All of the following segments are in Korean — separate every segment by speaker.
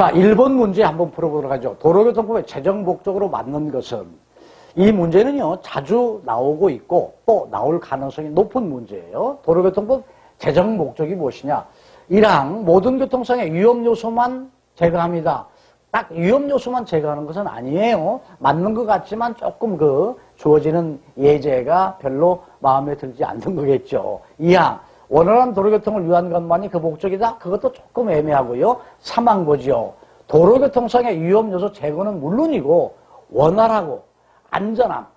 Speaker 1: 자, 1번 문제 한번 풀어보도록 하죠. 도로교통법의 재정 목적으로 맞는 것은, 이 문제는요, 자주 나오고 있고 또 나올 가능성이 높은 문제예요. 도로교통법 재정 목적이 무엇이냐? 1항 모든 교통상의 위험 요소만 제거합니다. 딱 위험 요소만 제거하는 것은 아니에요. 맞는 것 같지만 조금 주어지는 예제가 별로 마음에 들지 않는 거겠죠. 2항 원활한 도로교통을 위한 것만이 그 목적이다? 그것도 조금 애매하고요. 3항 보죠. 도로교통상의 위험 요소 제거는 물론이고 원활하고 안전한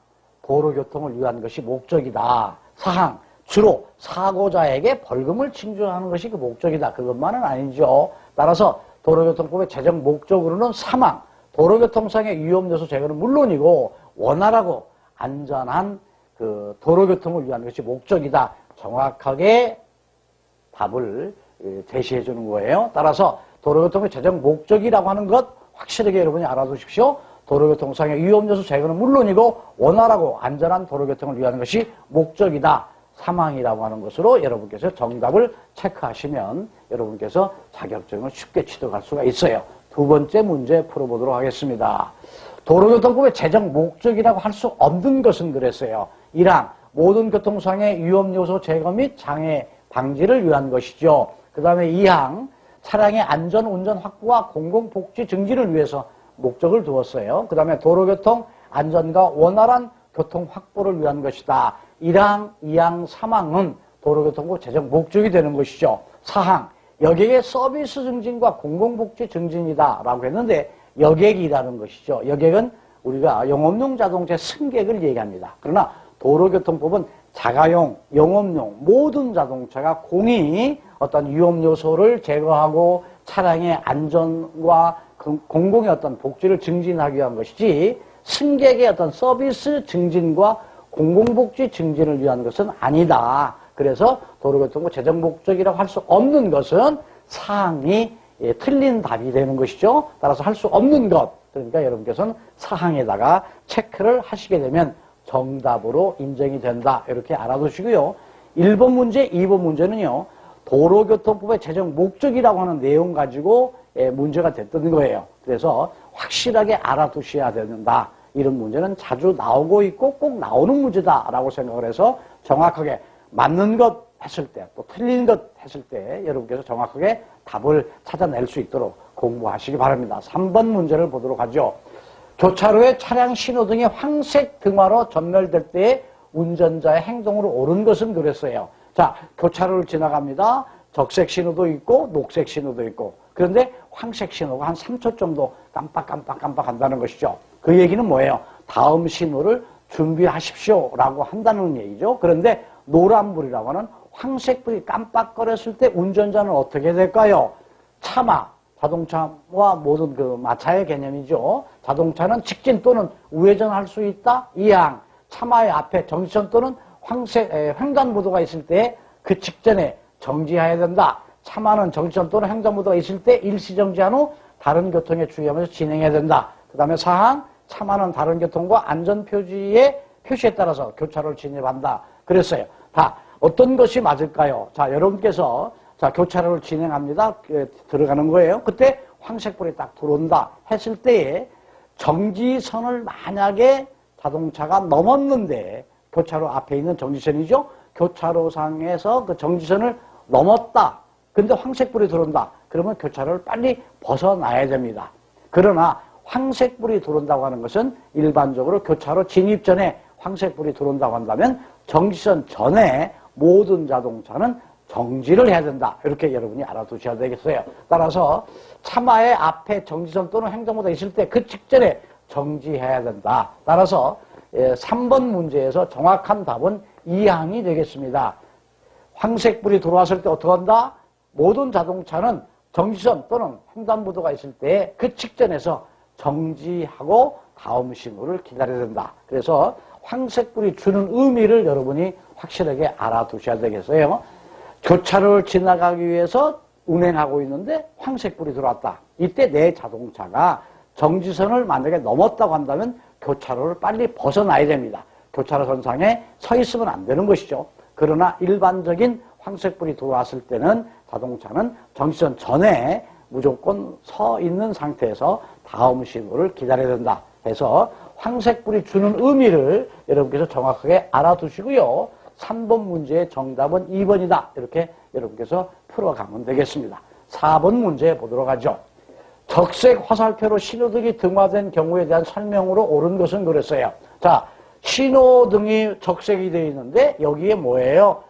Speaker 1: 도로교통을 위한 것이 목적이다. 4항 주로 사고자에게 벌금을 징수하는 것이 그 목적이다. 그것만은 아니죠. 따라서 도로교통법의 재정 목적으로는 3항 도로교통상의 위험 요소 제거는 물론이고 원활하고 안전한 도로교통을 위한 것이 목적이다. 정확하게 답을 제시해 주는 거예요. 따라서 도로교통의 재정 목적이라고 하는 것 확실하게 여러분이 알아두십시오. 도로교통상의 위험 요소 제거는 물론이고 원활하고 안전한 도로교통을 위한 것이 목적이다. 3항이라고 하는 것으로 여러분께서 정답을 체크하시면 여러분께서 자격증을 쉽게 취득할 수가 있어요. 두 번째 문제 풀어보도록 하겠습니다. 도로교통법의 재정 목적이라고 할 수 없는 것은 그랬어요. 1항 모든 교통상의 위험 요소 제거 및 장애 방지를 위한 것이죠. 그 다음에 2항 차량의 안전 운전 확보와 공공복지 증진을 위해서 목적을 두었어요. 그 다음에 도로교통 안전과 원활한 교통 확보를 위한 것이다. 1항, 2항, 3항은 도로교통법 재정 목적이 되는 것이죠. 4항 여객의 서비스 증진과 공공복지 증진이다 라고 했는데 여객이라는 것이죠. 여객은 우리가 영업용 자동차 승객을 얘기합니다. 그러나 도로교통법은 자가용, 영업용 모든 자동차가 공히 어떤 위험 요소를 제거하고 차량의 안전과 공공의 어떤 복지를 증진하기 위한 것이지 승객의 어떤 서비스 증진과 공공복지 증진을 위한 것은 아니다. 그래서 도로교통법 재정 목적이라고 할 수 없는 것은 사항이 틀린 답이 되는 것이죠. 따라서 할 수 없는 것. 그러니까 여러분께서는 사항에다가 체크를 하시게 되면 정답으로 인정이 된다. 이렇게 알아두시고요. 1번 문제, 2번 문제는요. 도로교통법의 재정 목적이라고 하는 내용 가지고 문제가 됐던 거예요. 그래서 확실하게 알아두셔야 된다. 이런 문제는 자주 나오고 있고 꼭 나오는 문제다라고 생각을 해서 정확하게 맞는 것 했을 때 또 틀린 것 했을 때 여러분께서 정확하게 답을 찾아낼 수 있도록 공부하시기 바랍니다. 3번 문제를 보도록 하죠. 교차로에 차량 신호등이 황색 등화로 전멸될 때에 운전자의 행동으로 옳은 것은 그랬어요. 자, 교차로를 지나갑니다. 적색 신호도 있고 녹색 신호도 있고 그런데 황색 신호가 한 3초 정도 깜빡 한다는 것이죠. 그 얘기는 뭐예요? 다음 신호를 준비하십시오 라고 한다는 얘기죠. 그런데 노란불이라고 하는 황색불이 깜빡거렸을 때 운전자는 어떻게 될까요? 차마, 자동차와 모든 마차의 개념이죠. 자동차는 직진 또는 우회전할 수 있다. 2항, 차마의 앞에 정지선 또는 횡단보도가 있을 때 그 직전에 정지해야 된다. 차마는 정지선 또는 횡단보도가 있을 때 일시정지한 후 다른 교통에 주의하면서 진행해야 된다. 그 다음에 4항, 차마는 다른 교통과 안전표지의 표시에 따라서 교차로를 진입한다. 그랬어요. 다 어떤 것이 맞을까요? 자, 여러분께서 교차로를 진행합니다. 들어가는 거예요. 그때 황색불이 딱 들어온다 했을 때에 정지선을 만약에 자동차가 넘었는데 교차로 앞에 있는 정지선이죠. 교차로상에서 그 정지선을 넘었다. 근데 황색불이 들어온다. 그러면 교차로를 빨리 벗어나야 됩니다. 그러나 황색불이 들어온다고 하는 것은 일반적으로 교차로 진입 전에 황색불이 들어온다고 한다면 정지선 전에 모든 자동차는 정지를 해야 된다. 이렇게 여러분이 알아두셔야 되겠어요. 따라서 차마의 앞에 정지선 또는 횡단보도가 있을 때 그 직전에 정지해야 된다. 따라서 3번 문제에서 정확한 답은 2항이 되겠습니다. 황색불이 들어왔을 때 어떻게 한다? 모든 자동차는 정지선 또는 횡단보도가 있을 때 그 직전에서 정지하고 다음 신호를 기다려야 된다. 그래서 황색불이 주는 의미를 여러분이 확실하게 알아두셔야 되겠어요. 교차로를 지나가기 위해서 운행하고 있는데 황색불이 들어왔다. 이때 내 자동차가 정지선을 만약에 넘었다고 한다면 교차로를 빨리 벗어나야 됩니다. 교차로 선상에 서 있으면 안 되는 것이죠. 그러나 일반적인 황색불이 들어왔을 때는 자동차는 정지선 전에 무조건 서 있는 상태에서 다음 신호를 기다려야 된다 해서 황색불이 주는 의미를 여러분께서 정확하게 알아두시고요. 3번 문제의 정답은 2번이다. 이렇게 여러분께서 풀어가면 되겠습니다. 4번 문제 보도록 하죠. 적색 화살표로 신호등이 등화된 경우에 대한 설명으로 옳은 것은 그랬어요. 자, 신호등이 적색이 되어 있는데 여기에 뭐예요?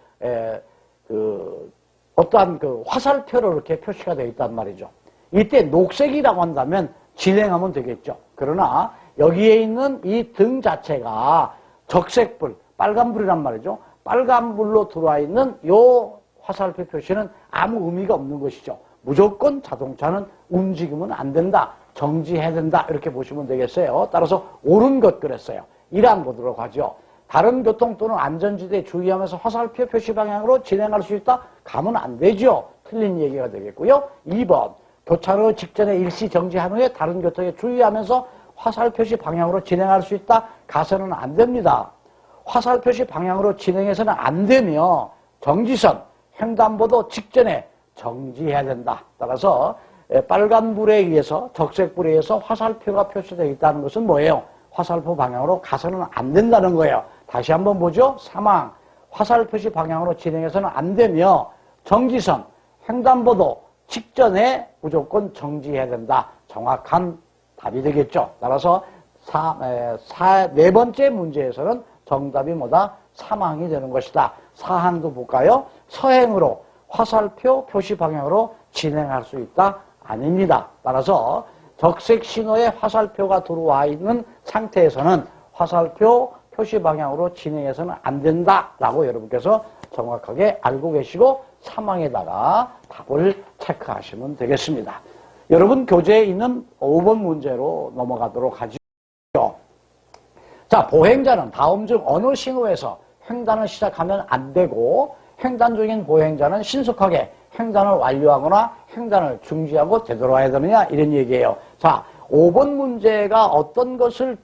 Speaker 1: 어떠한 화살표로 이렇게 표시가 되어 있단 말이죠. 이때 녹색이라고 한다면 진행하면 되겠죠. 그러나 여기에 있는 이 등 자체가 적색불, 빨간불이란 말이죠. 빨간불로 들어와 있는 요 화살표 표시는 아무 의미가 없는 것이죠. 무조건 자동차는 움직이면 안 된다. 정지해야 된다. 이렇게 보시면 되겠어요. 따라서 옳은 것 그랬어요. 1항 보도록 하죠. 다른 교통 또는 안전지대에 주의하면서 화살표 표시 방향으로 진행할 수 있다? 가면 안 되죠. 틀린 얘기가 되겠고요. 2번, 교차로 직전에 일시 정지한 후에 다른 교통에 주의하면서 화살 표시 방향으로 진행할 수 있다? 가서는 안 됩니다. 화살 표시 방향으로 진행해서는 안 되며 정지선, 횡단보도 직전에 정지해야 된다. 따라서 빨간불에 의해서 적색불에 의해서 화살표가 표시되어 있다는 것은 뭐예요? 화살표 방향으로 가서는 안 된다는 거예요. 다시 한번 보죠. 3항, 화살 표시 방향으로 진행해서는 안 되며 정지선, 횡단보도 직전에 무조건 정지해야 된다. 정확한 답이 되겠죠. 따라서 네 번째 문제에서는 정답이 뭐다? 3항이 되는 것이다. 4항도 볼까요? 서행으로 화살표 표시 방향으로 진행할 수 있다? 아닙니다. 따라서 적색 신호에 화살표가 들어와 있는 상태에서는 화살표 표시 방향으로 진행해서는 안 된다라고 여러분께서 정확하게 알고 계시고 3항에다가 답을 체크하시면 되겠습니다. 여러분 교재에 있는 5번 문제로 넘어가도록 하죠. 자, 보행자는 다음 중 어느 신호에서 횡단을 시작하면 안 되고 횡단 중인 보행자는 신속하게 횡단을 완료하거나 횡단을 중지하고 되돌아야 되느냐 이런 얘기예요. 자, 5번 문제가 어떤 것을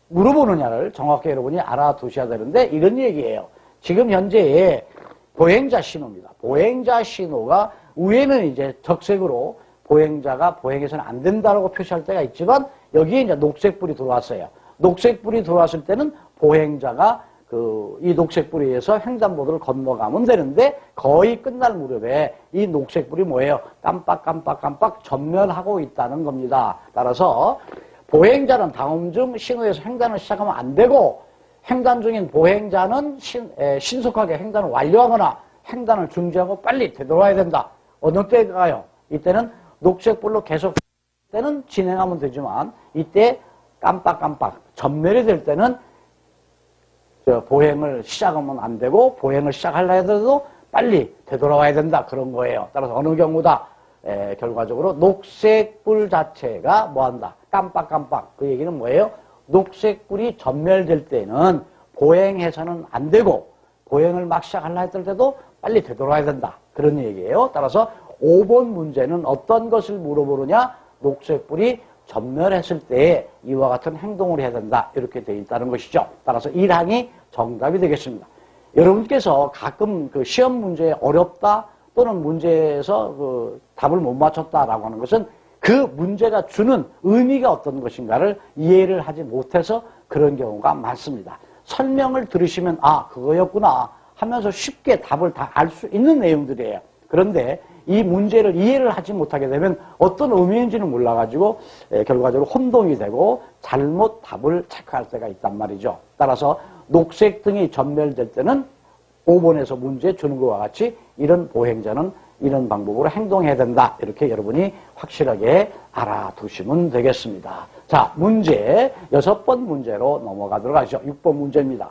Speaker 1: 물어보느냐를 정확히 여러분이 알아두셔야 되는데 이런 얘기예요. 지금 현재 보행자 신호입니다. 보행자 신호가 위에는 이제 적색으로 보행자가 보행해서는 안 된다고 표시할 때가 있지만 여기에 이제 녹색불이 들어왔어요. 녹색불이 들어왔을 때는 보행자가 이 녹색불에 의해서 횡단보도를 건너가면 되는데 거의 끝날 무렵에 이 녹색불이 뭐예요? 깜빡 전멸하고 있다는 겁니다. 따라서 보행자는 다음 중 신호에서 횡단을 시작하면 안 되고 횡단 중인 보행자는 신속하게 횡단을 완료하거나 횡단을 중지하고 빨리 되돌아야 된다. 어느 때가요? 이때는 녹색불로 계속 때는 진행하면 되지만 이때 깜빡 전멸이 될 때는 보행을 시작하면 안 되고 보행을 시작하려 해도 빨리 되돌아와야 된다. 그런 거예요. 따라서 어느 경우다. 결과적으로 녹색불 자체가 뭐한다? 깜빡. 그 얘기는 뭐예요? 녹색불이 전멸될 때는 보행해서는 안 되고 보행을 막 시작하려 했을 때도 빨리 되돌아야 된다. 그런 얘기예요. 따라서 5번 문제는 어떤 것을 물어보느냐? 녹색불이 전멸했을 때 이와 같은 행동을 해야 된다. 이렇게 되어 있다는 것이죠. 따라서 1항이 정답이 되겠습니다. 여러분께서 가끔 시험 문제에 어렵다 또는 문제에서 답을 못 맞췄다라고 하는 것은 그 문제가 주는 의미가 어떤 것인가를 이해를 하지 못해서 그런 경우가 많습니다. 설명을 들으시면 아, 그거였구나 하면서 쉽게 답을 다 알 수 있는 내용들이에요. 그런데 이 문제를 이해를 하지 못하게 되면 어떤 의미인지는 몰라가지고 결과적으로 혼동이 되고 잘못 답을 체크할 때가 있단 말이죠. 따라서 녹색 등이 전멸될 때는 5번에서 문제 주는 것과 같이 이런 보행자는 이런 방법으로 행동해야 된다. 이렇게 여러분이 확실하게 알아두시면 되겠습니다. 자, 문제 6번 문제로 넘어가도록 하죠. 6번 문제입니다.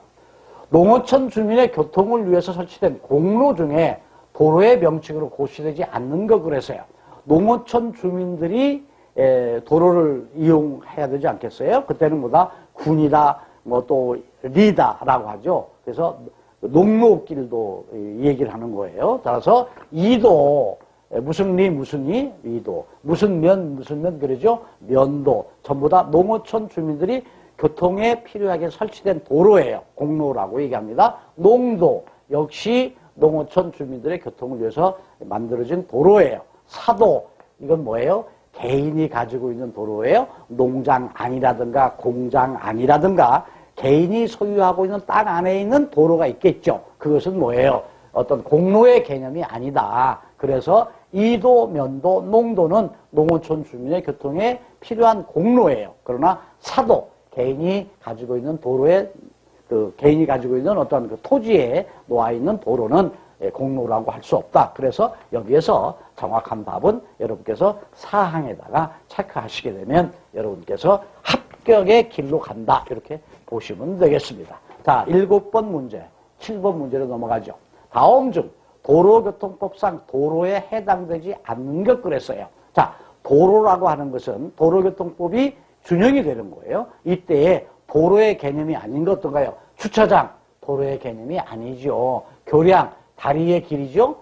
Speaker 1: 농어촌 주민의 교통을 위해서 설치된 공로 중에 도로의 명칭으로 고시되지 않는 거 그래서요. 농어촌 주민들이 도로를 이용해야 되지 않겠어요? 그때는 뭐다? 군이다, 뭐 또 리다라고 하죠. 그래서 농로길도 얘기를 하는 거예요. 따라서 이도 무슨 리 이도 무슨 면 그러죠? 면도 전부 다 농어촌 주민들이 교통에 필요하게 설치된 도로예요. 공로라고 얘기합니다. 농도 역시 농어촌 주민들의 교통을 위해서 만들어진 도로예요. 사도 이건 뭐예요? 개인이 가지고 있는 도로예요. 농장 안이라든가 공장 안이라든가 개인이 소유하고 있는 땅 안에 있는 도로가 있겠죠. 그것은 뭐예요? 어떤 공로의 개념이 아니다. 그래서 이도, 면도, 농도는 농어촌 주민의 교통에 필요한 공로예요. 그러나 사도, 개인이 가지고 있는 도로에 개인이 가지고 있는 어떤 그 토지에 놓아 있는 도로는 공로라고 할 수 없다. 그래서 여기에서 정확한 답은 여러분께서 사항에다가 체크하시게 되면 여러분께서 합격의 길로 간다. 이렇게 보시면 되겠습니다. 자, 7번 문제, 7번 문제로 넘어가죠. 다음 중 도로교통법상 도로에 해당되지 않는 것 그랬어요. 자, 도로라고 하는 것은 도로교통법이 준용이 되는 거예요. 이때에 도로의 개념이 아닌 것 어떤가요? 주차장, 도로의 개념이 아니죠. 교량, 다리의 길이죠.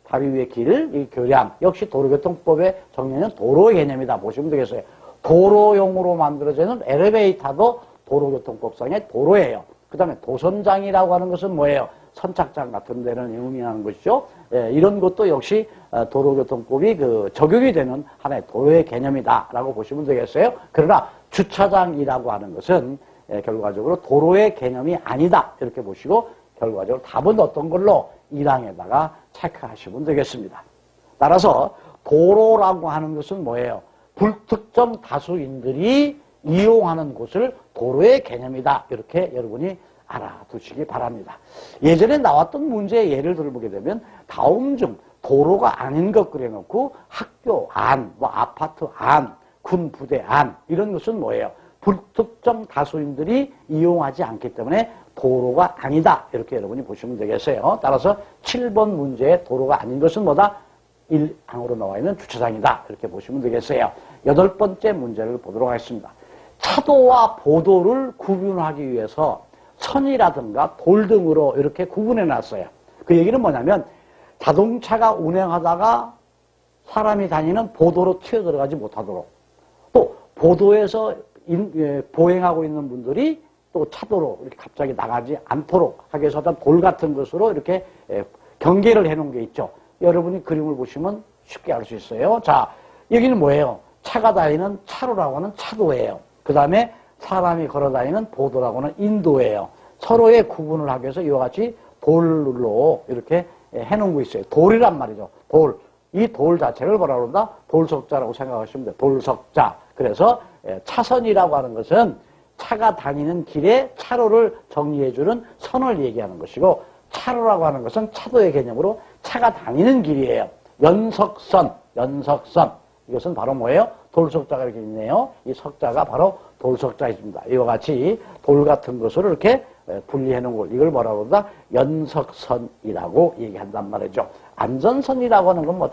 Speaker 1: 다리 위의 길, 이 교량. 역시 도로교통법의 정의는 도로의 개념이다 보시면 되겠어요. 도로용으로 만들어지는 엘리베이터도 도로교통법상의 도로예요. 그 다음에 도선장이라고 하는 것은 뭐예요? 선착장 같은 데는 의미하는 것이죠. 예, 이런 것도 역시 도로교통법이 적용이 되는 하나의 도로의 개념이다라고 보시면 되겠어요. 그러나 주차장이라고 하는 것은 결과적으로 도로의 개념이 아니다. 이렇게 보시고 결과적으로 답은 어떤 걸로 1항에다가 체크하시면 되겠습니다. 따라서 도로라고 하는 것은 뭐예요? 불특정 다수인들이 이용하는 곳을 도로의 개념이다. 이렇게 여러분이 알아두시기 바랍니다. 예전에 나왔던 문제의 예를 들어보게 되면 다음 중 도로가 아닌 것 그려놓고 학교 안, 뭐 아파트 안, 군 부대 안 이런 것은 뭐예요? 불특정 다수인들이 이용하지 않기 때문에 도로가 아니다. 이렇게 여러분이 보시면 되겠어요. 따라서 7번 문제의 도로가 아닌 것은 뭐다? 1항으로 나와 있는 주차장이다. 이렇게 보시면 되겠어요. 8번째 문제를 보도록 하겠습니다. 차도와 보도를 구분하기 위해서 선이라든가 돌 등으로 이렇게 구분해 놨어요. 그 얘기는 뭐냐면 자동차가 운행하다가 사람이 다니는 보도로 튀어들어가지 못하도록 또 보도에서 보행하고 있는 분들이 또 차도로 이렇게 갑자기 나가지 않도록 하기 위해서 어떤 돌 같은 것으로 이렇게 경계를 해놓은 게 있죠. 여러분이 그림을 보시면 쉽게 알 수 있어요. 자, 여기는 뭐예요? 차가 다니는 차로라고 하는 차도예요. 그 다음에 사람이 걸어다니는 보도라고 하는 인도예요. 서로의 구분을 하기 위해서 이와 같이 돌로 이렇게 해놓은 거 있어요. 돌이란 말이죠. 돌. 이 돌 자체를 뭐라 그런다? 돌석자라고 생각하시면 돼요. 돌석자. 그래서 차선이라고 하는 것은 차가 다니는 길에 차로를 정리해주는 선을 얘기하는 것이고 차로라고 하는 것은 차도의 개념으로 차가 다니는 길이에요. 연석선. 이것은 바로 뭐예요? 돌석자가 이렇게 있네요. 이 석자가 바로 돌석자입니다. 이와 같이 돌 같은 것을 이렇게 분리해 놓은 걸 이걸 뭐라고 한다? 연석선이라고 얘기한단 말이죠. 안전선이라고 하는 건 뭐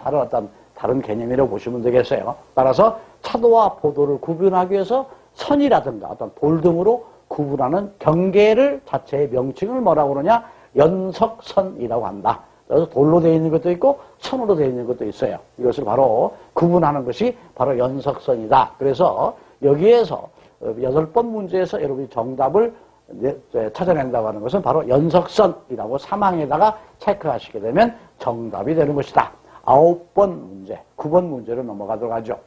Speaker 1: 다른 개념이라고 보시면 되겠어요. 따라서 차도와 보도를 구분하기 위해서 선이라든가 어떤 돌 등으로 구분하는 경계를 자체의 명칭을 뭐라고 그러냐? 연석선이라고 한다. 그래서 돌로 되어 있는 것도 있고 선으로 되어 있는 것도 있어요. 이것을 바로 구분하는 것이 바로 연석선이다. 그래서 여기에서 8번 문제에서 여러분이 정답을 찾아낸다고 하는 것은 바로 연석선이라고 3항에다가 체크하시게 되면 정답이 되는 것이다. 9번 문제, 9번 문제로 넘어가도록 하죠.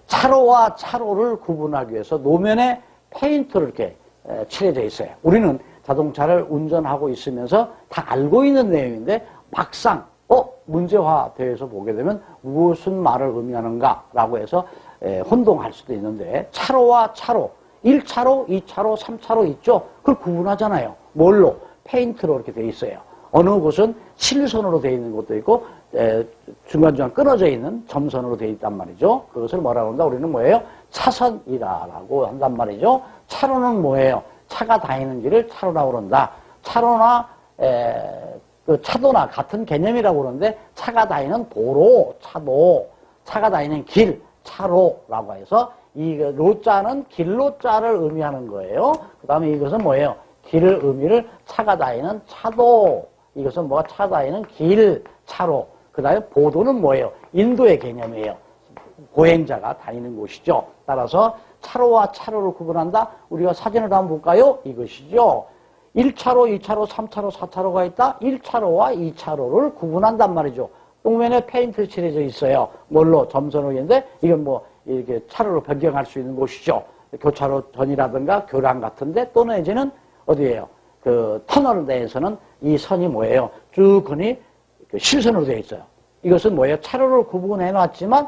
Speaker 1: 차로와 차로를 구분하기 위해서 노면에 페인트를 이렇게 칠해져 있어요. 우리는 자동차를 운전하고 있으면서 다 알고 있는 내용인데 막상 문제화되어서 보게 되면 무슨 말을 의미하는가라고 해서 혼동할 수도 있는데 차로와 차로, 1차로, 2차로, 3차로 있죠? 그걸 구분하잖아요. 뭘로? 페인트로 이렇게 돼 있어요. 어느 곳은 실선으로 돼 있는 것도 있고 중간중간 끊어져 있는 점선으로 돼 있단 말이죠. 그것을 뭐라고 한다? 우리는 뭐예요? 차선이라고 한단 말이죠. 차로는 뭐예요? 차가 다니는 길을 차로라고 그런다. 차로나 차도나 같은 개념이라고 그러는데 차가 다니는 도로, 차도, 차가 다니는 길, 차로라고 해서 이 로자는 길로자를 의미하는 거예요. 그 다음에 이것은 뭐예요? 길을 의미를 차가 다니는 차도, 이것은 뭐가 차 다니는 길, 차로. 그 다음에 보도는 뭐예요? 인도의 개념이에요. 보행자가 다니는 곳이죠. 따라서 차로와 차로를 구분한다? 우리가 사진을 한번 볼까요? 이것이죠. 1차로, 2차로, 3차로, 4차로가 있다? 1차로와 2차로를 구분한단 말이죠. 똥면에 페인트 칠해져 있어요. 뭘로? 점선으로 있는데 이건 뭐 이렇게 차로로 변경할 수 있는 곳이죠. 교차로 전이라든가 교량 같은데 또 내지는 어디예요? 그 터널 내에서는 이 선이 뭐예요? 쭉 흔히 실선으로 되어 있어요. 이것은 뭐예요? 차로를 구분해 놨지만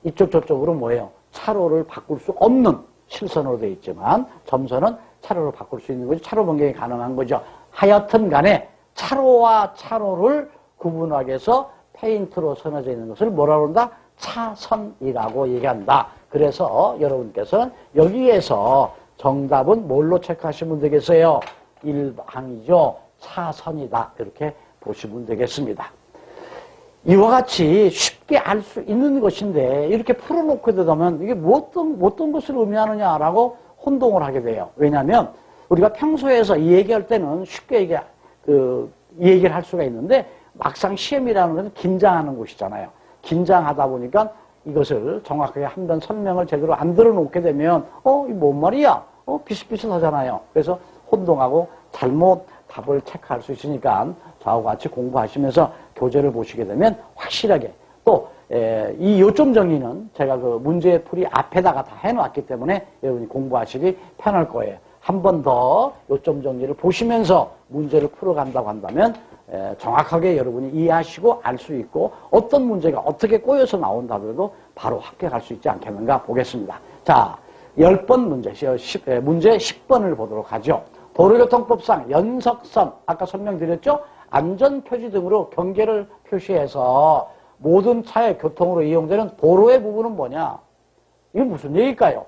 Speaker 1: 이쪽 저쪽으로 뭐예요? 차로를 바꿀 수 없는 실선으로 되어 있지만 점선은 차로를 바꿀 수 있는 거죠. 차로 변경이 가능한 거죠. 하여튼 간에 차로와 차로를 구분하기 위해서 페인트로 서너져 있는 것을 뭐라고 한다? 차선이라고 얘기한다. 그래서 여러분께서는 여기에서 정답은 뭘로 체크하시면 되겠어요? 1항이죠. 차선이다. 이렇게 보시면 되겠습니다. 이와 같이 쉽게 알 수 있는 것인데 이렇게 풀어놓고 되면 이게 어떤 것을 의미하느냐라고 혼동을 하게 돼요. 왜냐하면 우리가 평소에서 이 얘기할 때는 쉽게 이 얘기를 할 수가 있는데 막상 시험이라는 것은 긴장하는 곳이잖아요. 긴장하다 보니까 이것을 정확하게 한번 설명을 제대로 안 들어놓게 되면 이게 뭔 말이야? 비슷비슷하잖아요. 그래서 혼동하고 잘못 답을 체크할 수 있으니까 저하고 같이 공부하시면서 교재를 보시게 되면 확실하게 또 이 요점 정리는 제가 그 문제풀이 앞에다가 다 해놨기 때문에 여러분이 공부하시기 편할 거예요. 한 번 더 요점 정리를 보시면서 문제를 풀어간다고 한다면 정확하게 여러분이 이해하시고 알 수 있고 어떤 문제가 어떻게 꼬여서 나온다 그래도 바로 합격할 수 있지 않겠는가 보겠습니다. 자, 10번 문제, 문제 10번을 보도록 하죠. 도로교통법상 연석선, 아까 설명드렸죠? 안전표시 등으로 경계를 표시해서 모든 차의 교통으로 이용되는 도로의 부분은 뭐냐? 이게 무슨 얘기일까요?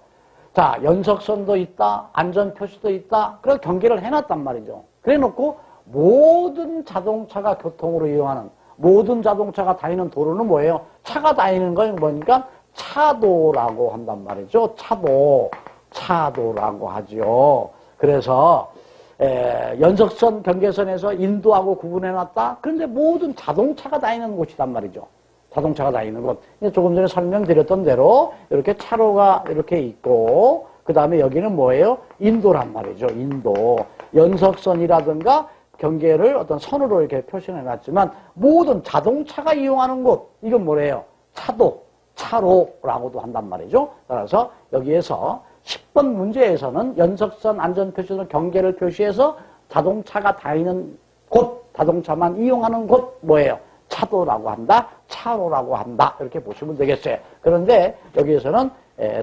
Speaker 1: 자, 연석선도 있다, 안전표시도 있다, 그래서 경계를 해놨단 말이죠. 그래 놓고 모든 자동차가 교통으로 이용하는, 모든 자동차가 다니는 도로는 뭐예요? 차가 다니는 건 뭐니까 차도라고 한단 말이죠. 차도라고 하죠. 그래서 연석선 경계선에서 인도하고 구분해놨다. 그런데 모든 자동차가 다니는 곳이단 말이죠. 자동차가 다니는 곳. 조금 전에 설명드렸던 대로 이렇게 차로가 이렇게 있고 그 다음에 여기는 뭐예요? 인도란 말이죠. 인도. 연석선이라든가 경계를 어떤 선으로 이렇게 표시해놨지만 모든 자동차가 이용하는 곳. 이건 뭐래요? 차로라고도 한단 말이죠. 따라서 여기에서 10번 문제에서는 연석선 안전표시는 경계를 표시해서 자동차가 다니는 곳, 자동차만 이용하는 곳 뭐예요? 차도라고 한다, 차로라고 한다 이렇게 보시면 되겠어요. 그런데 여기에서는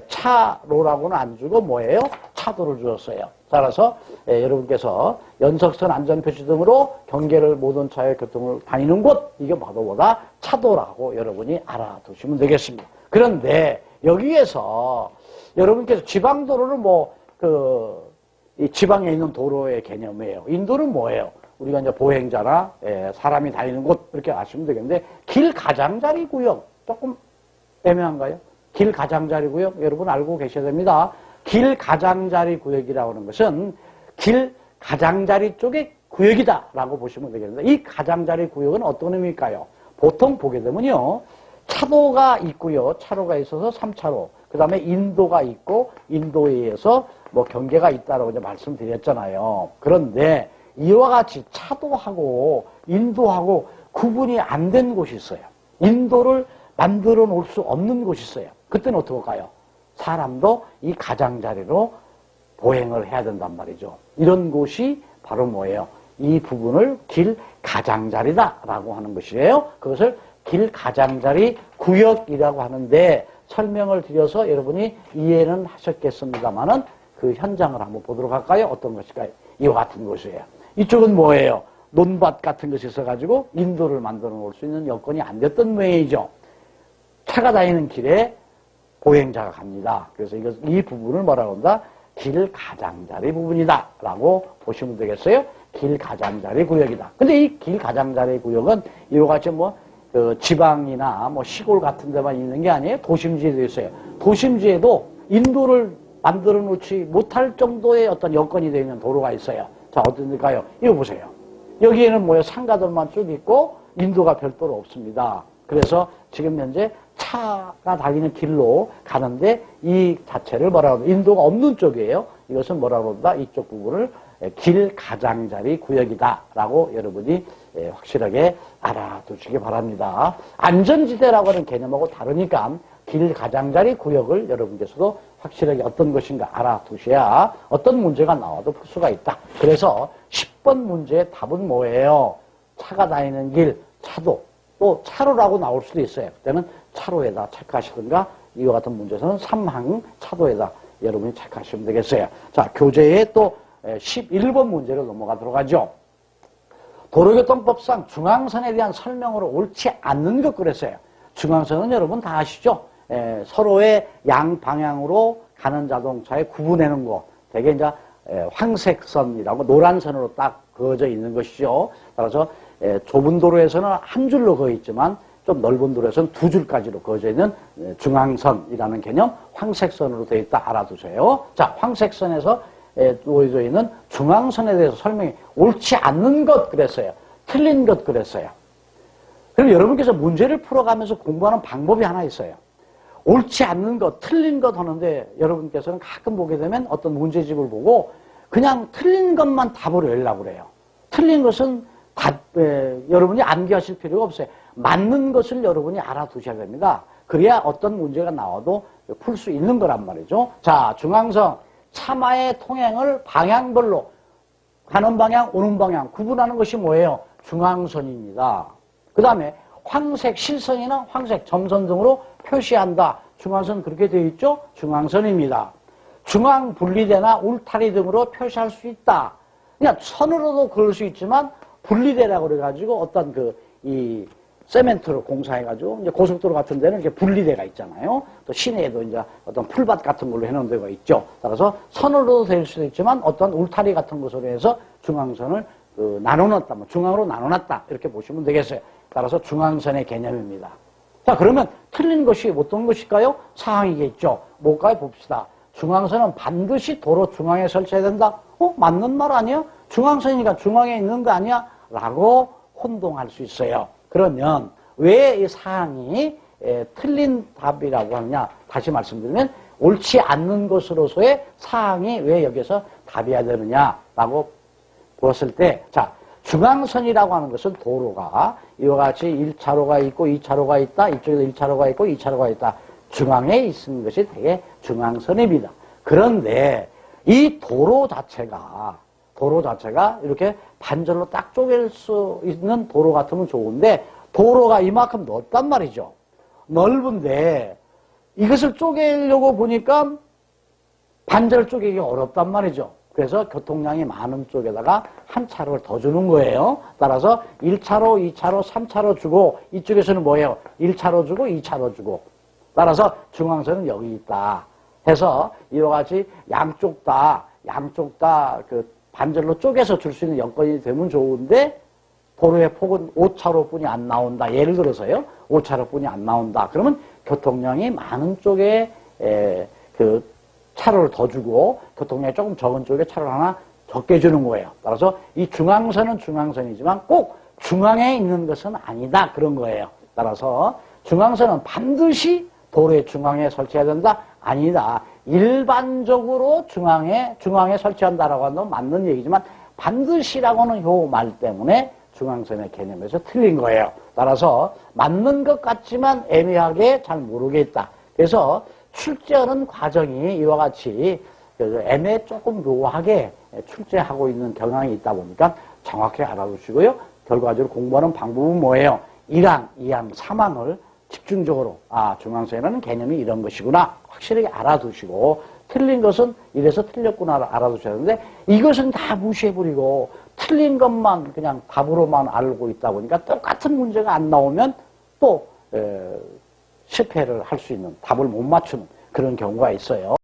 Speaker 1: 차로라고는 안 주고 뭐예요? 차도를 주었어요. 따라서 여러분께서 연석선 안전표시 등으로 경계를 모든 차의 교통을 다니는 곳 이게 뭐다? 차도라고 여러분이 알아두시면 되겠습니다. 그런데 여기에서 여러분께서 지방도로는 이 지방에 있는 도로의 개념이에요. 인도는 뭐예요? 우리가 이제 보행자나 사람이 다니는 곳 이렇게 아시면 되겠는데 길 가장자리 구역 조금 애매한가요? 길 가장자리 구역 여러분 알고 계셔야 됩니다. 길 가장자리 구역이라고 하는 것은 길 가장자리 쪽의 구역이다라고 보시면 되겠는데 이 가장자리 구역은 어떤 의미일까요? 보통 보게 되면요. 차도가 있고요. 차로가 있어서 3차로. 그 다음에 인도가 있고 인도에 의해서 뭐 경계가 있다라고 이제 말씀드렸잖아요. 그런데 이와 같이 차도하고 인도하고 구분이 안 된 곳이 있어요. 인도를 만들어 놓을 수 없는 곳이 있어요. 그때는 어떻게 할까요? 사람도 이 가장자리로 보행을 해야 된단 말이죠. 이런 곳이 바로 뭐예요? 이 부분을 길 가장자리다라고 하는 것이에요. 그것을 길 가장자리 구역이라고 하는데 설명을 드려서 여러분이 이해는 하셨겠습니다만은 그 현장을 한번 보도록 할까요? 어떤 것일까요? 이와 같은 것이에요. 이쪽은 뭐예요? 논밭 같은 것이 있어가지고 인도를 만들어 놓을 수 있는 여건이 안 됐던 모양이죠. 차가 다니는 길에 보행자가 갑니다. 그래서 이 부분을 뭐라고 한다? 길 가장자리 부분이다 라고 보시면 되겠어요. 길 가장자리 구역이다. 근데 이 길 가장자리 구역은 이와 같이 지방이나 시골 같은 데만 있는 게 아니에요. 도심지에도 있어요. 도심지에도 인도를 만들어 놓지 못할 정도의 어떤 여건이 되어 있는 도로가 있어요. 자, 어딘가요? 이거 보세요. 여기에는 상가들만 쭉 있고 인도가 별도로 없습니다. 그래서 지금 현재 차가 다니는 길로 가는데 이 자체를 뭐라고 합니다. 인도가 없는 쪽이에요. 이것은 뭐라고 합니다. 이쪽 부분을 길 가장자리 구역이다라고 여러분이 확실하게 알아두시기 바랍니다. 안전지대라고 하는 개념하고 다르니까 길 가장자리 구역을 여러분께서도 확실하게 어떤 것인가 알아두셔야 어떤 문제가 나와도 풀 수가 있다. 그래서 10번 문제의 답은 뭐예요? 차가 다니는 길, 차도, 또 차로라고 나올 수도 있어요. 그때는 차로에다 체크하시든가 이와 같은 문제에서는 3항 차도에다 여러분이 체크하시면 되겠어요. 자, 교재에 또 11번 문제로 넘어가도록 하죠. 도로교통법상 중앙선에 대한 설명으로 옳지 않는 것 그랬어요. 중앙선은 여러분 다 아시죠? 서로의 양방향으로 가는 자동차에 구분하는 거. 되게 이제 황색선이라고 노란선으로 딱 그어져 있는 것이죠. 따라서 좁은 도로에서는 한 줄로 그어 있지만 좀 넓은 도로에서는 두 줄까지로 그어져 있는 중앙선이라는 개념, 황색선으로 되어 있다 알아두세요. 자, 황색선에서 놓여져 있는 중앙선에 대해서 설명이 옳지 않는 것 그랬어요. 틀린 것 그랬어요. 그럼 여러분께서 문제를 풀어가면서 공부하는 방법이 하나 있어요. 옳지 않는 것, 틀린 것 하는데 여러분께서는 가끔 보게 되면 어떤 문제집을 보고 그냥 틀린 것만 답으로 외우려고 그래요. 틀린 것은 여러분이 암기하실 필요가 없어요. 맞는 것을 여러분이 알아두셔야 됩니다. 그래야 어떤 문제가 나와도 풀 수 있는 거란 말이죠. 자, 중앙선, 차마의 통행을 방향별로 가는 방향, 오는 방향 구분하는 것이 뭐예요? 중앙선입니다. 그 다음에 황색 실선이나 황색 점선 등으로 표시한다. 중앙선 그렇게 되어 있죠? 중앙선입니다. 중앙 분리대나 울타리 등으로 표시할 수 있다. 그냥 선으로도 그럴 수 있지만 분리대라고 그래가지고 어떤 이 세멘트로 공사해가지고 이제 고속도로 같은 데는 이렇게 분리대가 있잖아요. 또 시내에도 이제 어떤 풀밭 같은 걸로 해놓은 데가 있죠. 따라서 선으로도 될 수도 있지만 어떤 울타리 같은 것으로 해서 중앙선을 나눠놨다, 중앙으로 나눠놨다 이렇게 보시면 되겠어요. 따라서 중앙선의 개념입니다. 자, 그러면 틀린 것이 어떤 것일까요? 사항이겠죠. 뭘까요? 봅시다. 중앙선은 반드시 도로 중앙에 설치해야 된다. 맞는 말 아니야? 중앙선이니까 중앙에 있는 거 아니야? 라고 혼동할 수 있어요. 그러면 왜 이 사항이 틀린 답이라고 하느냐? 다시 말씀드리면 옳지 않는 것으로서의 사항이 왜 여기서 답이어야 되느냐라고 보았을 때, 자, 중앙선이라고 하는 것은 도로가 이와 같이 1차로가 있고 2차로가 있다. 이쪽에도 1차로가 있고 2차로가 있다. 중앙에 있는 것이 되게 중앙선입니다. 그런데 이 도로 자체가 이렇게 반절로 딱 쪼갤 수 있는 도로 같으면 좋은데 도로가 이만큼 넓단 말이죠. 넓은데 이것을 쪼개려고 보니까 반절 쪼개기 어렵단 말이죠. 그래서 교통량이 많은 쪽에다가 한 차로를 더 주는 거예요. 따라서 1차로, 2차로, 3차로 주고 이쪽에서는 뭐예요? 1차로 주고 2차로 주고. 따라서 중앙선은 여기 있다. 해서 이와 같이 양쪽 다 반절로 쪼개서 줄 수 있는 여건이 되면 좋은데 도로의 폭은 5차로뿐이 안 나온다. 예를 들어서요. 5차로뿐이 안 나온다. 그러면 교통량이 많은 쪽에 차로를 더 주고 교통량이 조금 적은 쪽에 차로를 하나 적게 주는 거예요. 따라서 이 중앙선은 중앙선이지만 꼭 중앙에 있는 것은 아니다. 그런 거예요. 따라서 중앙선은 반드시 도로의 중앙에 설치해야 된다? 아니다. 일반적으로 중앙에 설치한다라고 하는 건 맞는 얘기지만 반드시라고 하는 요 말 때문에 중앙선의 개념에서 틀린 거예요. 따라서 맞는 것 같지만 애매하게 잘 모르겠다. 그래서 출제하는 과정이 이와 같이 조금 묘하게 출제하고 있는 경향이 있다 보니까 정확히 알아두시고요. 결과적으로 공부하는 방법은 뭐예요? 1항, 2항, 3항을 집중적으로 중앙선이라는 개념이 이런 것이구나 확실하게 알아두시고 틀린 것은 이래서 틀렸구나 알아두셔야 하는데 이것은 다 무시해버리고 틀린 것만 그냥 답으로만 알고 있다 보니까 똑같은 문제가 안 나오면 또 실패를 할 수 있는 답을 못 맞추는 그런 경우가 있어요.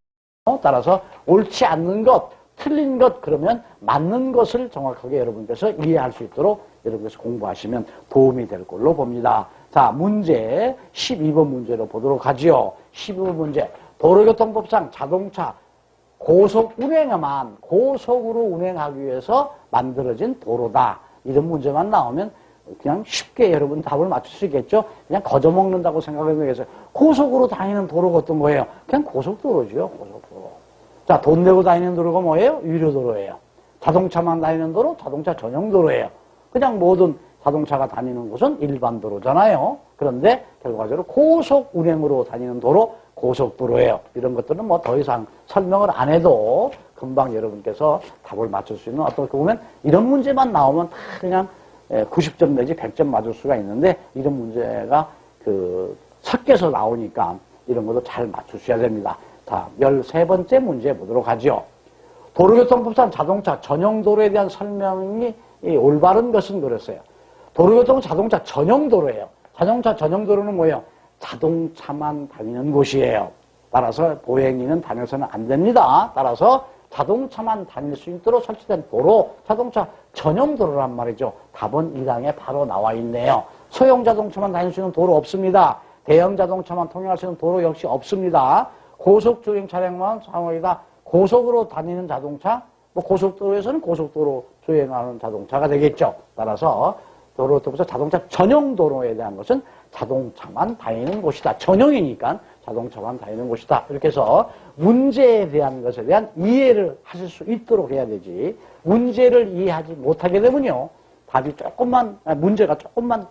Speaker 1: 따라서 옳지 않는 것, 틀린 것 그러면 맞는 것을 정확하게 여러분께서 이해할 수 있도록 여러분께서 공부하시면 도움이 될 걸로 봅니다. 자, 문제 12번 문제로 보도록 하지요. 12번 문제. 도로교통법상 자동차 고속 운행에만 고속으로 운행하기 위해서 만들어진 도로다. 이런 문제만 나오면 그냥 쉽게 여러분 답을 맞출 수 있겠죠? 그냥 거저먹는다고 생각하면 되겠어요. 고속으로 다니는 도로가 어떤 거예요? 그냥 고속도로죠, 고속도로. 자, 돈 내고 다니는 도로가 뭐예요? 유료도로예요. 자동차만 다니는 도로, 자동차 전용 도로예요. 그냥 모든 자동차가 다니는 곳은 일반 도로잖아요. 그런데 결과적으로 고속 운행으로 다니는 도로, 고속도로예요. 이런 것들은 뭐 더 이상 설명을 안 해도 금방 여러분께서 답을 맞출 수 있는 어떻게 보면 이런 문제만 나오면 다 그냥 90점 내지 100점 맞을 수가 있는데 이런 문제가 섞여서 나오니까 이런 것도 잘 맞추셔야 됩니다. 자, 13번째 문제 보도록 하죠. 도로교통법상 자동차 전용 도로에 대한 설명이 올바른 것은 그랬어요. 도로교통은 자동차 전용 도로예요. 자동차 전용 도로는 뭐예요? 자동차만 다니는 곳이에요. 따라서 보행인은 다녀서는 안 됩니다. 따라서 자동차만 다닐 수 있도록 설치된 도로, 자동차 전용 도로란 말이죠. 답은 1항에 바로 나와 있네요. 소형 자동차만 다닐 수 있는 도로 없습니다. 대형 자동차만 통행할 수 있는 도로 역시 없습니다. 고속 주행 차량만 상황이다. 고속으로 다니는 자동차, 뭐 고속도로에서는 고속도로 주행하는 자동차가 되겠죠. 따라서 도로교통법상 자동차 전용 도로에 대한 것은 자동차만 다니는 곳이다. 전용이니까 자동차만 다니는 곳이다. 이렇게 해서 문제에 대한 것에 대한 이해를 하실 수 있도록 해야 되지. 문제를 이해하지 못하게 되면요. 답이 조금만, 문제가 조금만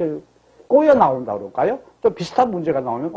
Speaker 1: 꼬여 나온다 그럴까요? 좀 비슷한 문제가 나오면,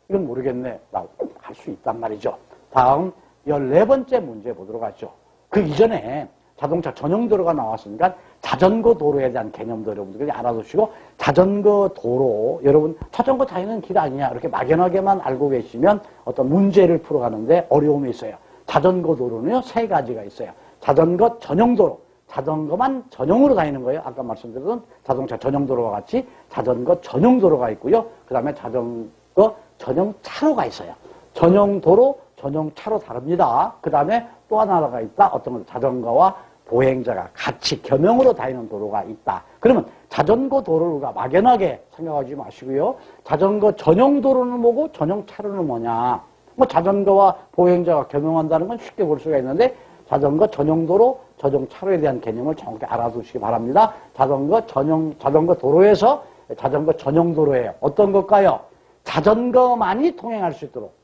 Speaker 1: 이건 모르겠네. 라고 할 수 있단 말이죠. 다음 14번째 문제 보도록 하죠. 그 이전에 자동차 전용 도로가 나왔으니까 자전거 도로에 대한 개념도 여러분들이 알아두시고 자전거 도로, 여러분 자전거 다니는 길 아니냐 이렇게 막연하게만 알고 계시면 어떤 문제를 풀어가는데 어려움이 있어요. 자전거 도로는요 3가지가 있어요. 자전거 전용 도로, 자전거만 전용으로 다니는 거예요. 아까 말씀드렸던 자동차 전용 도로와 같이 자전거 전용 도로가 있고요. 그 다음에 자전거 전용 차로가 있어요. 전용 도로, 전용 차로 다릅니다. 그 다음에 또 하나가 있다. 어떤 건 자전거와 보행자가 같이 겸용으로 다니는 도로가 있다. 그러면 자전거 도로가 막연하게 생각하지 마시고요. 자전거 전용 도로는 뭐고 전용 차로는 뭐냐. 뭐 자전거와 보행자가 겸용한다는 건 쉽게 볼 수가 있는데 자전거 전용 도로, 전용 차로에 대한 개념을 정확히 알아두시기 바랍니다. 자전거 도로에서 자전거 전용 도로예요. 어떤 것일까요? 자전거만이 통행할 수 있도록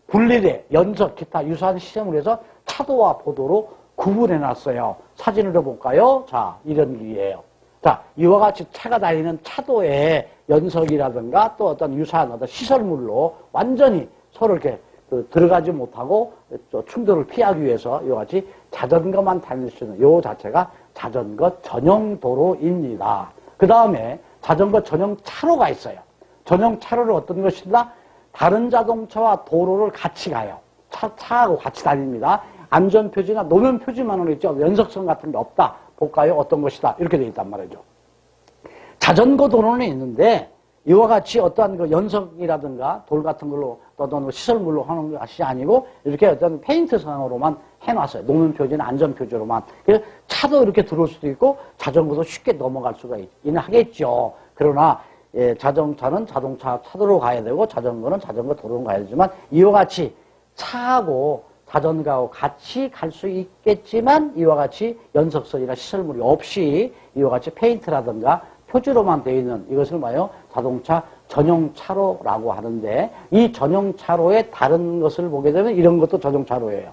Speaker 1: 분리대, 연석, 기타 유사한 시스템을 해서 차도와 보도로 구분해놨어요. 사진으로 볼까요? 자, 이런 길이에요. 자, 이와 같이 차가 다니는 차도에 연석이라든가 또 어떤 유사한 어떤 시설물로 완전히 서로 이렇게 들어가지 못하고 충돌을 피하기 위해서 이와 같이 자전거만 다닐 수 있는 요 자체가 자전거 전용 도로입니다. 그 다음에 자전거 전용 차로가 있어요. 전용 차로를 어떤 것이다? 다른 자동차와 도로를 같이 가요. 차하고 같이 다닙니다. 안전표지나 노면표지만은 있죠. 연석선 같은 게 없다. 볼까요? 어떤 것이다. 이렇게 되어 있단 말이죠. 자전거 도로는 있는데 이와 같이 어떠한 그 연석이라든가 돌 같은 걸로 어떤 시설물로 하는 것이 아니고 이렇게 어떤 페인트상으로만 해놨어요. 노면표지나 안전표지로만. 그래서 차도 이렇게 들어올 수도 있고 자전거도 쉽게 넘어갈 수가 있긴 하겠죠. 그러나 자동차는 자동차 차도로 가야 되고 자전거는 자전거 도로로 가야 되지만 이와 같이 차하고 자전거하고 같이 갈 수 있겠지만 이와 같이 연석선이나 시설물이 없이 이와 같이 페인트라든가 표지로만 되어 있는 이것을 뭐예요? 자동차 전용 차로라고 하는데 이 전용 차로의 다른 것을 보게 되면 이런 것도 전용 차로예요.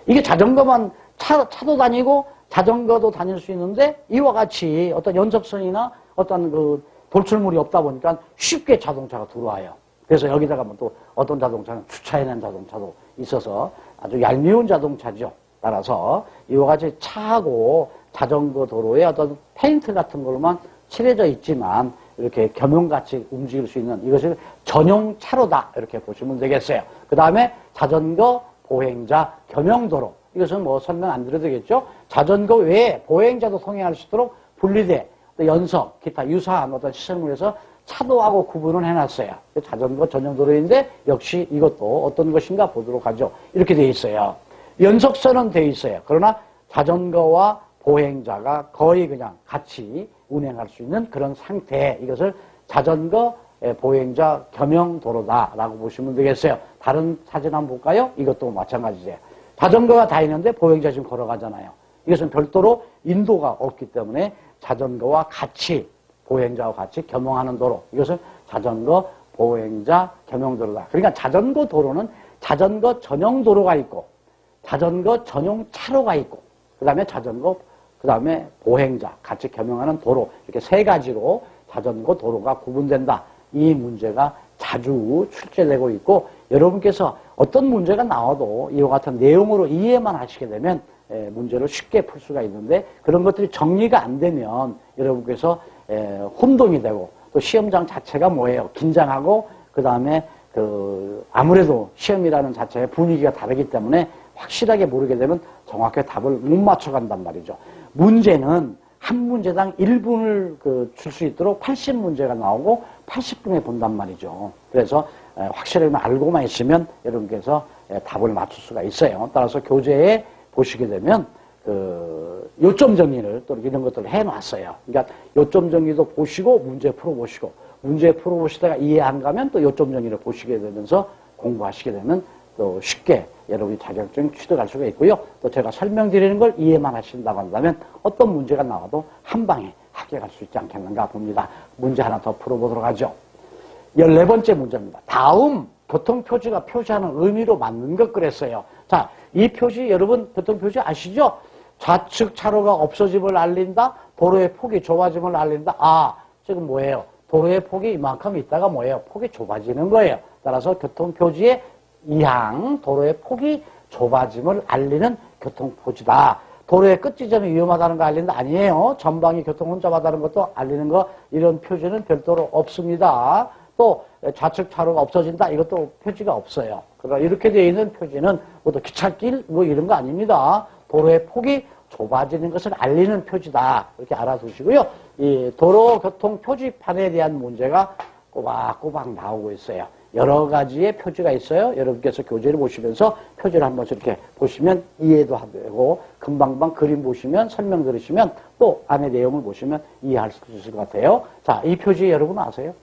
Speaker 1: 이게 자전거만 차도 다니고 자전거도 다닐 수 있는데 이와 같이 어떤 연석선이나 어떤 그 돌출물이 없다 보니까 쉽게 자동차가 들어와요. 그래서 여기다가 또 어떤 자동차는 주차해낸 자동차도 있어서 아주 얄미운 자동차죠. 따라서 이와 같이 차하고 자전거 도로에 어떤 페인트 같은 걸로만 칠해져 있지만 이렇게 겸용같이 움직일 수 있는 이것을 전용 차로다 이렇게 보시면 되겠어요. 그 다음에 자전거 보행자 겸용도로 이것은 뭐 설명 안 드려도 되겠죠. 자전거 외에 보행자도 통행할 수 있도록 분리대, 연석, 기타 유사한 어떤 시설물에서 차도하고 구분을 해놨어요. 자전거 전용 도로인데 역시 이것도 어떤 것인가 보도록 하죠. 이렇게 돼 있어요. 연석선은 돼 있어요. 그러나 자전거와 보행자가 거의 그냥 같이 운행할 수 있는 그런 상태. 이것을 자전거 보행자 겸용 도로다라고 보시면 되겠어요. 다른 사진 한번 볼까요? 이것도 마찬가지예요. 자전거가 다니는데 보행자 지금 걸어가잖아요. 이것은 별도로 인도가 없기 때문에 자전거와 같이 보행자와 같이 겸용하는 도로. 이것은 자전거 보행자 겸용 도로다. 그러니까 자전거 도로는 자전거 전용 도로가 있고 자전거 전용 차로가 있고 그 다음에 자전거 그 다음에 보행자, 같이 겸용하는 도로, 이렇게 세 가지로 자전거 도로가 구분된다. 이 문제가 자주 출제되고 있고, 여러분께서 어떤 문제가 나와도 이와 같은 내용으로 이해만 하시게 되면 문제를 쉽게 풀 수가 있는데, 그런 것들이 정리가 안 되면 여러분께서 혼동이 되고, 또 시험장 자체가 뭐예요? 긴장하고, 그 다음에 아무래도 시험이라는 자체의 분위기가 다르기 때문에 확실하게 모르게 되면 정확하게 답을 못 맞춰간단 말이죠. 문제는 한 문제당 1분을 줄 수 있도록 80문제가 나오고 80분에 본단 말이죠. 그래서 확실하게 알고만 있으면 여러분께서 답을 맞출 수가 있어요. 따라서 교재에 보시게 되면 요점 정리를 또 이런 것들을 해놨어요. 그러니까 요점 정리도 보시고 문제 풀어보시고, 문제 풀어보시다가 이해 안 가면 또 요점 정리를 보시게 되면서 공부하시게 되면 또 쉽게 여러분이 자격증 취득할 수가 있고요. 또 제가 설명드리는 걸 이해만 하신다고 한다면 어떤 문제가 나와도 한 방에 합격할 수 있지 않겠는가 봅니다. 문제 하나 더 풀어보도록 하죠. 14번째 문제입니다. 다음 교통표지가 표시하는 의미로 맞는 것 그랬어요. 자, 이 표시 여러분 교통표지 아시죠? 좌측 차로가 없어짐을 알린다. 도로의 폭이 좁아짐을 알린다. 아, 지금 뭐예요? 도로의 폭이 이만큼 있다가 뭐예요? 폭이 좁아지는 거예요. 따라서 교통표지의 이항, 도로의 폭이 좁아짐을 알리는 교통표지다. 도로의 끝 지점이 위험하다는 거 알린다? 아니에요. 전방이 교통 혼잡하다는 것도 알리는 거, 이런 표지는 별도로 없습니다. 또 좌측 차로가 없어진다? 이것도 표지가 없어요. 그러나 이렇게 되어 있는 표지는 모두 기찻길 뭐 이런 거 아닙니다. 도로의 폭이 좁아지는 것을 알리는 표지다. 이렇게 알아두시고요. 이 도로교통 표지판에 대한 문제가 꼬박꼬박 나오고 있어요. 여러 가지의 표지가 있어요. 여러분께서 교재를 보시면서 표지를 한 번씩 이렇게 보시면 이해도 되고, 금방금방 그림 보시면, 설명 들으시면, 또 안에 내용을 보시면 이해할 수 있을 것 같아요. 자, 이 표지 여러분 아세요?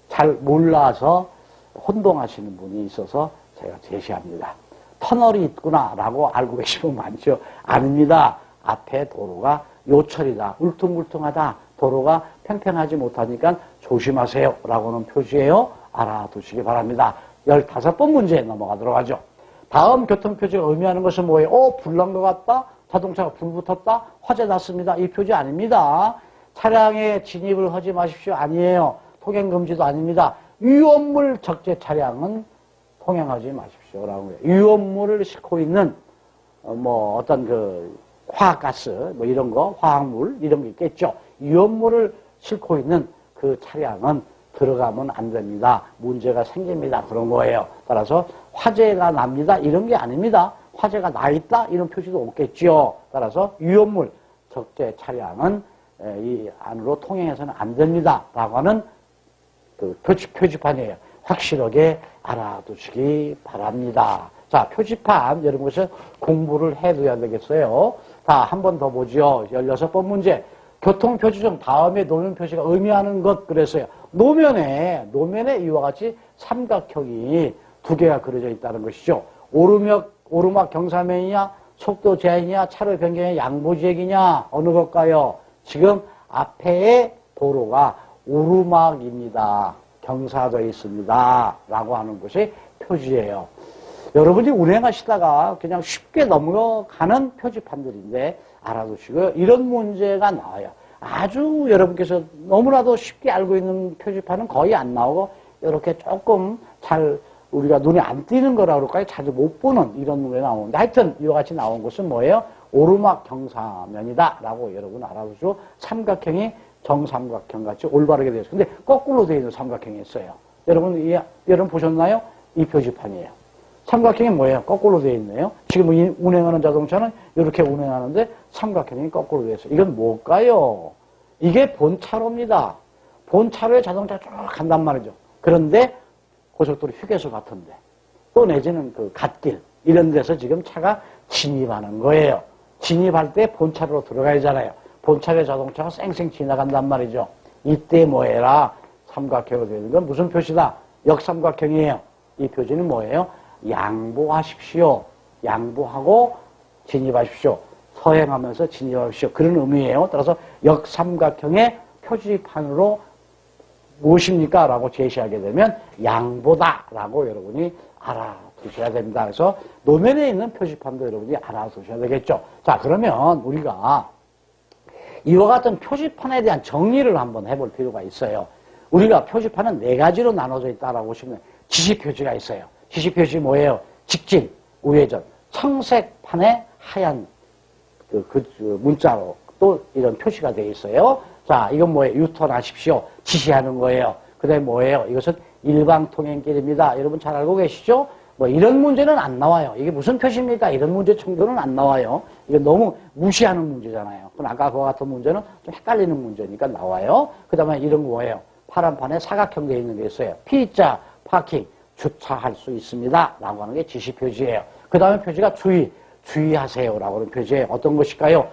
Speaker 1: 잘 몰라서 혼동하시는 분이 있어서 제가 제시합니다. 터널이 있구나라고 알고 계신 분 많죠? 아닙니다. 앞에 도로가 요철이다, 울퉁불퉁하다, 도로가 평평하지 못하니까 조심하세요 라고는 표시예요. 알아두시기 바랍니다. 15번 문제에 넘어가도록 하죠. 다음 교통표지가 의미하는 것은 뭐예요? 불 난 것 같다? 자동차가 불 붙었다? 화재 났습니다. 이 표지 아닙니다. 차량에 진입을 하지 마십시오. 아니에요. 통행금지도 아닙니다. 위험물 적재 차량은 통행하지 마십시오라고 해요. 위험물을 싣고 있는 어떤 화학가스 이런 거, 화학물 이런 게 있겠죠. 위험물을 싣고 있는 그 차량은 들어가면 안 됩니다. 문제가 생깁니다. 그런 거예요. 따라서 화재가 납니다. 이런 게 아닙니다. 화재가 나 있다 이런 표시도 없겠죠. 따라서 위험물 적재 차량은 이 안으로 통행해서는 안 됩니다. 라고 하는 표지판이에요. 확실하게 알아두시기 바랍니다. 자, 표지판 여러분께서 공부를 해둬야 되겠어요. 자, 한 번 더 보죠. 16번 문제. 교통표지 중 다음에 노면 표시가 의미하는 것 그랬어요. 노면에 이와 같이 삼각형이 두 개가 그려져 있다는 것이죠. 오르막 경사면이냐, 속도 제한이냐, 차로 변경의 양보지역이냐, 어느 것일까요? 지금 앞에의 도로가 오르막입니다. 경사되어 있습니다. 라고 하는 것이 표지예요. 여러분이 운행하시다가 그냥 쉽게 넘어가는 표지판들인데 알아두시고요. 이런 문제가 나와요. 아주 여러분께서 너무나도 쉽게 알고 있는 표지판은 거의 안 나오고, 이렇게 조금 잘 우리가 눈에 안 띄는 거라 그럴까요? 자주 못 보는 이런 문제 나오는데, 하여튼 이와 같이 나온 것은 뭐예요? 오르막 경사면이다 라고 여러분 알아두시고, 삼각형이 정삼각형 같이 올바르게 되어 있어요. 근데 거꾸로 되어 있는 삼각형이 있어요. 여러분 보셨나요? 이 표지판이에요. 삼각형이 뭐예요? 거꾸로 되어 있네요. 지금 운행하는 자동차는 이렇게 운행하는데 삼각형이 거꾸로 되어 있어요. 이건 뭘까요? 이게 본차로입니다. 본차로에 자동차 쭉 간단 말이죠. 그런데 고속도로 휴게소 같은데, 또 내지는 갓길 이런 데서 지금 차가 진입하는 거예요. 진입할 때 본차로로 들어가야 하잖아요. 본차로에 자동차가 쌩쌩 지나간단 말이죠. 이때 뭐해라? 삼각형으로 되어 있는 건 무슨 표시다? 역삼각형이에요. 이 표지는 뭐예요? 양보하십시오. 양보하고 진입하십시오. 서행하면서 진입하십시오. 그런 의미예요. 따라서 역삼각형의 표지판으로 무엇입니까? 라고 제시하게 되면 양보다 라고 여러분이 두셔야 됩니다. 그래서 노면에 있는 표지판도 여러분이 알아두셔야 되겠죠. 자, 그러면 우리가 이와 같은 표지판에 대한 정리를 한번 해볼 필요가 있어요. 우리가 표지판은 4가지로 나눠져 있다라고 보시면 지시표지가 있어요. 지시표지 뭐예요? 직진, 우회전, 청색판에 하얀 문자로 또 이런 표시가 되어 있어요. 자, 이건 뭐예요? 유턴하십시오. 지시하는 거예요. 그 다음에 뭐예요? 이것은 일방통행길입니다. 여러분 잘 알고 계시죠? 뭐 이런 문제는 안 나와요. 이게 무슨 표시입니까? 이런 문제 정도는 안 나와요. 이게 너무 무시하는 문제잖아요. 그럼 아까 그와 같은 문제는 좀 헷갈리는 문제니까 나와요. 그 다음에 이런 거 뭐예요? 파란판에 사각형 되어 있는 게 있어요. P자, 파킹, 주차할 수 있습니다. 라고 하는 게 지시표지예요. 그 다음에 표지가 주의하세요. 라고 하는 표지예요. 어떤 것일까요?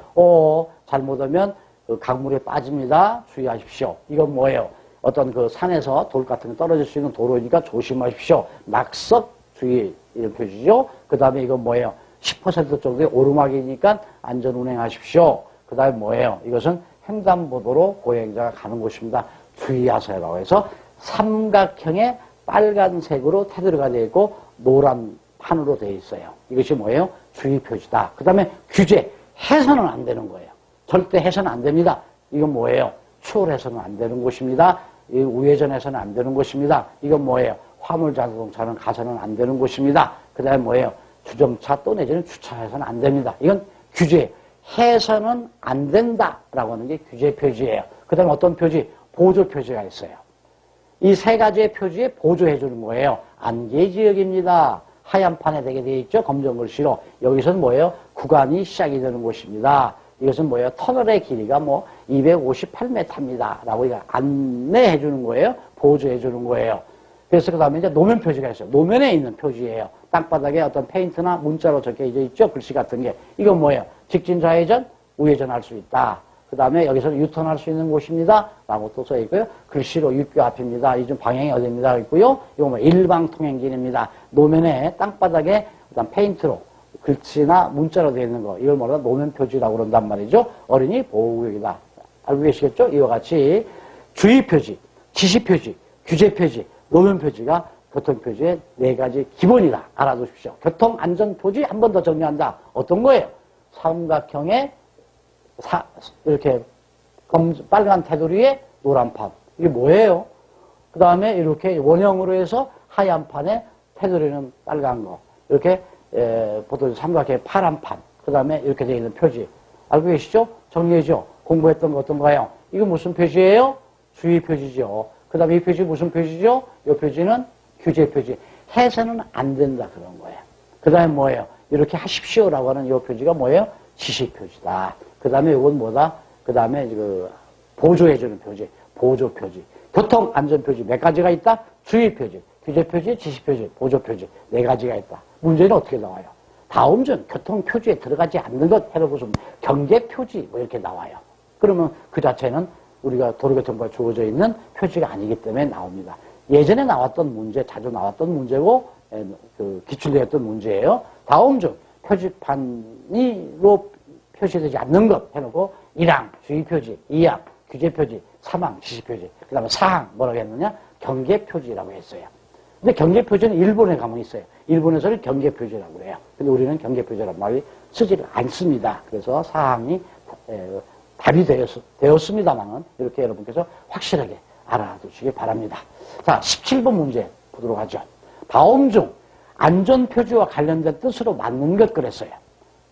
Speaker 1: 잘못하면 그 강물에 빠집니다. 주의하십시오. 이건 뭐예요? 어떤 그 산에서 돌 같은 게 떨어질 수 있는 도로니까 조심하십시오. 낙석 주의 이런 표시죠. 그 다음에 이건 뭐예요? 10% 정도의 오르막이니까 안전 운행하십시오. 그 다음에 뭐예요? 이것은 횡단보도로 보행자가 가는 곳입니다. 주의하세요라고 해서 삼각형의 빨간색으로 테두리가 되어 있고 노란 판으로 되어 있어요. 이것이 뭐예요? 주의 표시다. 그 다음에 규제, 해서는 안 되는 거예요. 절대 해서는 안 됩니다. 이건 뭐예요? 추월해서는 안 되는 곳입니다. 우회전해서는 안 되는 곳입니다. 이건 뭐예요? 화물자동차는 가서는 안 되는 곳입니다. 그 다음에 뭐예요? 주정차 또 내지는 주차해서는 안 됩니다. 이건 규제, 해서는 안 된다라고 하는 게 규제 표지예요. 그 다음에 어떤 표지? 보조 표지가 있어요. 이 3가지의 표지에 보조해 주는 거예요. 안개지역입니다. 하얀 판에 되게 되어 있죠? 검정 글씨로. 여기서는 뭐예요? 구간이 시작이 되는 곳입니다. 이것은 뭐예요? 터널의 길이가 258m입니다. 라고 안내해 주는 거예요. 보조해 주는 거예요. 그래서 그 다음에 이제 노면 표지가 있어요. 노면에 있는 표지예요. 땅바닥에 어떤 페인트나 문자로 적혀져 있죠? 글씨 같은 게. 이건 뭐예요? 직진 좌회전, 우회전 할 수 있다. 그 다음에 여기서는 유턴할 수 있는 곳입니다. 라고 또 써있고요. 글씨로 육교 앞입니다. 이 좀 방향이 어디입니다. 있고요. 이거 일방통행길입니다. 노면에 땅바닥에 일단 페인트로 글씨나 문자로 되어 있는 거. 이걸 뭐라 노면 표지라고 그런단 말이죠. 어린이 보호구역이다. 알고 계시겠죠? 이와 같이 주의 표지, 지시 표지, 규제 표지, 노면 표지가 교통표지의 4가지 기본이다. 알아두십시오. 교통안전표지 한 번 더 정리한다. 어떤 거예요? 삼각형의 이렇게 빨간 테두리에 노란 판. 이게 뭐예요? 그 다음에 이렇게 원형으로 해서 하얀 판에 테두리는 빨간 거. 이렇게 보통 삼각형의 파란 판. 그 다음에 이렇게 되어 있는 표지. 알고 계시죠? 정리해죠. 공부했던 거 어떤가요? 이거 무슨 표지예요? 주의 표지죠. 그 다음에 이 표지 무슨 표지죠? 이 표지는 규제 표지. 해서는 안 된다 그런 거예요. 그 다음에 뭐예요? 이렇게 하십시오라고 하는 이 표지가 뭐예요? 지시 표지다. 그 다음에 이건 뭐다? 그 다음에 보조해주는 표지, 보조 표지. 교통 안전 표지 몇 가지가 있다? 주의 표지, 규제 표지, 지시 표지, 보조 표지 4가지가 있다. 문제는 어떻게 나와요? 다음 중 교통 표지에 들어가지 않는 것 해놓고서 경계 표지 뭐 이렇게 나와요. 그러면 그 자체는 우리가 도로교통부가 주어져 있는 표지가 아니기 때문에 나옵니다. 예전에 나왔던 문제, 자주 나왔던 문제고 기출되었던 문제예요. 다음 중 표지판으로 표시되지 않는 것 해놓고 1항 주의 표지, 2항 규제 표지, 3항 지시 표지, 그 다음에 4항 뭐라고 했느냐? 경계 표지라고 했어요. 근데 경계 표지는 일본에 가면 있어요. 일본에서는 경계 표지라고 해요. 근데 우리는 경계 표지라는 말이 쓰지를 않습니다. 그래서 4항이 답이 되었습니다만은 이렇게 여러분께서 확실하게 알아두시기 바랍니다. 자, 17번 문제 보도록 하죠. 다음 중 안전표지와 관련된 뜻으로 맞는 것 그랬어요.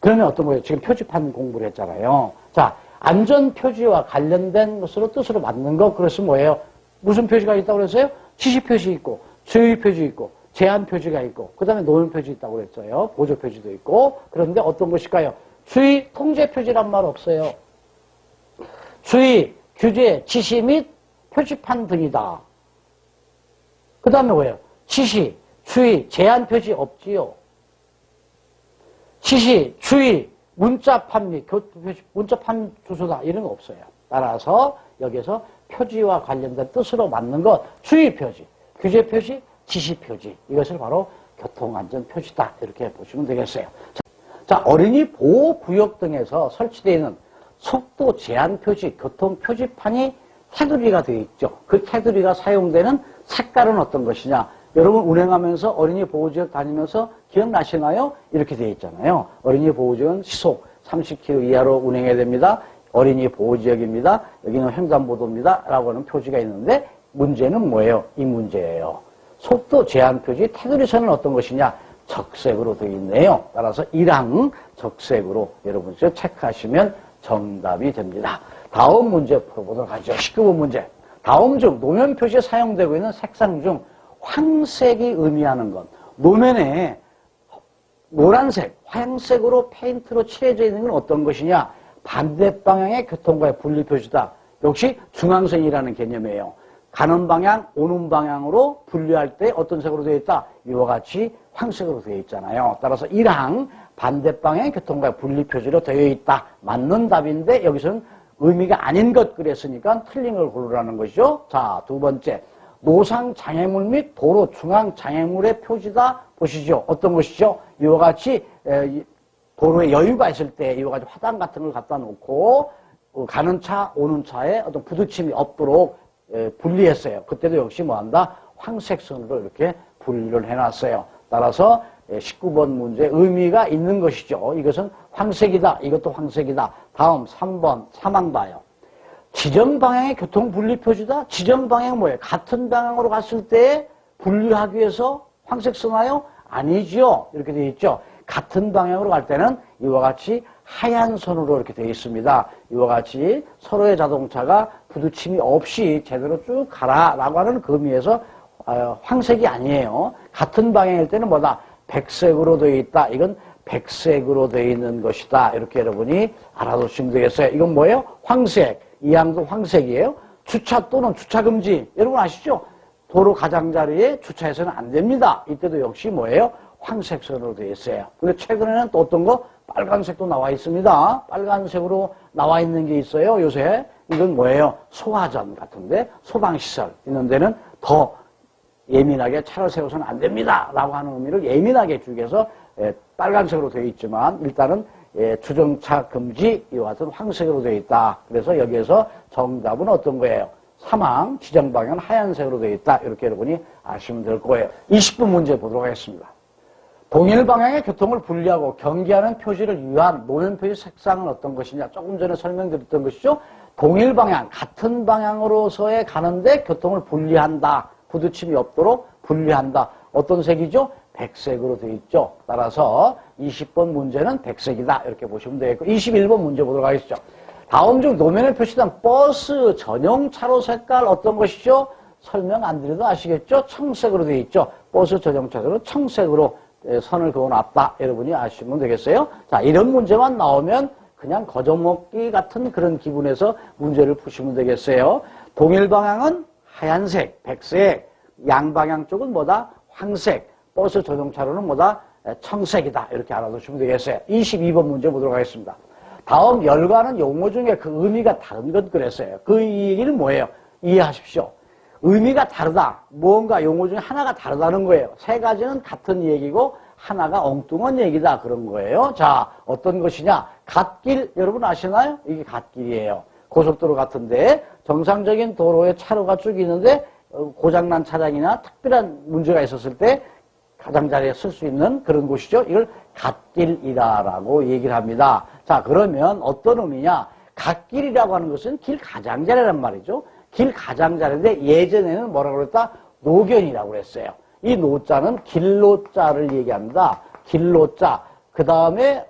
Speaker 1: 그러면 어떤 거예요? 지금 표지판 공부를 했잖아요. 자, 안전표지와 관련된 것으로 뜻으로 맞는 것 그래서 뭐예요? 무슨 표지가 있다고 그랬어요? 지시표지 있고 주의표지 있고 제한표지가 있고 그 다음에 노면표지 있다고 그랬어요. 보조표지도 있고 그런데 어떤 것일까요? 주의, 통제표지란 말 없어요. 주의, 규제, 지시 및 표지판 등이다. 그 다음에 뭐예요? 지시, 주의, 제한표지 없지요. 지시, 주의, 문자판 및 교통표지, 문자판 주소다 이런 거 없어요. 따라서 여기서 표지와 관련된 뜻으로 맞는 것 주의표지, 규제표지, 지시표지 이것을 바로 교통안전표지다 이렇게 보시면 되겠어요. 자, 어린이 보호구역 등에서 설치되어 있는 속도 제한 표지, 교통 표지판이 테두리가 되어 있죠. 그 테두리가 사용되는 색깔은 어떤 것이냐? 여러분 운행하면서 어린이 보호지역 다니면서 기억나시나요? 이렇게 되어 있잖아요. 어린이 보호지역은 시속 30km 이하로 운행해야 됩니다. 어린이 보호지역입니다. 여기는 횡단보도입니다. 라고 하는 표지가 있는데 문제는 뭐예요? 이 문제예요. 속도 제한 표지 테두리선은 어떤 것이냐? 적색으로 되어 있네요. 따라서 1항 적색으로 여러분 체크하시면 정답이 됩니다. 다음 문제 풀어보도록 하죠. 19번 문제. 다음 중 노면 표시에 사용되고 있는 색상 중 황색이 의미하는 것. 노면에 노란색, 화양색으로 페인트로 칠해져 있는 건 어떤 것이냐? 반대 방향의 교통과의 분리 표시다. 역시 중앙선이라는 개념이에요. 가는 방향, 오는 방향으로 분리할 때 어떤 색으로 되어 있다? 이와 같이 황색으로 되어 있잖아요. 따라서 1항 반대 방향의 교통과의 분리 표시로 되어 있다. 맞는 답인데 여기서는 의미가 아닌 것 그랬으니까 틀린 걸 고르라는 것이죠. 자, 두 번째. 노상 장애물 및 도로 중앙 장애물의 표지다. 보시죠. 어떤 것이죠? 이와 같이 도로에 여유가 있을 때 이와 같이 화단 같은 걸 갖다 놓고 가는 차, 오는 차에 어떤 부딪힘이 없도록 분리했어요. 그때도 역시 뭐한다? 황색 선으로 이렇게 분리를 해놨어요. 따라서 19번 문제 의미가 있는 것이죠. 이것은 황색이다. 이것도 황색이다. 다음 3번 3항 봐요. 지정 방향의 교통 분리 표지다. 지정 방향은 뭐예요? 같은 방향으로 갔을 때 분리하기 위해서 황색 쓰나요? 아니죠. 이렇게 되어 있죠. 같은 방향으로 갈 때는 이와 같이 하얀 선으로 이렇게 되어 있습니다. 이와 같이 서로의 자동차가 부딪힘이 없이 제대로 쭉 가라라고 하는 그 의미에서 황색이 아니에요. 같은 방향일 때는 뭐다? 백색으로 되어 있다. 이건 백색으로 되어 있는 것이다. 이렇게 여러분이 알아두시면 되겠어요. 이건 뭐예요? 황색. 이 항도 황색이에요. 주차 또는 주차금지. 여러분 아시죠? 도로 가장자리에 주차해서는 안 됩니다. 이때도 역시 뭐예요? 황색 선으로 되어 있어요. 근데 최근에는 또 어떤 거? 빨간색도 나와 있습니다. 빨간색으로 나와 있는 게 있어요. 요새 이건 뭐예요? 소화전 같은데 소방시설 있는 데는 더 예민하게 차를 세워서는 안 됩니다. 라고 하는 의미를 예민하게 주기 위해서 빨간색으로 되어 있지만 일단은 주정차 금지 이와 같은 황색으로 되어 있다. 그래서 여기에서 정답은 어떤 거예요? 3항 지정방향은 하얀색으로 되어 있다. 이렇게 여러분이 아시면 될 거예요. 20분 문제 보도록 하겠습니다. 동일 방향의 교통을 분리하고 경계하는 표시를 위한 노면 표시 색상은 어떤 것이냐? 조금 전에 설명드렸던 것이죠. 동일 방향, 같은 방향으로서의 가는데 교통을 분리한다. 부딪힘이 없도록 분리한다. 어떤 색이죠? 백색으로 되어 있죠. 따라서 20번 문제는 백색이다. 이렇게 보시면 되겠고 21번 문제 보도록 하겠습니다. 다음 중 노면에 표시된 버스 전용 차로 색깔 어떤 것이죠? 설명 안 드려도 아시겠죠? 청색으로 되어 있죠. 버스 전용 차로는 청색으로 선을 그어놨다. 여러분이 아시면 되겠어요? 자, 이런 문제만 나오면 그냥 거저먹기 같은 그런 기분에서 문제를 푸시면 되겠어요. 동일 방향은 하얀색, 백색, 양방향 쪽은 뭐다? 황색, 버스 전용차로는 뭐다? 청색이다. 이렇게 알아두시면 되겠어요. 22번 문제 보도록 하겠습니다. 다음 열과는 용어 중에 그 의미가 다른 것 그랬어요. 그 얘기는 뭐예요? 이해하십시오. 의미가 다르다. 뭔가 용어 중에 하나가 다르다는 거예요. 세 가지는 같은 얘기고 하나가 엉뚱한 얘기다. 그런 거예요. 자, 어떤 것이냐? 갓길, 여러분 아시나요? 이게 갓길이에요. 고속도로 같은데 정상적인 도로에 차로가 쭉 있는데 고장난 차량이나 특별한 문제가 있었을 때 가장자리에 쓸 수 있는 그런 곳이죠. 이걸 갓길이다라고 얘기를 합니다. 자, 그러면 어떤 의미냐? 갓길이라고 하는 것은 길 가장자리란 말이죠. 길 가장자리인데 예전에는 뭐라고 그랬다? 노견이라고 그랬어요. 이 노자는 길로자를 얘기합니다. 길로자. 그 다음에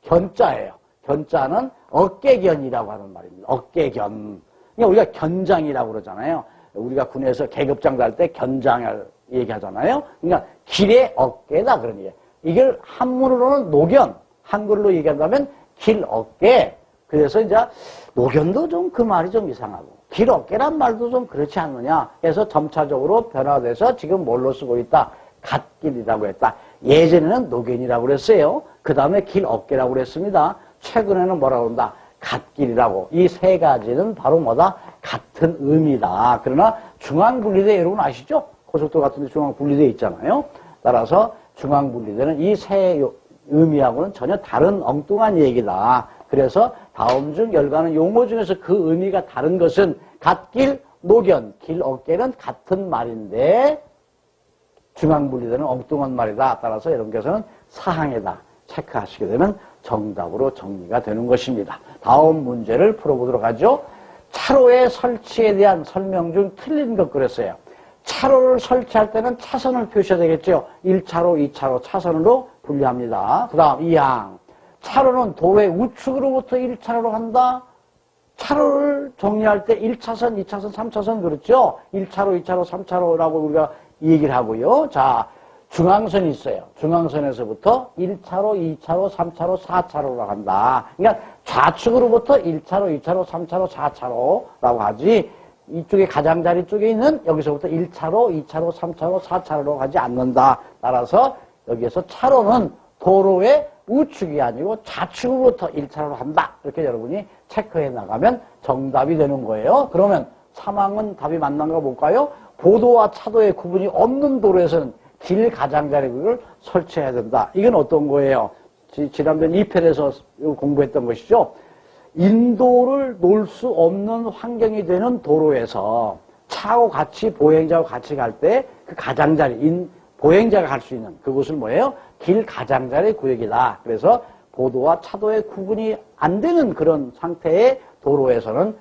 Speaker 1: 견자예요. 견자는 어깨견이라고 하는 말입니다. 어깨견. 그러니까 우리가 견장이라고 그러잖아요. 우리가 군에서 계급장 갈 때 견장을 얘기하잖아요. 그러니까 길의 어깨다 그런 얘기예요. 이걸 한문으로는 노견, 한글로 얘기한다면 길 어깨. 그래서 이제 노견도 좀 그 말이 좀 이상하고 길 어깨란 말도 좀 그렇지 않느냐 해서 점차적으로 변화돼서 지금 뭘로 쓰고 있다? 갓길이라고 했다. 예전에는 노견이라고 그랬어요. 그 다음에 길 어깨라고 그랬습니다. 최근에는 뭐라고 한다? 갓길이라고. 이 세 가지는 바로 뭐다? 같은 의미다. 그러나 중앙분리대 여러분 아시죠? 고속도로 같은 데 중앙분리대 있잖아요. 따라서 중앙분리대는 이 세 의미하고는 전혀 다른 엉뚱한 얘기다. 그래서 다음 중 열가는 용어 중에서 그 의미가 다른 것은 갓길, 노견, 길 어깨는 같은 말인데 중앙 분리되는 엉뚱한 말이다. 따라서 여러분께서는 사항에다 체크하시게 되면 정답으로 정리가 되는 것입니다. 다음 문제를 풀어보도록 하죠. 차로의 설치에 대한 설명 중 틀린 것 그랬어요. 차로를 설치할 때는 차선을 표시해야 되겠죠. 1차로, 2차로 차선으로 분리합니다. 그 다음 2항. 차로는 도로의 우측으로부터 1차로로 간다. 차로를 정리할 때 1차선, 2차선, 3차선 그렇죠? 1차로, 2차로, 3차로라고 우리가 얘기를 하고요. 자, 중앙선이 있어요. 중앙선에서부터 1차로, 2차로, 3차로, 4차로로 간다. 그러니까 좌측으로부터 1차로, 2차로, 3차로, 4차로라고 하지 이쪽에 가장자리 쪽에 있는 여기서부터 1차로, 2차로, 3차로, 4차로로 가지 않는다. 따라서 여기에서 차로는 도로의 우측이 아니고 좌측으로부터 1차로로 한다. 이렇게 여러분이 체크해 나가면 정답이 되는 거예요. 그러면 3항은 답이 맞는가 볼까요? 보도와 차도의 구분이 없는 도로에서는 길 가장자리를 설치해야 된다. 이건 어떤 거예요? 지난번 2편에서 공부했던 것이죠. 인도를 놓을 수 없는 환경이 되는 도로에서 차하고 같이 보행자와 같이 갈 때 그 가장자리, 보행자가 갈 수 있는 그곳을 뭐예요? 길 가장자리 구역이다. 그래서 보도와 차도의 구분이 안 되는 그런 상태의 도로에서는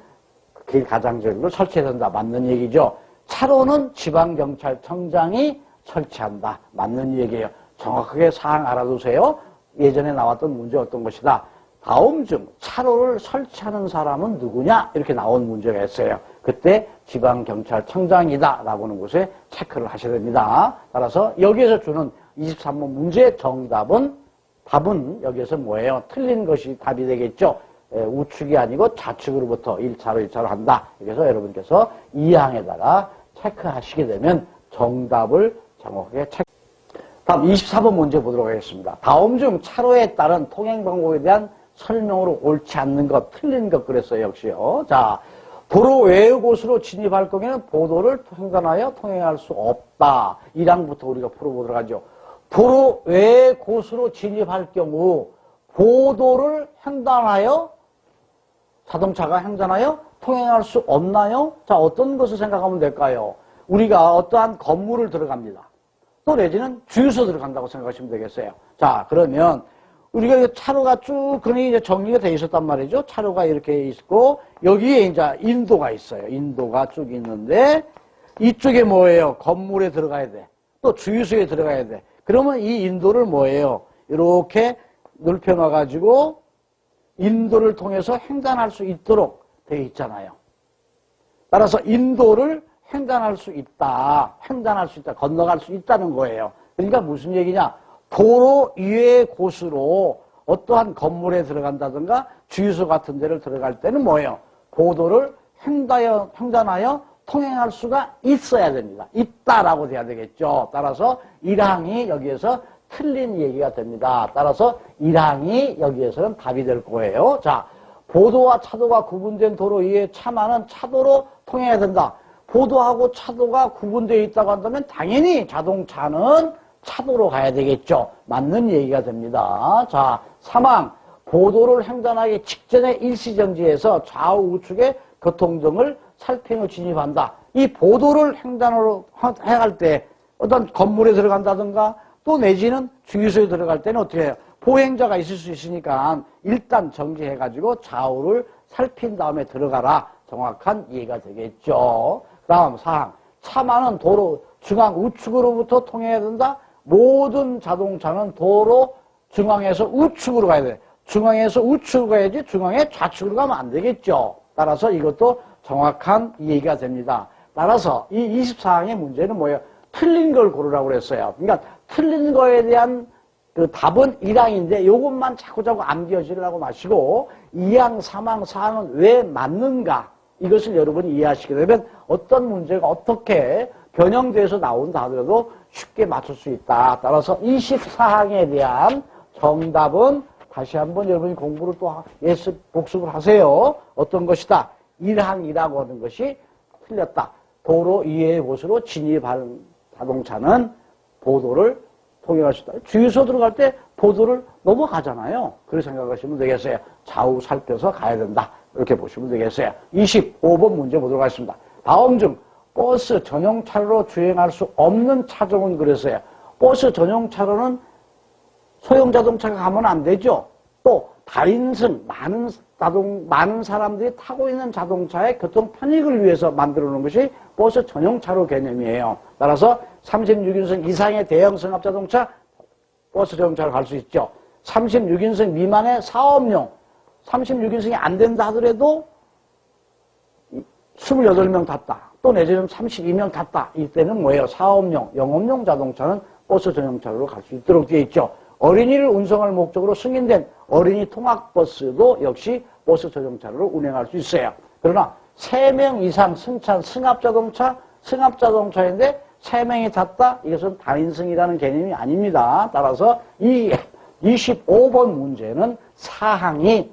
Speaker 1: 길 가장자리를 설치해야 된다. 맞는 얘기죠. 차로는 지방경찰청장이 설치한다. 맞는 얘기예요. 정확하게 사항 알아두세요. 예전에 나왔던 문제 어떤 것이다. 다음 중 차로를 설치하는 사람은 누구냐? 이렇게 나온 문제가 있어요. 그때 지방경찰청장이다 라고 하는 곳에 체크를 하셔야 됩니다. 따라서 여기에서 주는 23번 문제의 답은 여기에서 뭐예요? 틀린 것이 답이 되겠죠. 우측이 아니고 좌측으로부터 1차로 2차로 한다. 그래서 여러분께서 2항에다가 체크하시게 되면 정답을 정확하게 체크. 다음 24번 문제 보도록 하겠습니다. 다음 중 차로에 따른 통행 방법에 대한 설명으로 옳지 않는 것, 틀린 것 그랬어요. 역시요. 자, 도로 외의 곳으로 진입할 경우에는 보도를 횡단하여 통행할 수 없다. 1항부터 우리가 풀어보도록 하죠. 도로 외의 곳으로 진입할 경우 보도를 횡단하여 자동차가 횡단하여 통행할 수 없나요? 자, 어떤 것을 생각하면 될까요? 우리가 어떠한 건물을 들어갑니다. 또 내지는 주유소 들어간다고 생각하시면 되겠어요. 자, 그러면 우리가 차로가 쭉 그러니 이제 정리가 돼 있었단 말이죠. 차로가 이렇게 있고 여기에 이제 인도가 있어요. 인도가 쭉 있는데 이쪽에 뭐예요? 건물에 들어가야 돼. 또 주유소에 들어가야 돼. 그러면 이 인도를 뭐예요? 이렇게 넓혀놔가지고 인도를 통해서 횡단할 수 있도록 되어 있잖아요. 따라서 인도를 횡단할 수 있다. 건너갈 수 있다는 거예요. 그러니까 무슨 얘기냐? 도로 위의 곳으로 어떠한 건물에 들어간다든가 주유소 같은 데를 들어갈 때는 뭐예요? 보도를 횡단하여 통행할 수가 있어야 됩니다. 있다라고 돼야 되겠죠. 따라서 1항이 여기에서 틀린 얘기가 됩니다. 따라서 1항이 여기에서는 답이 될 거예요. 자, 보도와 차도가 구분된 도로 위에 차만은 차도로 통행해야 된다. 보도하고 차도가 구분되어 있다고 한다면 당연히 자동차는 차도로 가야 되겠죠. 맞는 얘기가 됩니다. 자, 3항. 보도를 횡단하기 직전에 일시정지해서 좌우 우측의 교통등을 살피며 진입한다. 이 보도를 횡단으로 행할 때 어떤 건물에 들어간다든가 또 내지는 주유소에 들어갈 때는 어떻게 해요? 보행자가 있을 수 있으니까 일단 정지해가지고 좌우를 살핀 다음에 들어가라. 정확한 이해가 되겠죠. 그 다음 4항. 차만은 도로 중앙 우측으로부터 통해야 된다. 모든 자동차는 도로 중앙에서 우측으로 가야 돼. 중앙에서 우측으로 가야지 중앙에 좌측으로 가면 안 되겠죠. 따라서 이것도 정확한 이해가 됩니다. 따라서 이 24항의 문제는 뭐예요? 틀린 걸 고르라고 그랬어요. 그러니까 틀린 거에 대한 그 답은 1항인데 이것만 자꾸자꾸 암기하시려고 마시고 2항, 3항, 4항은 왜 맞는가? 이것을 여러분이 이해하시게 되면 어떤 문제가 어떻게 변형돼서 나온다 하더라도 쉽게 맞출 수 있다. 따라서 24항에 대한 정답은 다시 한번 여러분이 공부를 또 복습을 하세요. 어떤 것이다? 1항이라고 하는 것이 틀렸다. 도로 이외의 곳으로 진입하는 자동차는 보도를 통행할 수 있다. 주유소 들어갈 때 보도를 넘어가잖아요. 그렇게 생각하시면 되겠어요. 좌우 살펴서 가야 된다. 이렇게 보시면 되겠어요. 25번 문제 보도록 하겠습니다. 다음 중 버스 전용 차로로 주행할 수 없는 차종은 그랬어요. 버스 전용 차로는 소형 자동차가 가면 안 되죠. 또 다인승, 많은 사람들이 타고 있는 자동차의 교통 편익을 위해서 만들어 놓은 것이 버스 전용 차로 개념이에요. 따라서 36인승 이상의 대형 승합 자동차 버스 전용 차로 갈 수 있죠. 36인승 미만의 사업용, 36인승이 안 된다 하더라도 28명 탔다. 또 내지는 32명 탔다. 이때는 뭐예요? 사업용, 영업용 자동차는 버스 전용차로 갈 수 있도록 되어 있죠. 어린이를 운송할 목적으로 승인된 어린이 통학버스도 역시 버스 전용차로 운행할 수 있어요. 그러나 3명 이상 승차한 승합자동차인데 3명이 탔다? 이것은 다인승이라는 개념이 아닙니다. 따라서 이 25번 문제는 사항이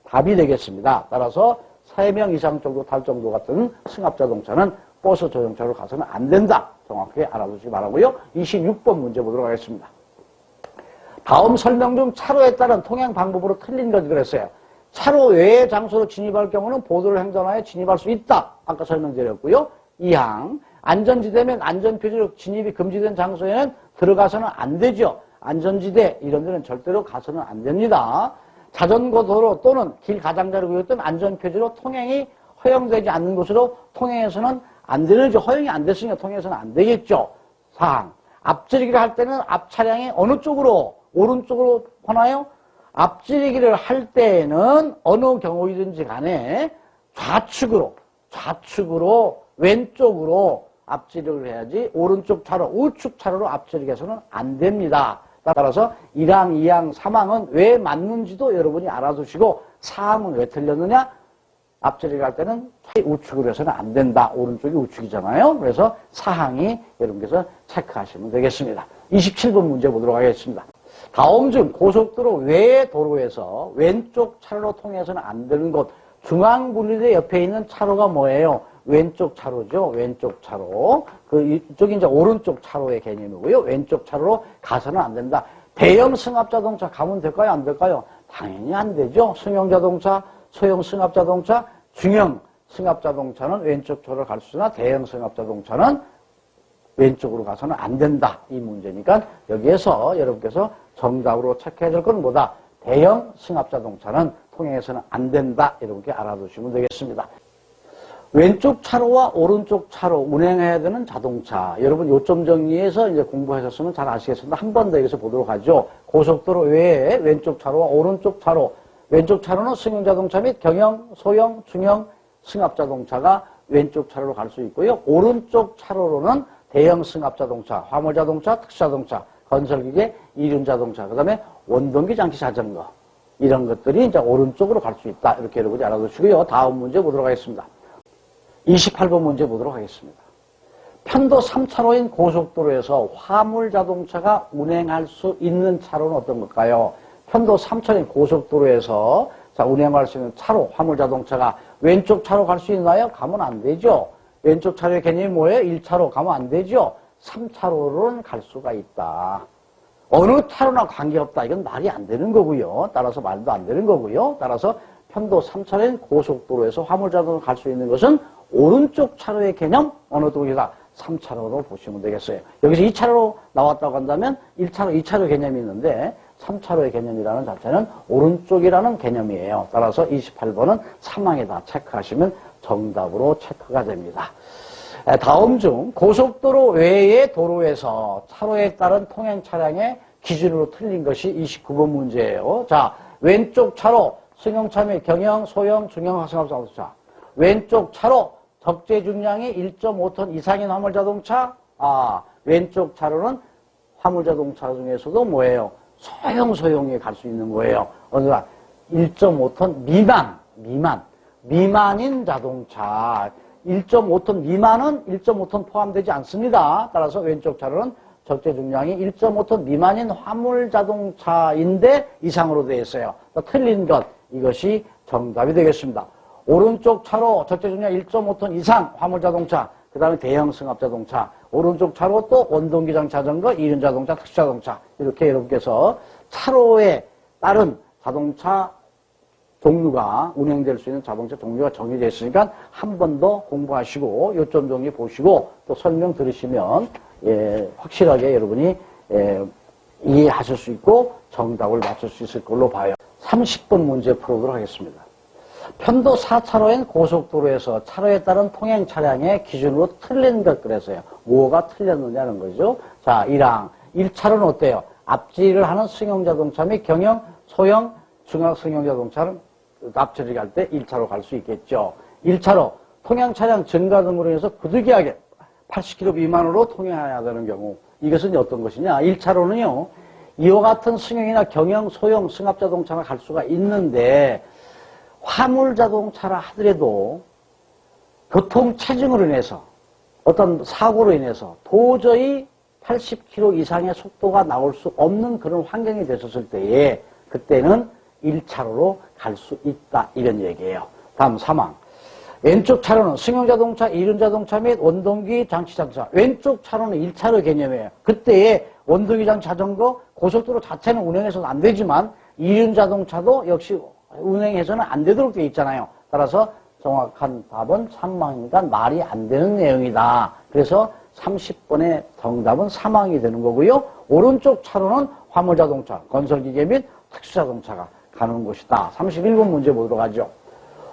Speaker 1: 답이 되겠습니다. 따라서 3명 이상 정도 탈 정도 같은 승합자동차는 버스 전용차로 가서는 안 된다. 정확하게 알아두시기 바라고요. 26번 문제 보도록 하겠습니다. 다음 설명 중 차로에 따른 통행 방법으로 틀린 것이 그랬어요. 차로 외의 장소로 진입할 경우는 보도를 횡단하여 진입할 수 있다. 아까 설명드렸고요. 2항 안전지대면 안전표지로 진입이 금지된 장소에는 들어가서는 안 되죠. 안전지대 이런 데는 절대로 가서는 안 됩니다. 자전거 도로 또는 길 가장자리 구역등 안전표지로 통행이 허용되지 않는 곳으로 통행해서는 안 되는지 허용이 안 됐으니까 통행해서는 안 되겠죠. 4항 앞지르기를 할 때는 앞 차량이 어느 쪽으로 오른쪽으로 하나요? 앞지르기를 할 때에는 어느 경우이든지 간에 좌측으로 왼쪽으로 앞지르기를 해야지 오른쪽 차로 우측 차로로 앞지르기 해서는 안 됩니다. 따라서 1항, 2항, 3항은 왜 맞는지도 여러분이 알아두시고 4항은 왜 틀렸느냐? 앞지르기 할 때는 우측으로 해서는 안 된다. 오른쪽이 우측이잖아요. 그래서 4항이 여러분께서 체크하시면 되겠습니다. 27번 문제 보도록 하겠습니다. 다음 중 고속도로 외의 도로에서 왼쪽 차로로 통해서는 안 되는 곳 중앙분리대 옆에 있는 차로가 뭐예요? 왼쪽 차로죠. 왼쪽 차로. 이쪽이 이제 오른쪽 차로의 개념이고요. 왼쪽 차로로 가서는 안 된다. 대형 승합자동차 가면 될까요? 안 될까요? 당연히 안 되죠. 승용자동차, 소형 승합자동차, 중형 승합자동차는 왼쪽 차로로 갈 수 있으나 대형 승합자동차는 왼쪽으로 가서는 안 된다. 이 문제니까 여기에서 여러분께서 정답으로 체크해야 될 건 뭐다? 대형 승합자동차는 통행해서는 안 된다. 이렇게 알아두시면 되겠습니다. 왼쪽 차로와 오른쪽 차로 운행해야 되는 자동차. 여러분 요점 정리해서 이제 공부하셨으면 잘 아시겠습니다. 한 번 더 여기서 보도록 하죠. 고속도로 외에 왼쪽 차로와 오른쪽 차로. 왼쪽 차로는 승용자동차 및 경형, 소형, 중형 승합자동차가 왼쪽 차로로 갈 수 있고요. 오른쪽 차로로는 대형 승합자동차, 화물자동차, 특수자동차, 건설기계, 이륜자동차, 그 다음에 원동기 장치 자전거 이런 것들이 이제 오른쪽으로 갈 수 있다. 이렇게 여러분이 알아두시고요. 다음 문제 보도록 하겠습니다. 28번 문제 보도록 하겠습니다. 편도 3차로인 고속도로에서 화물자동차가 운행할 수 있는 차로는 어떤 걸까요? 편도 3차로인 고속도로에서 운행할 수 있는 차로, 화물자동차가 왼쪽 차로 갈 수 있나요? 가면 안 되죠. 왼쪽 차로의 개념이 뭐예요? 1차로 가면 안 되죠. 3차로로는 갈 수가 있다. 어느 차로나 관계없다. 이건 말이 안 되는 거고요. 따라서 말도 안 되는 거고요. 따라서 편도 3차로인 고속도로에서 화물자동차가 갈 수 있는 것은 오른쪽 차로의 개념 어느 쪽이다? 3차로로 보시면 되겠어요. 여기서 2차로로 나왔다고 한다면 1차로, 2차로 개념이 있는데 3차로의 개념이라는 자체는 오른쪽이라는 개념이에요. 따라서 28번은 3항에다 체크하시면 정답으로 체크가 됩니다. 다음 중 고속도로 외의 도로에서 차로에 따른 통행 차량의 기준으로 틀린 것이 29번 문제예요. 자, 왼쪽 차로 승용차 및 경형, 소형, 중형 승합자동차. 왼쪽 차로 적재 중량이 1.5톤 이상인 화물자동차. 왼쪽 차로는 화물자동차 중에서도 뭐예요? 소형에 갈 수 있는 거예요. 어느가 1.5톤 미만인 자동차. 1.5톤 미만은 1.5톤 포함되지 않습니다. 따라서 왼쪽 차로는 적재 중량이 1.5톤 미만인 화물자동차인데 이상으로 되어 있어요. 틀린 것, 이것이 정답이 되겠습니다. 오른쪽 차로 적재 중량 1.5톤 이상 화물자동차, 그 다음에 대형 승합자동차, 오른쪽 차로 또 원동기장 자전거, 이륜자동차, 특수자동차 이렇게 여러분께서 차로에 따른 자동차 종류가 운행될 수 있는 자동차 종류가 정해져 있으니까 한 번 더 공부하시고 요점 정리 보시고 또 설명 들으시면 확실하게 여러분이 이해하실 수 있고 정답을 맞출 수 있을 걸로 봐요. 30번 문제 풀어보도록 하겠습니다. 편도 4차로인 고속도로에서 차로에 따른 통행 차량의 기준으로 틀린 것 그래서요. 뭐가 틀렸느냐는 거죠. 자, 1항 1차로는 어때요? 앞지를 하는 승용자동차 및 경영, 소형, 중앙 승용자동차는 앞지를 갈 때 1차로 갈 수 있겠죠. 1차로 통행 차량 증가 등으로 인해서 부득이하게 80km 미만으로 통행해야 되는 경우 이것은 어떤 것이냐? 1차로는요. 이와 같은 승용이나 경영, 소형, 승합자동차가 갈 수가 있는데 화물자동차라 하더라도 교통체증으로 인해서 어떤 사고로 인해서 도저히 80km 이상의 속도가 나올 수 없는 그런 환경이 됐었을 때에 그때는 1차로로 갈 수 있다 이런 얘기예요. 다음 3항. 왼쪽 차로는 승용자동차, 이륜자동차 및 원동기 장치자동차. 왼쪽 차로는 1차로 개념이에요. 그때에 원동기 장치 자전거, 고속도로 자체는 운행해서는 안 되지만 이륜자동차도 역시 운행해서는 안 되도록 되어 있잖아요. 따라서 정확한 답은 3항이니까 말이 안 되는 내용이다. 그래서 30번의 정답은 3항이 되는 거고요. 오른쪽 차로는 화물자동차, 건설기계 및 특수자동차가 가는 곳이다. 31번 문제 보도록 하죠.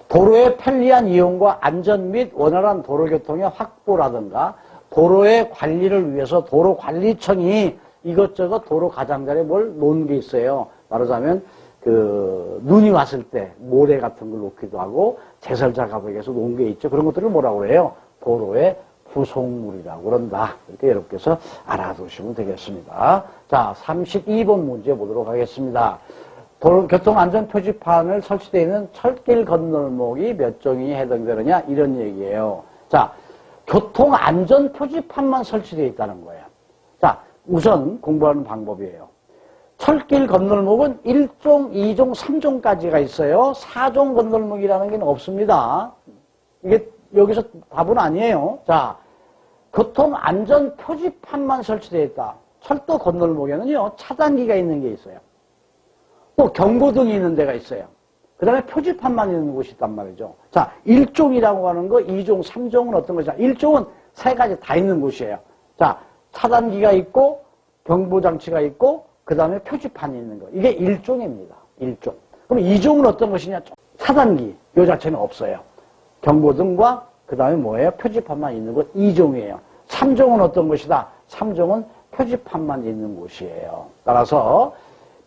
Speaker 1: 도로의 편리한 이용과 안전 및 원활한 도로교통의 확보라든가 도로의 관리를 위해서 도로관리청이 이것저것 도로 가장자리에 뭘 놓은 게 있어요. 말하자면 눈이 왔을 때 모래 같은 걸 놓기도 하고 제설 작업에서 놓은 게 있죠. 그런 것들을 뭐라고 해요? 도로의 부속물이라고 그런다. 이렇게 여러분께서 알아두시면 되겠습니다. 자, 32번 문제 보도록 하겠습니다. 교통안전표지판을 설치되어 있는 철길 건널목이 몇 종이 해당되느냐 이런 얘기예요. 자, 교통안전표지판만 설치되어 있다는 거예요. 자, 우선 공부하는 방법이에요. 철길 건널목은 1종, 2종, 3종까지가 있어요. 4종 건널목이라는 게 없습니다. 이게 여기서 답은 아니에요. 자, 교통안전표지판만 설치되어 있다. 철도 건널목에는요, 차단기가 있는 게 있어요. 또 경고등이 있는 데가 있어요. 그 다음에 표지판만 있는 곳이 있단 말이죠. 자, 1종이라고 하는 거, 2종, 3종은 어떤 것이냐. 1종은 세 가지 다 있는 곳이에요. 자, 차단기가 있고, 경보장치가 있고, 그 다음에 표지판이 있는 거. 이게 1종입니다. 1종. 그럼 2종은 어떤 것이냐. 차단기, 요 자체는 없어요. 경고등과 그 다음에 뭐예요? 표지판만 있는 것 2종이에요. 3종은 어떤 것이다? 3종은 표지판만 있는 곳이에요. 따라서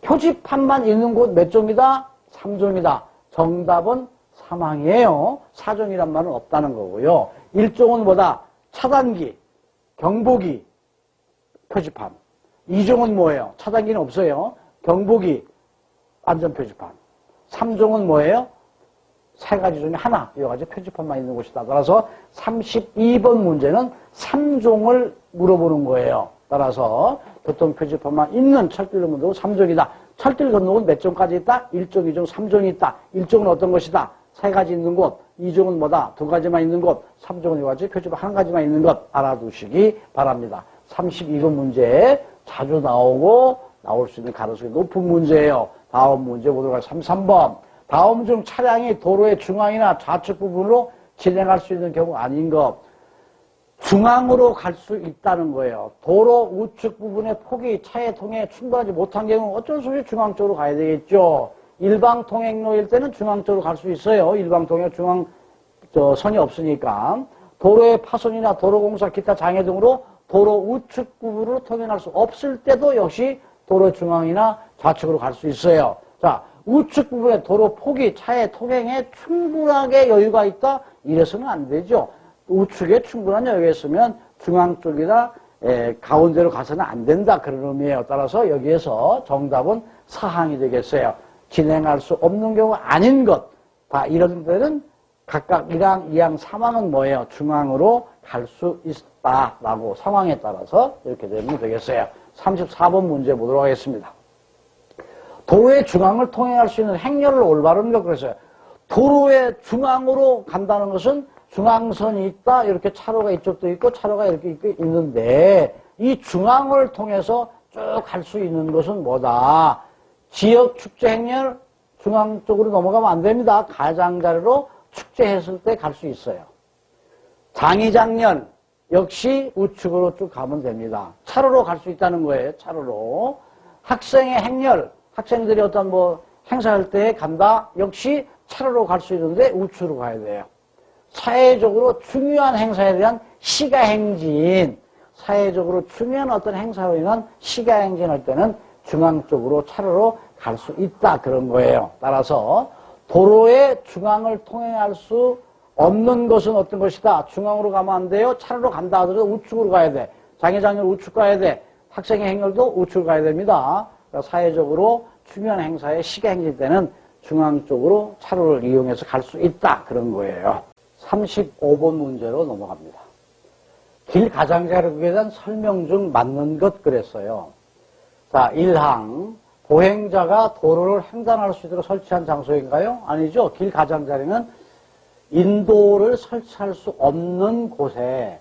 Speaker 1: 표지판만 있는 곳 몇 종이다? 3종이다. 정답은 3항이에요. 4종이란 말은 없다는 거고요. 1종은 뭐다? 차단기, 경보기, 표지판. 2종은 뭐예요? 차단기는 없어요. 경보기, 안전표지판. 3종은 뭐예요? 세 가지 중에 하나, 여러 가지 표지판만 있는 곳이다. 따라서 32번 문제는 3종을 물어보는 거예요. 따라서 교통표지판만 있는 철길 건너고 3종이다. 철길 건너고는 몇 종까지 있다? 1종, 2종, 3종이 있다. 1종은 어떤 것이다? 세 가지 있는 곳. 2종은 뭐다? 두 가지만 있는 곳. 3종은 여러 가지 표지판 한 가지만 있는 것 알아두시기 바랍니다. 32번 문제 자주 나올 수 있는 가능성이 높은 문제예요. 다음 문제 보도록 하겠습니다. 33번. 다음 중 차량이 도로의 중앙이나 좌측 부분으로 진행할 수 있는 경우 아닌 것. 중앙으로 갈 수 있다는 거예요. 도로 우측 부분의 폭이 차의 통행에 충분하지 못한 경우 어쩔 수 없이 중앙 쪽으로 가야 되겠죠. 일방 통행로일 때는 중앙 쪽으로 갈 수 있어요. 일방 통행 선이 없으니까. 도로의 파손이나 도로공사 기타 장애 등으로 도로 우측 부분으로 통행할 수 없을 때도 역시 도로 중앙이나 좌측으로 갈 수 있어요. 자, 우측 부분의 도로 폭이 차의 통행에 충분하게 여유가 있다? 이래서는 안 되죠. 우측에 충분한 여유가 있으면 중앙 쪽이나 가운데로 가서는 안 된다. 그런 의미예요. 따라서 여기에서 정답은 4항이 되겠어요. 진행할 수 없는 경우가 아닌 것. 다 이런 데는 각각 1항, 2항, 3항은 뭐예요? 중앙으로 갈 수 있다라고 상황에 따라서 이렇게 되면 되겠어요. 34번 문제 보도록 하겠습니다. 도로의 중앙을 통행할 수 있는 행렬을 올바른 것 그래서요. 도로의 중앙으로 간다는 것은 중앙선이 있다. 이렇게 차로가 이쪽도 있고 차로가 이렇게 있는데 이 중앙을 통해서 쭉 갈 수 있는 것은 뭐다? 지역 축제 행렬, 중앙 쪽으로 넘어가면 안 됩니다. 가장자리로 축제했을 때 갈 수 있어요. 장의장년 역시 우측으로 쭉 가면 됩니다. 차로로 갈 수 있다는 거예요. 차로로. 학생의 행렬, 학생들이 어떤 뭐 행사할 때 간다. 역시 차로로 갈 수 있는데 우측으로 가야 돼요. 사회적으로 중요한 행사에 대한 시가행진, 사회적으로 중요한 어떤 행사로 인한 시가행진할 때는 중앙 쪽으로 차로로 갈 수 있다 그런 거예요. 따라서 도로의 중앙을 통행할 수 없는 것은 어떤 것이다. 중앙으로 가면 안 돼요. 차로로 간다 하더라도 우측으로 가야 돼. 장애장렬 우측 가야 돼. 학생의 행렬도 우측으로 가야 됩니다. 그러니까 사회적으로 중요한 행사의 시가행진 때는 중앙 쪽으로 차로를 이용해서 갈 수 있다 그런 거예요. 35번 문제로 넘어갑니다. 길 가장자리에 대한 설명 중 맞는 것 그랬어요. 자, 1항 보행자가 도로를 횡단할 수 있도록 설치한 장소인가요? 아니죠. 길 가장자리는 인도를 설치할 수 없는 곳에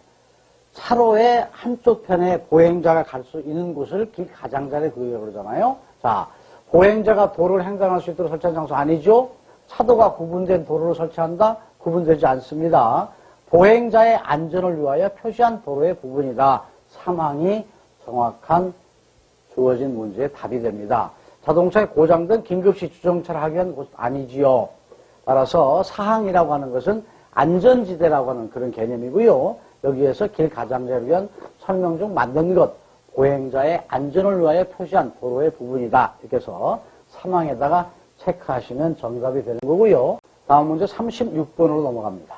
Speaker 1: 차로의 한쪽 편에 보행자가 갈 수 있는 곳을 길 가장자리 그러잖아요. 자, 보행자가 도로를 횡단할 수 있도록 설치한 장소 아니죠. 차도가 구분된 도로를 설치한다? 구분되지 않습니다. 보행자의 안전을 위하여 표시한 도로의 부분이다. 3항이 정확한 주어진 문제의 답이 됩니다. 자동차에 고장된 긴급시 주정차를 하기 위한 곳 아니지요. 따라서 4항이라고 하는 것은 안전지대라고 하는 그런 개념이고요. 여기에서 길 가장자리를 위한 설명 중 맞는 것, 보행자의 안전을 위하여 표시한 도로의 부분이다. 이렇게 해서 3항에다가 체크하시면 정답이 되는 거고요. 다음 문제 36번으로 넘어갑니다.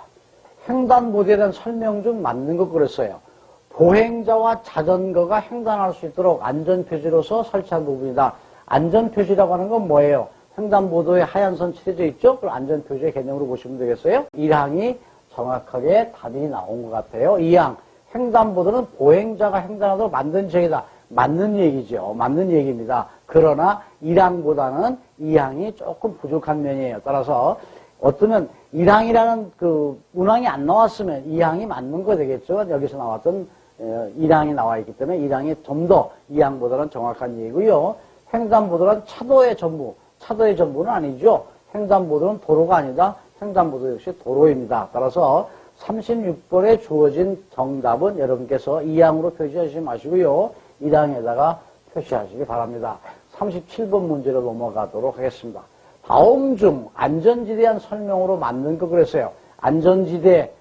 Speaker 1: 횡단보도에 대한 설명 중 맞는 것 그랬어요. 보행자와 자전거가 횡단할 수 있도록 안전표지로서 설치한 부분이다. 안전표지라고 하는 건 뭐예요? 횡단보도에 하얀 선 칠해져 있죠? 그걸 안전표지의 개념으로 보시면 되겠어요? 1항이 정확하게 답이 나온 것 같아요. 2항, 횡단보도는 보행자가 횡단하도록 만든 지역이다. 맞는 얘기죠. 맞는 얘기입니다. 그러나 1항보다는 2항이 조금 부족한 면이에요. 따라서 어쩌면 1항이라는 그 문항이 안 나왔으면 2항이 맞는 거 되겠죠. 여기서 나왔던 1항이 나와 있기 때문에 1항이 좀 더 2항보다는 정확한 얘기고요. 횡단보도란 차도의 전부, 차도의 전부는 아니죠. 횡단보도는 도로가 아니다. 횡단보도 역시 도로입니다. 따라서 36번에 주어진 정답은 여러분께서 2항으로 표시하시지 마시고요. 1항에다가 표시하시기 바랍니다. 37번 문제로 넘어가도록 하겠습니다. 다음 중 안전지대에 대한 설명으로 맞는 거 그랬어요. 안전지대,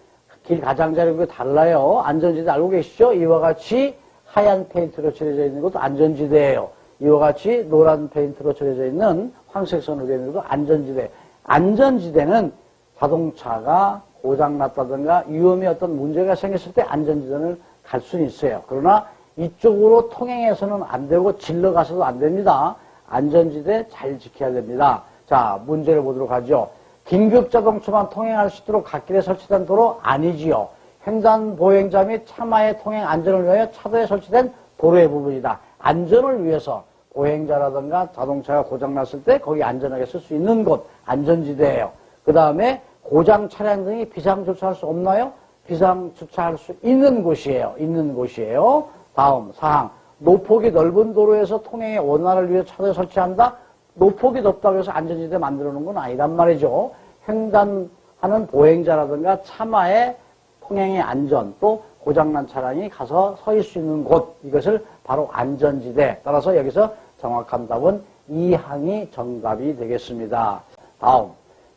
Speaker 1: 길 가장자리가 달라요. 안전지대 알고 계시죠? 이와 같이 하얀 페인트로 칠해져 있는 것도 안전지대예요. 이와 같이 노란 페인트로 칠해져 있는 황색 선으로 되어 있는 것도 안전지대. 안전지대는 자동차가 고장났다든가 위험에 어떤 문제가 생겼을 때 안전지대를 갈 수는 있어요. 그러나 이쪽으로 통행해서는 안 되고 질러 가서도 안 됩니다. 안전지대 잘 지켜야 됩니다. 자, 문제를 보도록 하죠. 긴급자동차만 통행할 수 있도록 갓길에 설치된 도로 아니지요. 횡단 보행자 및 차마의 통행 안전을 위하여 차도에 설치된 도로의 부분이다. 안전을 위해서 보행자라든가 자동차가 고장났을 때 거기 안전하게 쓸 수 있는 곳, 안전지대예요. 그 다음에 고장 차량 등이 비상주차할 수 없나요? 비상주차할 수 있는 곳이에요. 있는 곳이에요. 다음 사항, 노폭이 넓은 도로에서 통행의 원활을 위해 차도에 설치한다? 노폭이 넓다고 해서 안전지대 만들어 놓은 건 아니란 말이죠. 횡단하는 보행자라든가 차마의 통행의 안전, 또 고장난 차량이 가서 서 있을 수 있는 곳, 이것을 바로 안전지대. 따라서 여기서 정확한 답은 2항이 정답이 되겠습니다. 다음,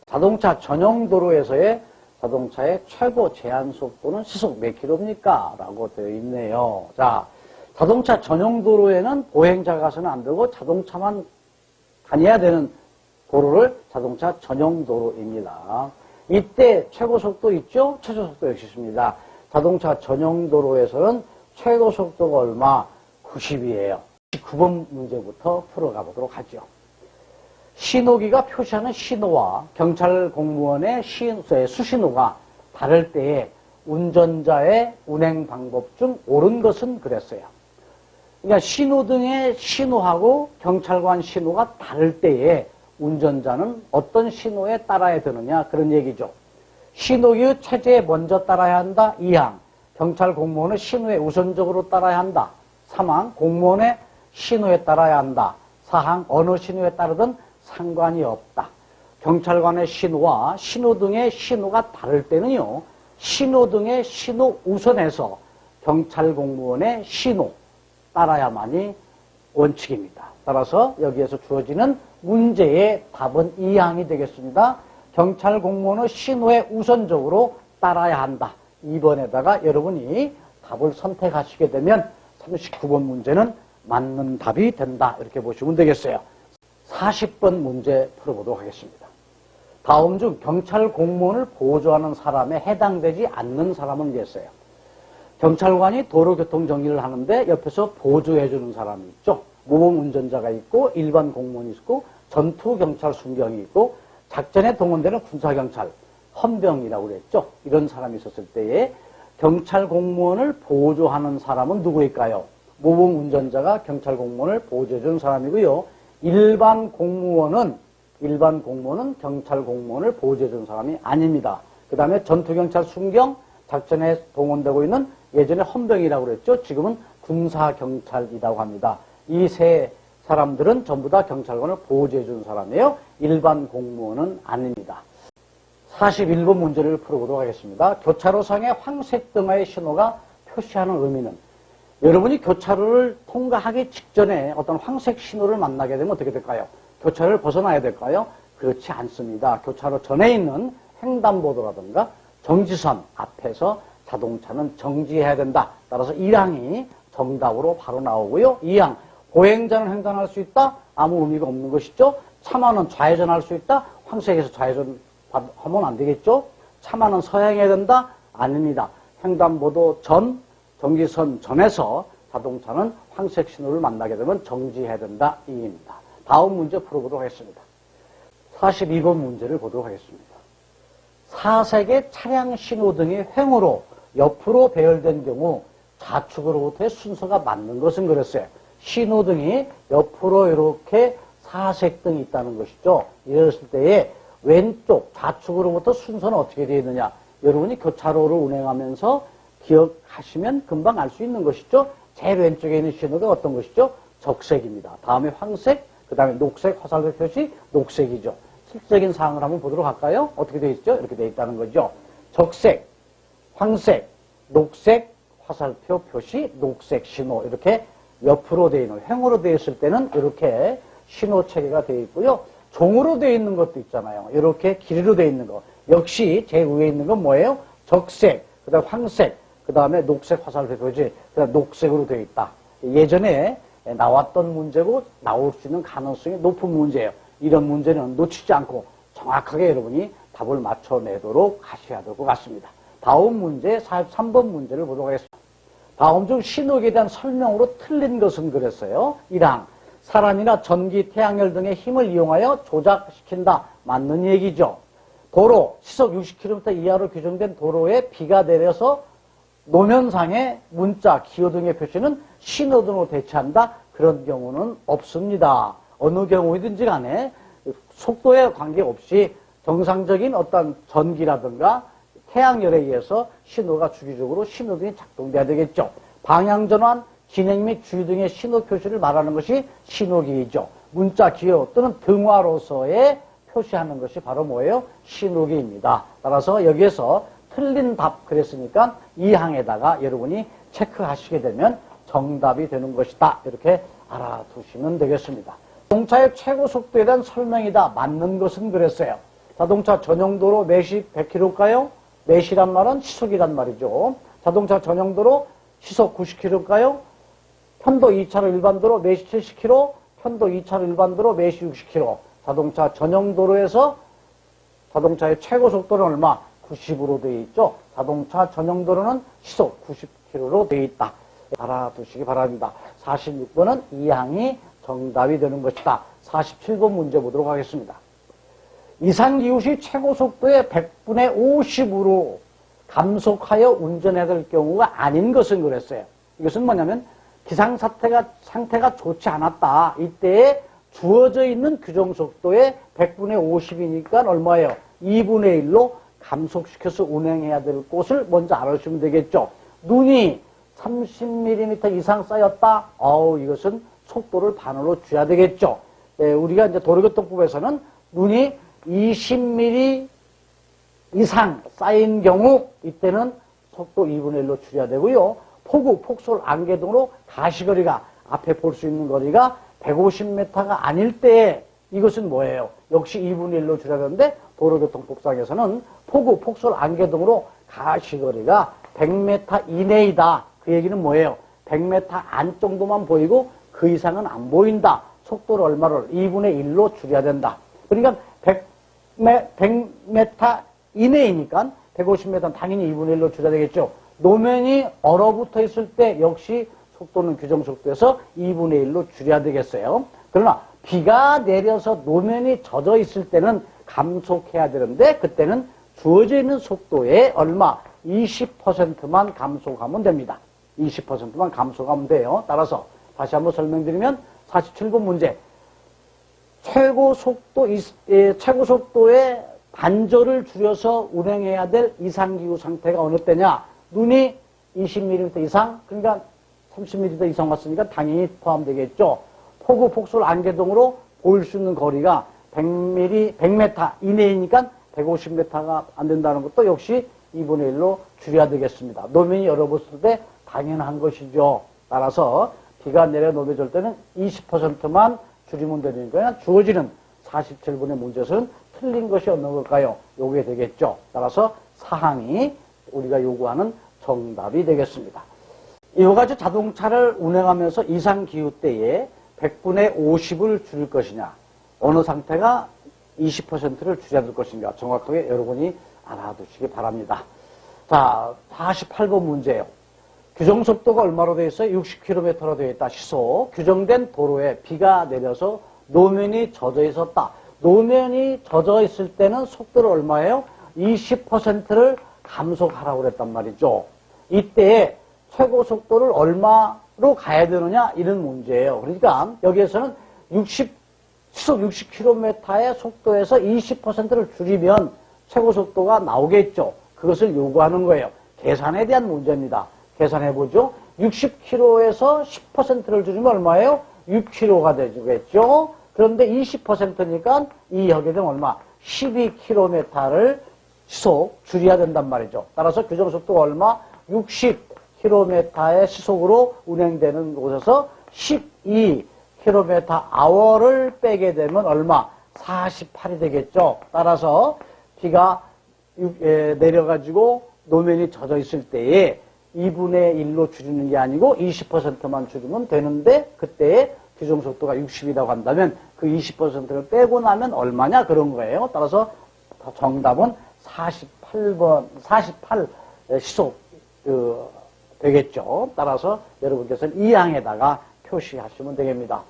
Speaker 1: 자동차 전용 도로에서의 자동차의 최고 제한 속도는 시속 몇 킬로입니까? 라고 되어 있네요. 자, 자동차 전용 도로에는 보행자가 가서는 안 되고 자동차만 다녀야 되는 도로를 자동차 전용 도로입니다. 이때 최고 속도 있죠? 최저 속도 역시 있습니다. 자동차 전용 도로에서는 최고 속도가 얼마? 90이에요. 9번 문제부터 풀어가 보도록 하죠. 신호기가 표시하는 신호와 경찰 공무원의 수신호가 다를 때에 운전자의 운행 방법 중 옳은 것은 그랬어요. 그러니까 신호등의 신호하고 경찰관 신호가 다를 때에 운전자는 어떤 신호에 따라야 되느냐 그런 얘기죠. 신호기의 체제에 먼저 따라야 한다. 2항. 경찰 공무원의 신호에 우선적으로 따라야 한다. 3항. 공무원의 신호에 따라야 한다. 4항. 어느 신호에 따르든 상관이 없다. 경찰관의 신호와 신호등의 신호가 다를 때는요, 신호등의 신호 우선에서 경찰 공무원의 신호 따라야만이 원칙입니다. 따라서 여기에서 주어지는 문제의 답은 2항이 되겠습니다. 경찰 공무원의 신호에 우선적으로 따라야 한다. 2번에다가 여러분이 답을 선택하시게 되면 39번 문제는 맞는 답이 된다. 이렇게 보시면 되겠어요. 40번 문제 풀어보도록 하겠습니다. 다음 중 경찰 공무원을 보조하는 사람에 해당되지 않는 사람은 있어요. 경찰관이 도로교통 정리를 하는데 옆에서 보조해주는 사람이 있죠. 모범운전자가 있고 일반 공무원이 있고 전투경찰 순경이 있고 작전에 동원되는 군사경찰 헌병이라고 그랬죠. 이런 사람이 있었을 때에 경찰 공무원을 보조하는 사람은 누구일까요? 모범운전자가 경찰 공무원을 보조해주는 사람이고요. 일반 공무원은 경찰 공무원을 보조해주는 사람이 아닙니다. 그 다음에 전투경찰 순경, 작전에 동원되고 있는 예전에 헌병이라고 그랬죠. 지금은 군사경찰이라고 합니다. 이 세 사람들은 전부 다 경찰관을 보조해주는 사람이에요. 일반 공무원은 아닙니다. 41번 문제를 풀어보도록 하겠습니다. 교차로상의 황색 등화의 신호가 표시하는 의미는, 여러분이 교차로를 통과하기 직전에 어떤 황색 신호를 만나게 되면 어떻게 될까요? 교차로를 벗어나야 될까요? 그렇지 않습니다. 교차로 전에 있는 횡단보도라든가 정지선 앞에서 자동차는 정지해야 된다. 따라서 1항이 정답으로 바로 나오고요. 2항, 보행자는 횡단할 수 있다? 아무 의미가 없는 것이죠. 차만은 좌회전할 수 있다? 황색에서 좌회전 하면 안 되겠죠? 차만은 서행해야 된다? 아닙니다. 횡단보도 전, 정지선 전에서 자동차는 황색 신호를 만나게 되면 정지해야 된다. 이입니다. 다음 문제 풀어보도록 하겠습니다. 42번 문제를 보도록 하겠습니다. 사색의 차량 신호등이 횡으로 옆으로 배열된 경우 좌측으로부터의 순서가 맞는 것은 그랬어요. 신호등이 옆으로 이렇게 사색등이 있다는 것이죠. 이랬을 때에 왼쪽 좌측으로부터 순서는 어떻게 되어 있느냐. 여러분이 교차로를 운행하면서 기억하시면 금방 알 수 있는 것이죠. 제일 왼쪽에 있는 신호가 어떤 것이죠? 적색입니다. 다음에 황색, 그 다음에 녹색, 화살표 표시 녹색이죠. 실질적인 사항을 한번 보도록 할까요? 어떻게 되어 있죠? 이렇게 되어 있다는 거죠. 적색, 황색, 녹색, 화살표 표시 녹색 신호, 이렇게 옆으로 되어 있는, 횡으로 되어 있을 때는 이렇게 신호 체계가 되어 있고요. 종으로 되어 있는 것도 있잖아요. 이렇게 길이로 되어 있는 거. 역시 제 위에 있는 건 뭐예요? 적색, 그 다음 황색, 그 다음에 녹색 화살표 표시, 그 다음 녹색으로 되어 있다. 예전에 나왔던 문제고 나올 수 있는 가능성이 높은 문제예요. 이런 문제는 놓치지 않고 정확하게 여러분이 답을 맞춰내도록 하셔야 될 것 같습니다. 다음 문제, 43번 문제를 보도록 하겠습니다. 다음 중 신호기에 대한 설명으로 틀린 것은 그랬어요. 1항, 사람이나 전기, 태양열 등의 힘을 이용하여 조작시킨다. 맞는 얘기죠. 도로, 시속 60km 이하로 규정된 도로에 비가 내려서 노면상의 문자, 기호 등의 표시는 신호등으로 대체한다. 그런 경우는 없습니다. 어느 경우이든지 간에 속도에 관계없이 정상적인 어떤 전기라든가 태양열에 의해서 신호가 주기적으로 신호등이 작동돼야 되겠죠. 방향전환, 진행 및 주의 등의 신호 표시를 말하는 것이 신호기이죠. 문자, 기호 또는 등화로서의 표시하는 것이 바로 뭐예요? 신호기입니다. 따라서 여기에서 틀린 답 그랬으니까 이 항에다가 여러분이 체크하시게 되면 정답이 되는 것이다. 이렇게 알아두시면 되겠습니다. 자동차의 최고 속도에 대한 설명이다. 맞는 것은 그랬어요. 자동차 전용도로 매시 100km일까요? 매시란 말은 시속이란 말이죠. 자동차 전용도로 시속 90km일까요? 편도 2차로 일반도로 매시 70km, 편도 2차로 일반도로 매시 60km. 자동차 전용도로에서 자동차의 최고 속도는 얼마? 90으로 되어 있죠. 자동차 전용도로는 시속 90km로 되어 있다. 알아두시기 바랍니다. 46번은 이 항이 정답이 되는 것이다. 47번 문제 보도록 하겠습니다. 이상기후시 최고 속도의 100분의 50으로 감속하여 운전해야 될 경우가 아닌 것은 그랬어요. 이것은 뭐냐면 상태가 좋지 않았다. 이때에 주어져 있는 규정속도의 100분의 50이니까 얼마예요? 2분의 1로 감속시켜서 운행해야 될 곳을 먼저 알아주시면 되겠죠. 눈이 30mm 이상 쌓였다. 이것은 속도를 반으로 줘야 되겠죠. 우리가 이제 도로교통법에서는 눈이 20mm 이상 쌓인 경우 이때는 속도 2분의 1로 줄여야 되고요. 폭우, 폭설, 안개등으로 가시거리가 앞에 볼 수 있는 거리가 150m가 아닐 때에 이것은 뭐예요? 역시 2분의 1로 줄여야 되는데 도로교통법상에서는 폭우, 폭설, 안개등으로 가시거리가 100m 이내이다. 그 얘기는 뭐예요? 100m 안 정도만 보이고 그 이상은 안 보인다. 속도를 얼마를? 2분의 1로 줄여야 된다. 그러니까 100m 이내이니까 150m는 당연히 2분의 1로 줄여야 되겠죠. 노면이 얼어붙어 있을 때 역시 속도는 규정속도에서 2분의 1로 줄여야 되겠어요. 그러나 비가 내려서 노면이 젖어 있을 때는 감속해야 되는데 그때는 주어져 있는 속도에 얼마? 20%만 감속하면 됩니다. 20%만 감속하면 돼요. 따라서 다시 한번 설명드리면 47번 문제. 최고 속도의 반절을 줄여서 운행해야 될 이상기후 상태가 어느 때냐? 눈이 20mm 이상, 그러니까 30mm 이상 왔으니까 당연히 포함되겠죠. 폭우, 폭설, 안개등으로 보일 수 있는 거리가 100m 이내이니까 150m가 안 된다는 것도 역시 2분의 1로 줄여야 되겠습니다. 노면이 열어봤을 때 당연한 것이죠. 따라서 비가 내려 노면질 때는 20%만 줄이면 되니까 주어지는 47번의 문제에서는 틀린 것이 없는 걸까요? 요게 되겠죠. 따라서 사항이 우리가 요구하는 정답이 되겠습니다. 이와 같이 자동차를 운행하면서 이상기후 때에 100분의 50을 줄일 것이냐, 어느 상태가 20%를 줄여야 될 것인가 정확하게 여러분이 알아두시기 바랍니다. 자, 48번 문제예요. 규정속도가 얼마로 되어 있어요? 60km로 되어 있다. 시속. 규정된 도로에 비가 내려서 노면이 젖어 있었다. 노면이 젖어 있을 때는 속도를 얼마예요? 20%를 감속하라고 그랬단 말이죠. 이때 최고 속도를 얼마로 가야 되느냐 이런 문제예요. 그러니까 여기에서는 시속 60km의 속도에서 20%를 줄이면 최고 속도가 나오겠죠. 그것을 요구하는 거예요. 계산에 대한 문제입니다. 계산해보죠. 60km에서 10%를 줄이면 얼마예요? 6km가 되겠죠. 그런데 20%니까 이 여기에 되면 얼마? 12km를 시속 줄여야 된단 말이죠. 따라서 규정속도가 얼마? 60km의 시속으로 운행되는 곳에서 12km/h를 빼게 되면 얼마? 48이 되겠죠. 따라서 비가 내려가지고 노면이 젖어 있을 때에 2분의 1로 줄이는 게 아니고 20%만 줄이면 되는데 그때의 규정속도가 60이라고 한다면 그 20%를 빼고 나면 얼마냐 그런 거예요. 따라서 정답은 48 시속 되겠죠. 따라서 여러분께서는 이 항에다가 표시하시면 되겠습니다.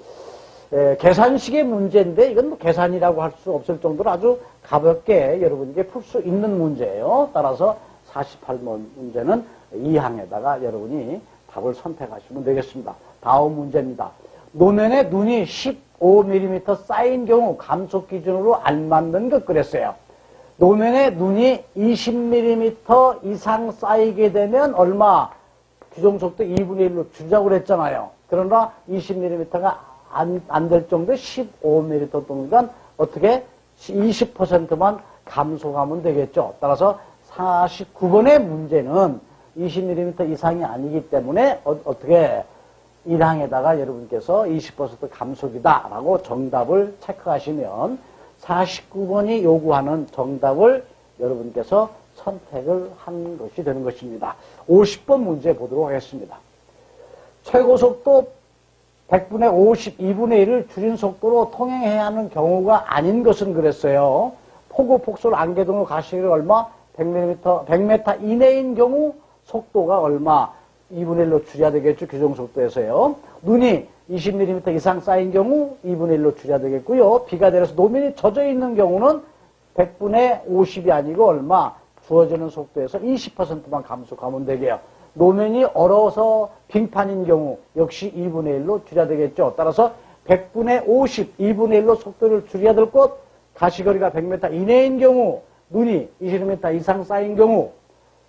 Speaker 1: 계산식의 문제인데 이건 뭐 계산이라고 할 수 없을 정도로 아주 가볍게 여러분에게 풀 수 있는 문제예요. 따라서 48번 문제는 이 항에다가 여러분이 답을 선택하시면 되겠습니다. 다음 문제입니다. 노면에 눈이 15mm 쌓인 경우 감속 기준으로 안 맞는 것 그랬어요. 노면에 눈이 20mm 이상 쌓이게 되면 얼마? 규정속도 2분의 1로 줄자고 그랬잖아요. 그러나 20mm가 안 될 정도의 15mm 정도니까 어떻게 20%만 감소하면 되겠죠. 따라서 49번의 문제는 20mm 이상이 아니기 때문에 어떻게 1항에다가 여러분께서 20% 감속이다라고 정답을 체크하시면 49번이 요구하는 정답을 여러분께서 선택을 한 것이 되는 것입니다. 50번 문제 보도록 하겠습니다. 최고속도 100분의 50, 2분의 1을 줄인 속도로 통행해야 하는 경우가 아닌 것은 그랬어요. 폭우, 폭설, 안개 등으로 가시기를 얼마? 100m 이내인 경우 속도가 얼마? 2분의 1로 줄여야 되겠죠. 규정속도에서요. 눈이 20mm 이상 쌓인 경우 2분의 1로 줄여야 되겠고요. 비가 내려서 노면이 젖어 있는 경우는 100분의 50이 아니고 얼마? 주어지는 속도에서 20%만 감속하면 되게요. 노면이 얼어서 빙판인 경우 역시 2분의 1로 줄여야 되겠죠. 따라서 100분의 50, 2분의 1로 속도를 줄여야 될 것, 가시거리가 100m 이내인 경우, 눈이 20m 이상 쌓인 경우,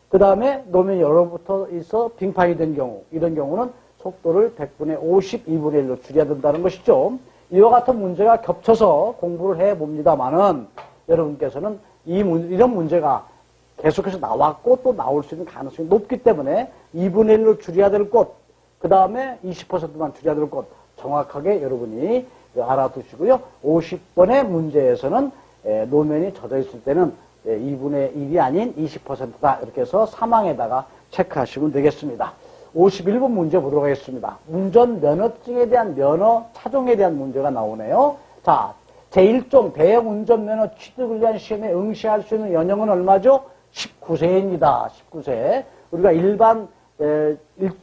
Speaker 1: 그 다음에 노면이 얼어붙어 있어 빙판이 된 경우, 이런 경우는 속도를 100분의 50, 2분의 1로 줄여야 된다는 것이죠. 이와 같은 문제가 겹쳐서 공부를 해봅니다만은 여러분께서는 이런 문제가 계속해서 나왔고 또 나올 수 있는 가능성이 높기 때문에 2분의 1로 줄여야 될 곳, 그 다음에 20%만 줄여야 될 곳, 정확하게 여러분이 알아두시고요. 50번의 문제에서는 노면이 젖어 있을 때는 2분의 1이 아닌 20%다. 이렇게 해서 사망에다가 체크하시면 되겠습니다. 51번 문제 보도록 하겠습니다. 운전면허증에 대한 면허 차종에 대한 문제가 나오네요. 자, 제1종 대형 운전면허 취득을 위한 시험에 응시할 수 있는 연령은 얼마죠? 19세입니다. 19세. 우리가 일반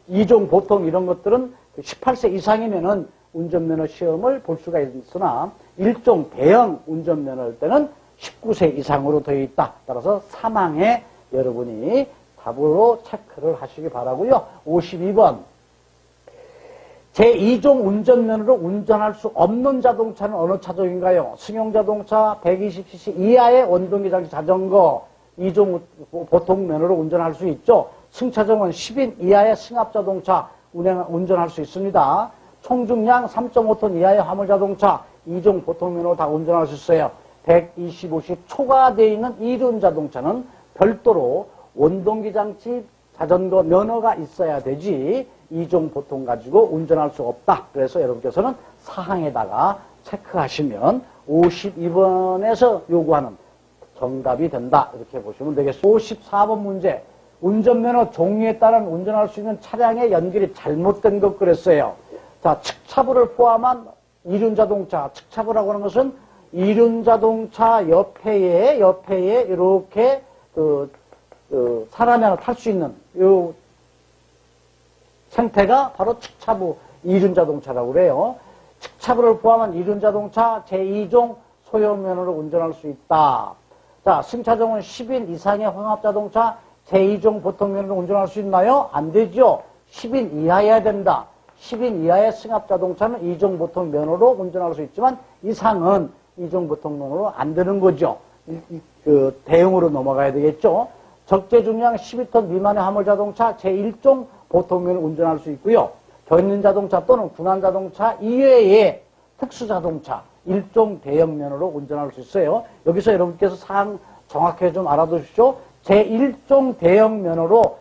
Speaker 1: 2종 보통 이런 것들은 18세 이상이면은 운전면허 시험을 볼 수가 있으나 1종 대형 운전면허일 때는 19세 이상으로 되어 있다. 따라서 사망에 여러분이 답으로 체크를 하시기 바라고요. 52번. 제2종 운전면허로 운전할 수 없는 자동차는 어느 차종인가요? 승용자동차 120cc 이하의 원동기 장치 자전거 2종 보통 면허로 운전할 수 있죠. 승차종은 10인 이하의 승합자동차 운전할 수 있습니다. 총중량 3.5톤 이하의 화물자동차 2종 보통 면허로 다 운전할 수 있어요. 125cc 초과되어 있는 이륜자동차는 별도로 원동기 장치 자전거 면허가 있어야 되지 2종 보통 가지고 운전할 수 없다. 그래서 여러분께서는 사항에다가 체크하시면 52번에서 요구하는 정답이 된다. 이렇게 보시면 되겠습니다. 54번 문제. 운전면허 종류에 따른 운전할 수 있는 차량의 연결이 잘못된 것 그랬어요. 자, 측차부를 포함한 이륜자동차. 측차부라고 하는 것은 이륜자동차 옆에에 이렇게 사람이 하나 탈 수 있는 요 생태가 바로 측차부 이륜자동차라고 그래요. 측차부를 포함한 이륜자동차 제2종 소형면허로 운전할 수 있다. 자, 승차종은 10인 이상의 혼합자동차 제2종 보통면허로 운전할 수 있나요? 안 되죠. 10인 이하여야 된다. 10인 이하의 승합자동차는 2종 보통면허로 운전할 수 있지만 이상은 2종 보통면허로 안 되는 거죠. 대형으로 넘어가야 되겠죠. 적재 중량 12톤 미만의 화물자동차 제1종 보통면허로 운전할 수 있고요. 견인자동차 또는 군환자동차 이외의 특수자동차 1종 대형면허로 운전할 수 있어요. 여기서 여러분께서 사항 정확하게 좀 알아두십시오. 제1종 대형면허로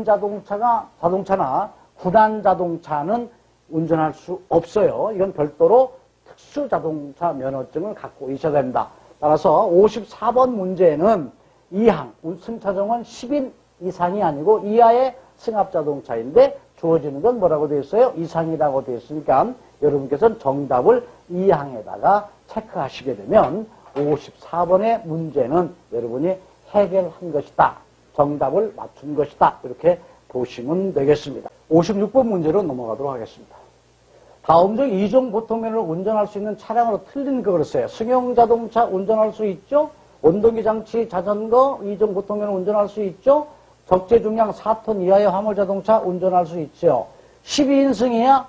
Speaker 1: 자동차나 군환자동차는 운전할 수 없어요. 이건 별도로 특수자동차 면허증을 갖고 있어야 된다. 따라서 54번 문제는 2항 승차종은 10인 이상이 아니고 이하의 승합자동차인데 주어지는 건 뭐라고 되어 있어요? 이상이라고 되어 있으니까 여러분께서는 정답을 2항에다가 체크하시게 되면 54번의 문제는 여러분이 해결한 것이다. 정답을 맞춘 것이다. 이렇게 보시면 되겠습니다. 56번 문제로 넘어가도록 하겠습니다. 다음 중 2종 보통면허로 운전할 수 있는 차량으로 틀린 거 그랬어요. 승용자동차 운전할 수 있죠? 원동기 장치 자전거 2종 보통면허 운전할 수 있죠? 적재 중량 4톤 이하의 화물자동차 운전할 수 있죠. 12인승이야?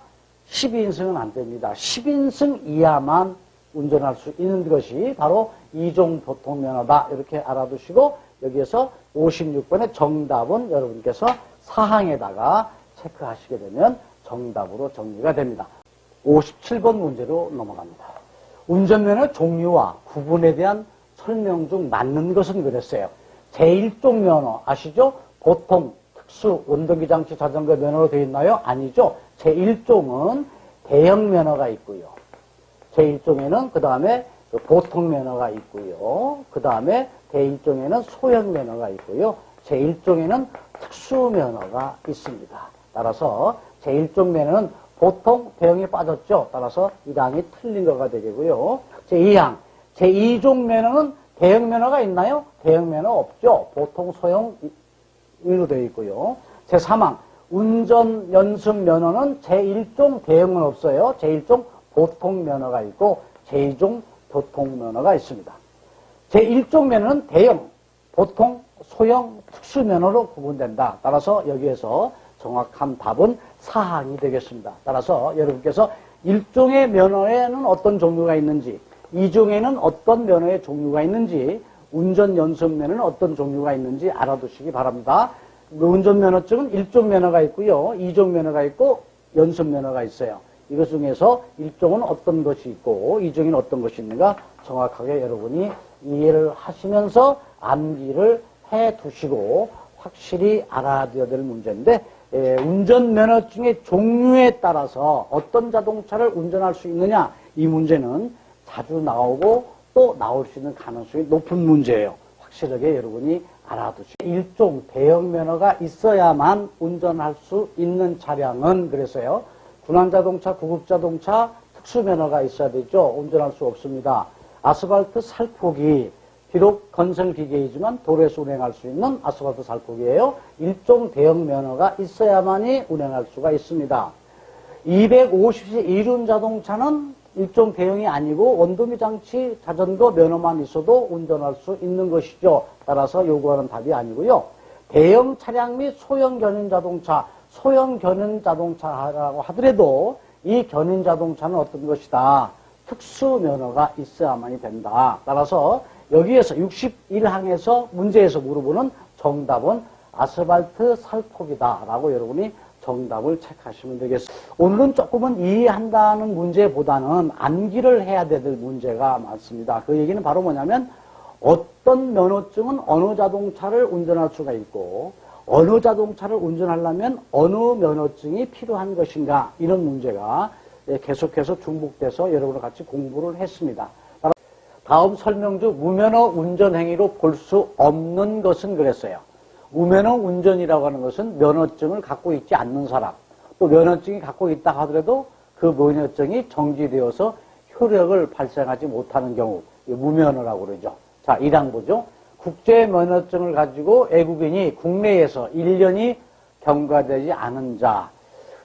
Speaker 1: 12인승은 안 됩니다. 10인승 이하만 운전할 수 있는 것이 바로 2종 보통면허다. 이렇게 알아두시고 여기에서 56번의 정답은 여러분께서 사항에다가 체크하시게 되면 정답으로 정리가 됩니다. 57번 문제로 넘어갑니다. 운전면허 종류와 구분에 대한 설명 중 맞는 것은 그랬어요. 제1종 면허 아시죠? 보통, 특수, 원동기 장치 자전거 면허로 되어 있나요? 아니죠. 제1종은 대형 면허가 있고요. 제1종에는 그 다음에 보통 면허가 있고요. 그 다음에 제1종에는 소형 면허가 있고요. 제1종에는 특수 면허가 있습니다. 따라서 제1종 면허는 보통 대형이 빠졌죠. 따라서 1항이 틀린 거가 되겠고요. 제2항, 제2종 면허는 대형 면허가 있나요? 대형 면허 없죠. 보통 소형으로 되어 있고요. 제3항, 운전 연습 면허는 제1종 대형은 없어요. 제1종 보통 면허가 있고 제2종 보통 면허가 있습니다. 제1종 면허는 대형, 보통, 소형, 특수 면허로 구분된다. 따라서 여기에서 정확한 답은 사항이 되겠습니다. 따라서 여러분께서 1종의 면허에는 어떤 종류가 있는지, 2종에는 어떤 면허의 종류가 있는지, 운전연습면허는 어떤 종류가 있는지 알아두시기 바랍니다. 운전면허증은 1종 면허가 있고요. 2종 면허가 있고 연습면허가 있어요. 이것 중에서 1종은 어떤 것이 있고 2종은 어떤 것이 있는가 정확하게 여러분이 이해를 하시면서 암기를 해 두시고 확실히 알아둬야 될 문제인데 운전면허증의 종류에 따라서 어떤 자동차를 운전할 수 있느냐 이 문제는 자주 나오고 또 나올 수 있는 가능성이 높은 문제예요. 확실하게 여러분이 알아두시고 일종 대형 면허가 있어야만 운전할 수 있는 차량은 그래서요. 군함자동차, 구급자동차 특수면허가 있어야 되죠. 운전할 수 없습니다. 아스팔트 살포기 비록 건설기계이지만 도로에서 운행할 수 있는 아스팔트 살포기예요. 일종 대형 면허가 있어야만이 운행할 수가 있습니다. 250cc 이륜 자동차는 일종 대형이 아니고 원도미 장치 자전거 면허만 있어도 운전할 수 있는 것이죠. 따라서 요구하는 답이 아니고요. 대형 차량 및 소형 견인 자동차, 소형 견인 자동차라고 하더라도 이 견인 자동차는 어떤 것이다. 특수 면허가 있어야만이 된다. 따라서 여기에서 61항에서 문제에서 물어보는 정답은 아스팔트 살포기다라고 여러분이 정답을 체크하시면 되겠습니다. 오늘은 조금은 이해한다는 문제보다는 암기를 해야 될 문제가 많습니다. 그 얘기는 바로 뭐냐면 어떤 면허증은 어느 자동차를 운전할 수가 있고 어느 자동차를 운전하려면 어느 면허증이 필요한 것인가 이런 문제가 계속해서 중복돼서 여러분과 같이 공부를 했습니다. 다음 설명 중 무면허 운전 행위로 볼 수 없는 것은 그랬어요. 무면허 운전이라고 하는 것은 면허증을 갖고 있지 않는 사람, 또 면허증이 갖고 있다 하더라도 그 면허증이 정지되어서 효력을 발생하지 못하는 경우, 무면허라고 그러죠. 자, 1항 보죠. 국제 면허증을 가지고 외국인이 국내에서 1년이 경과되지 않은 자,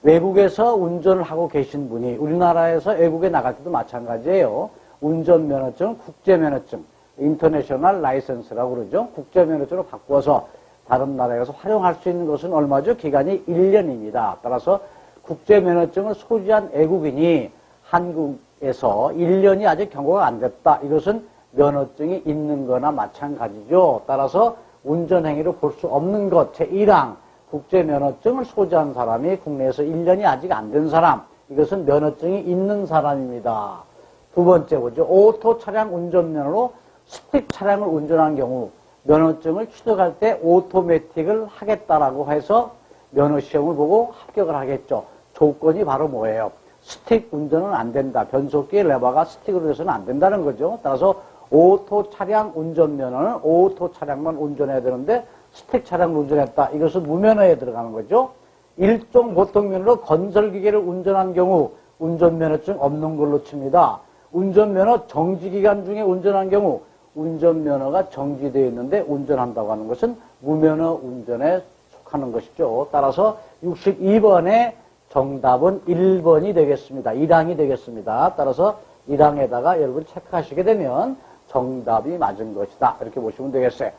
Speaker 1: 외국에서 운전을 하고 계신 분이 우리나라에서 외국에 나갈 때도 마찬가지예요. 운전면허증은 국제면허증, 인터내셔널 라이선스라고 그러죠. 국제면허증으로 바꾸어서 다른 나라에 가서 활용할 수 있는 것은 얼마죠? 기간이 1년입니다. 따라서 국제면허증을 소지한 외국인이 한국에서 1년이 아직 경과가 안 됐다. 이것은 면허증이 있는 거나 마찬가지죠. 따라서 운전행위로 볼 수 없는 것, 제1항 국제면허증을 소지한 사람이 국내에서 1년이 아직 안 된 사람, 이것은 면허증이 있는 사람입니다. 두 번째 보죠. 오토 차량 운전면허로 스틱 차량을 운전한 경우 면허증을 취득할 때 오토매틱을 하겠다라고 해서 면허시험을 보고 합격을 하겠죠. 조건이 바로 뭐예요? 스틱 운전은 안 된다. 변속기 레버가 스틱으로 해서는 안 된다는 거죠. 따라서 오토 차량 운전면허는 오토 차량만 운전해야 되는데 스틱 차량을 운전했다. 이것은 무면허에 들어가는 거죠. 일종 보통면허로 건설기계를 운전한 경우 운전면허증 없는 걸로 칩니다. 운전면허 정지기간 중에 운전한 경우 운전면허가 정지되어 있는데 운전한다고 하는 것은 무면허 운전에 속하는 것이죠. 따라서 62번의 정답은 1번이 되겠습니다. 1항이 되겠습니다. 따라서 1항에다가 여러분 체크하시게 되면 정답이 맞은 것이다. 이렇게 보시면 되겠어요.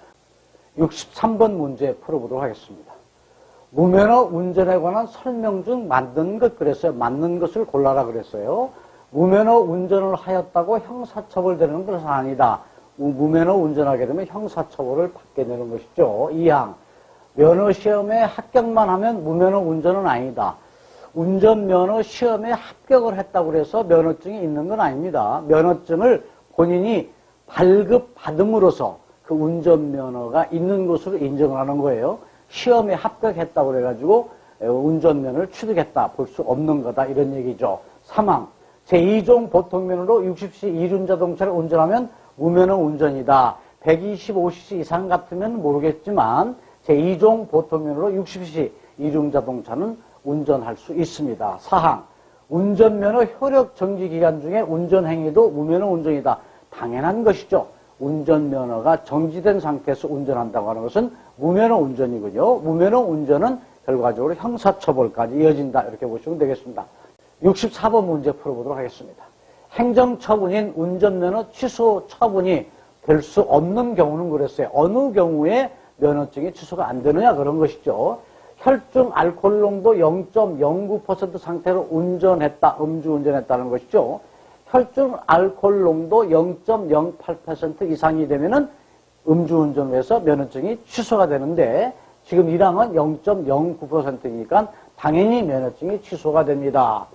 Speaker 1: 63번 문제 풀어보도록 하겠습니다. 무면허 운전에 관한 설명 중 맞는 것 그랬어요. 맞는 것을 골라라 그랬어요. 무면허 운전을 하였다고 형사처벌되는 것은 아니다. 무면허 운전하게 되면 형사처벌을 받게 되는 것이죠. 2항. 면허시험에 합격만 하면 무면허 운전은 아니다. 운전면허 시험에 합격을 했다고 해서 면허증이 있는 건 아닙니다. 면허증을 본인이 발급받음으로써 그 운전면허가 있는 것으로 인정을 하는 거예요. 시험에 합격했다고 그래가지고 운전면허를 취득했다. 볼 수 없는 거다. 이런 얘기죠. 3항. 제2종 보통면허로 60cc 이륜자동차를 운전하면 무면허 운전이다. 125cc 이상 같으면 모르겠지만 제2종 보통면허로 60cc 이륜자동차는 운전할 수 있습니다. 4항. 운전면허 효력 정지 기간 중에 운전행위도 무면허 운전이다. 당연한 것이죠. 운전면허가 정지된 상태에서 운전한다고 하는 것은 무면허 운전이군요. 무면허 운전은 결과적으로 형사처벌까지 이어진다. 이렇게 보시면 되겠습니다. 64번 문제 풀어보도록 하겠습니다. 행정처분인 운전면허 취소 처분이 될 수 없는 경우는 그랬어요. 어느 경우에 면허증이 취소가 안 되느냐 그런 것이죠. 혈중 알코올 농도 0.09% 상태로 운전했다, 음주운전했다는 것이죠. 혈중 알코올 농도 0.08% 이상이 되면은 음주운전을 해서 면허증이 취소가 되는데 지금 1항은 0.09%니까 당연히 면허증이 취소가 됩니다.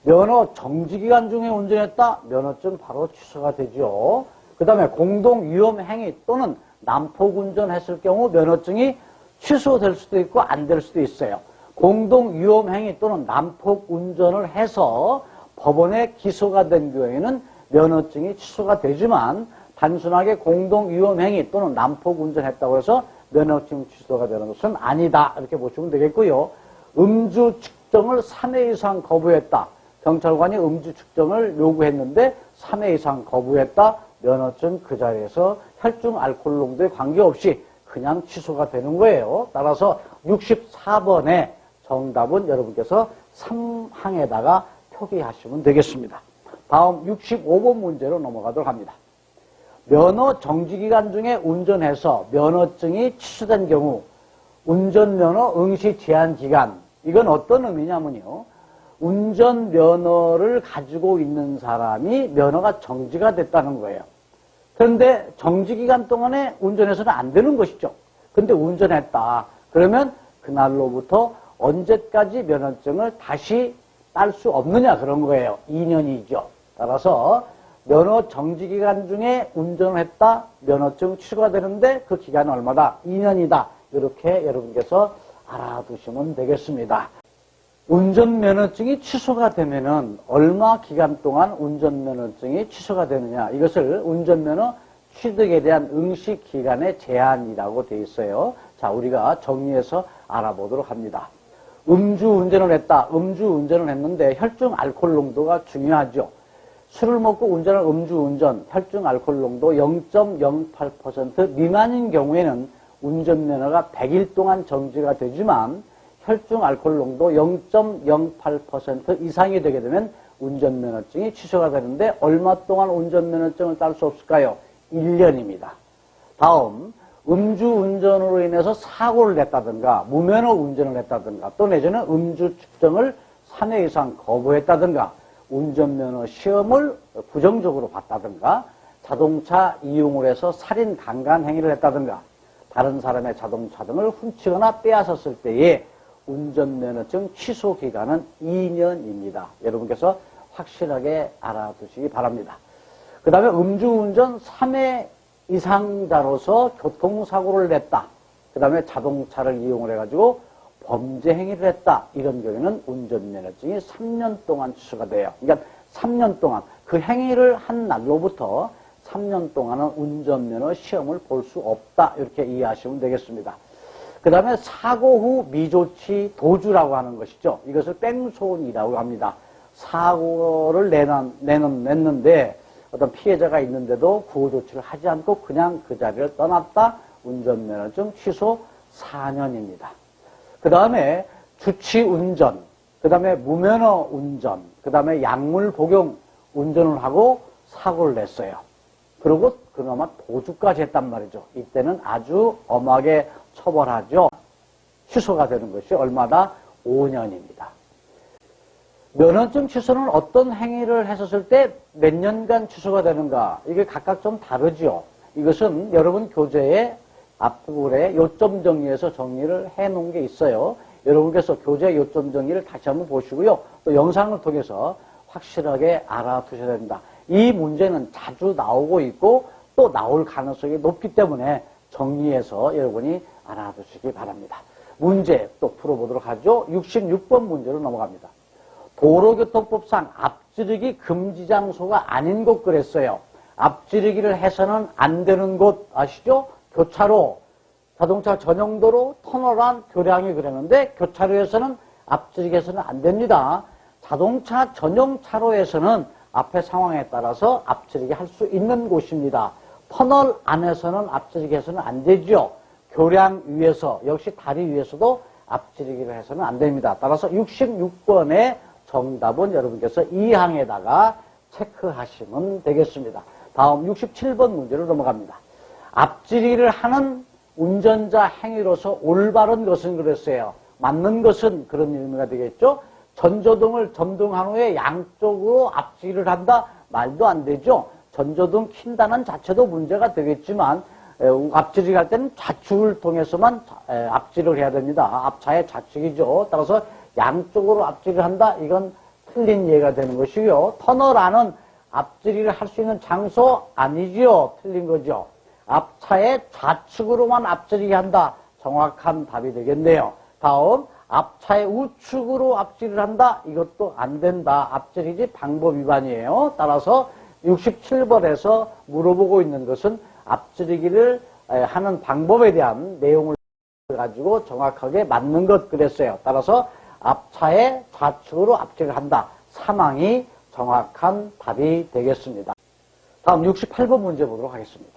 Speaker 1: 면허 정지기간 중에 운전했다? 면허증 바로 취소가 되죠. 그 다음에 공동위험행위 또는 난폭운전했을 경우 면허증이 취소될 수도 있고 안 될 수도 있어요. 공동위험행위 또는 난폭운전을 해서 법원에 기소가 된 경우에는 면허증이 취소가 되지만 단순하게 공동위험행위 또는 난폭운전했다고 해서 면허증 취소가 되는 것은 아니다. 이렇게 보시면 되겠고요. 음주 측정을 3회 이상 거부했다. 경찰관이 음주 측정을 요구했는데 3회 이상 거부했다. 면허증 그 자리에서 혈중 알코올 농도에 관계없이 그냥 취소가 되는 거예요. 따라서 64번의 정답은 여러분께서 3항에다가 표기하시면 되겠습니다. 다음 65번 문제로 넘어가도록 합니다. 면허 정지기간 중에 운전해서 면허증이 취소된 경우 운전면허 응시 제한기간, 이건 어떤 의미냐면요, 운전면허를 가지고 있는 사람이 면허가 정지가 됐다는 거예요. 그런데 정지기간 동안에 운전해서는 안 되는 것이죠. 근데 운전했다. 그러면 그날로부터 언제까지 면허증을 다시 딸 수 없느냐 그런 거예요. 2년이죠. 따라서 면허 정지기간 중에 운전을 했다. 면허증 취소가 되는데 그 기간은 얼마다? 2년이다. 이렇게 여러분께서 알아두시면 되겠습니다. 운전면허증이 취소가 되면은 얼마 기간 동안 운전면허증이 취소가 되느냐, 이것을 운전면허 취득에 대한 응시기간의 제한이라고 되어 있어요. 자, 우리가 정리해서 알아보도록 합니다. 음주운전을 했다. 음주운전을 했는데 혈중 알코올 농도가 중요하죠. 술을 먹고 운전한 음주운전, 혈중 알코올 농도 0.08% 미만인 경우에는 운전면허가 100일 동안 정지가 되지만 혈중 알코올 농도 0.08% 이상이 되게 되면 운전면허증이 취소가 되는데 얼마 동안 운전면허증을 딸 수 없을까요? 1년입니다. 다음, 음주운전으로 인해서 사고를 냈다든가 무면허 운전을 했다든가 또 내지는 음주 측정을 3회 이상 거부했다든가 운전면허 시험을 부정적으로 봤다든가 자동차 이용을 해서 살인 강간 행위를 했다든가 다른 사람의 자동차 등을 훔치거나 빼앗았을 때에 운전면허증 취소 기간은 2년입니다. 여러분께서 확실하게 알아두시기 바랍니다. 그 다음에 음주운전 3회 이상자로서 교통사고를 냈다. 그 다음에 자동차를 이용을 해가지고 범죄 행위를 했다. 이런 경우에는 운전면허증이 3년 동안 취소가 돼요. 그러니까 3년 동안 그 행위를 한 날로부터 3년 동안은 운전면허 시험을 볼 수 없다. 이렇게 이해하시면 되겠습니다. 그 다음에 사고 후 미조치 도주라고 하는 것이죠. 이것을 뺑소니라고 합니다. 사고를 냈는데 어떤 피해자가 있는데도 구호조치를 하지 않고 그냥 그 자리를 떠났다. 운전면허증 취소 4년입니다. 그 다음에 주치운전, 그 다음에 무면허 운전, 그 다음에 약물 복용 운전을 하고 사고를 냈어요. 그리고 그나마 도주까지 했단 말이죠. 이때는 아주 엄하게 처벌하죠. 취소가 되는 것이 얼마다? 5년입니다. 면허증 취소는 어떤 행위를 했었을 때 몇 년간 취소가 되는가? 이게 각각 좀 다르죠. 이것은 여러분 교재의 앞부분에 요점 정리해서 정리를 해 놓은 게 있어요. 여러분께서 교재 요점 정리를 다시 한번 보시고요. 또 영상을 통해서 확실하게 알아두셔야 됩니다. 이 문제는 자주 나오고 있고 또 나올 가능성이 높기 때문에 정리해서 여러분이 알아두시기 바랍니다. 문제 또 풀어보도록 하죠. 66번 문제로 넘어갑니다. 도로교통법상 앞지르기 금지 장소가 아닌 곳 그랬어요. 앞지르기를 해서는 안 되는 곳 아시죠? 교차로, 자동차 전용도로, 터널안, 교량이 그랬는데 교차로에서는 앞지르기 해서는 안 됩니다. 자동차 전용 차로에서는 앞의 상황에 따라서 앞지르기 할 수 있는 곳입니다. 터널 안에서는 앞지르기 해서는 안 되죠. 교량 위에서, 역시 다리 위에서도 앞지르기를 해서는 안 됩니다. 따라서 66번의 정답은 여러분께서 2항에다가 체크하시면 되겠습니다. 다음 67번 문제로 넘어갑니다. 앞지르기를 하는 운전자 행위로서 올바른 것은 그랬어요. 맞는 것은 그런 의미가 되겠죠. 전조등을 점등한 후에 양쪽으로 앞지르기를 한다? 말도 안 되죠. 전조등 킨다는 자체도 문제가 되겠지만 앞지르기 할 때는 좌측을 통해서만 앞지르기를 해야 됩니다. 앞차의 좌측이죠. 따라서 양쪽으로 앞지르기를 한다? 이건 틀린 이해가 되는 것이고요. 터널 안은 앞지르기를 할 수 있는 장소 아니지요. 틀린 거죠. 앞차의 좌측으로만 앞지르기 한다. 정확한 답이 되겠네요. 다음, 앞차의 우측으로 앞지르기를 한다. 이것도 안 된다. 앞지르기 방법 위반이에요. 따라서 67번에서 물어보고 있는 것은 앞지르기를 하는 방법에 대한 내용을 가지고 정확하게 맞는 것 그랬어요. 따라서 앞차의 좌측으로 앞지르기를 한다. 사망이 정확한 답이 되겠습니다. 다음 68번 문제 보도록 하겠습니다.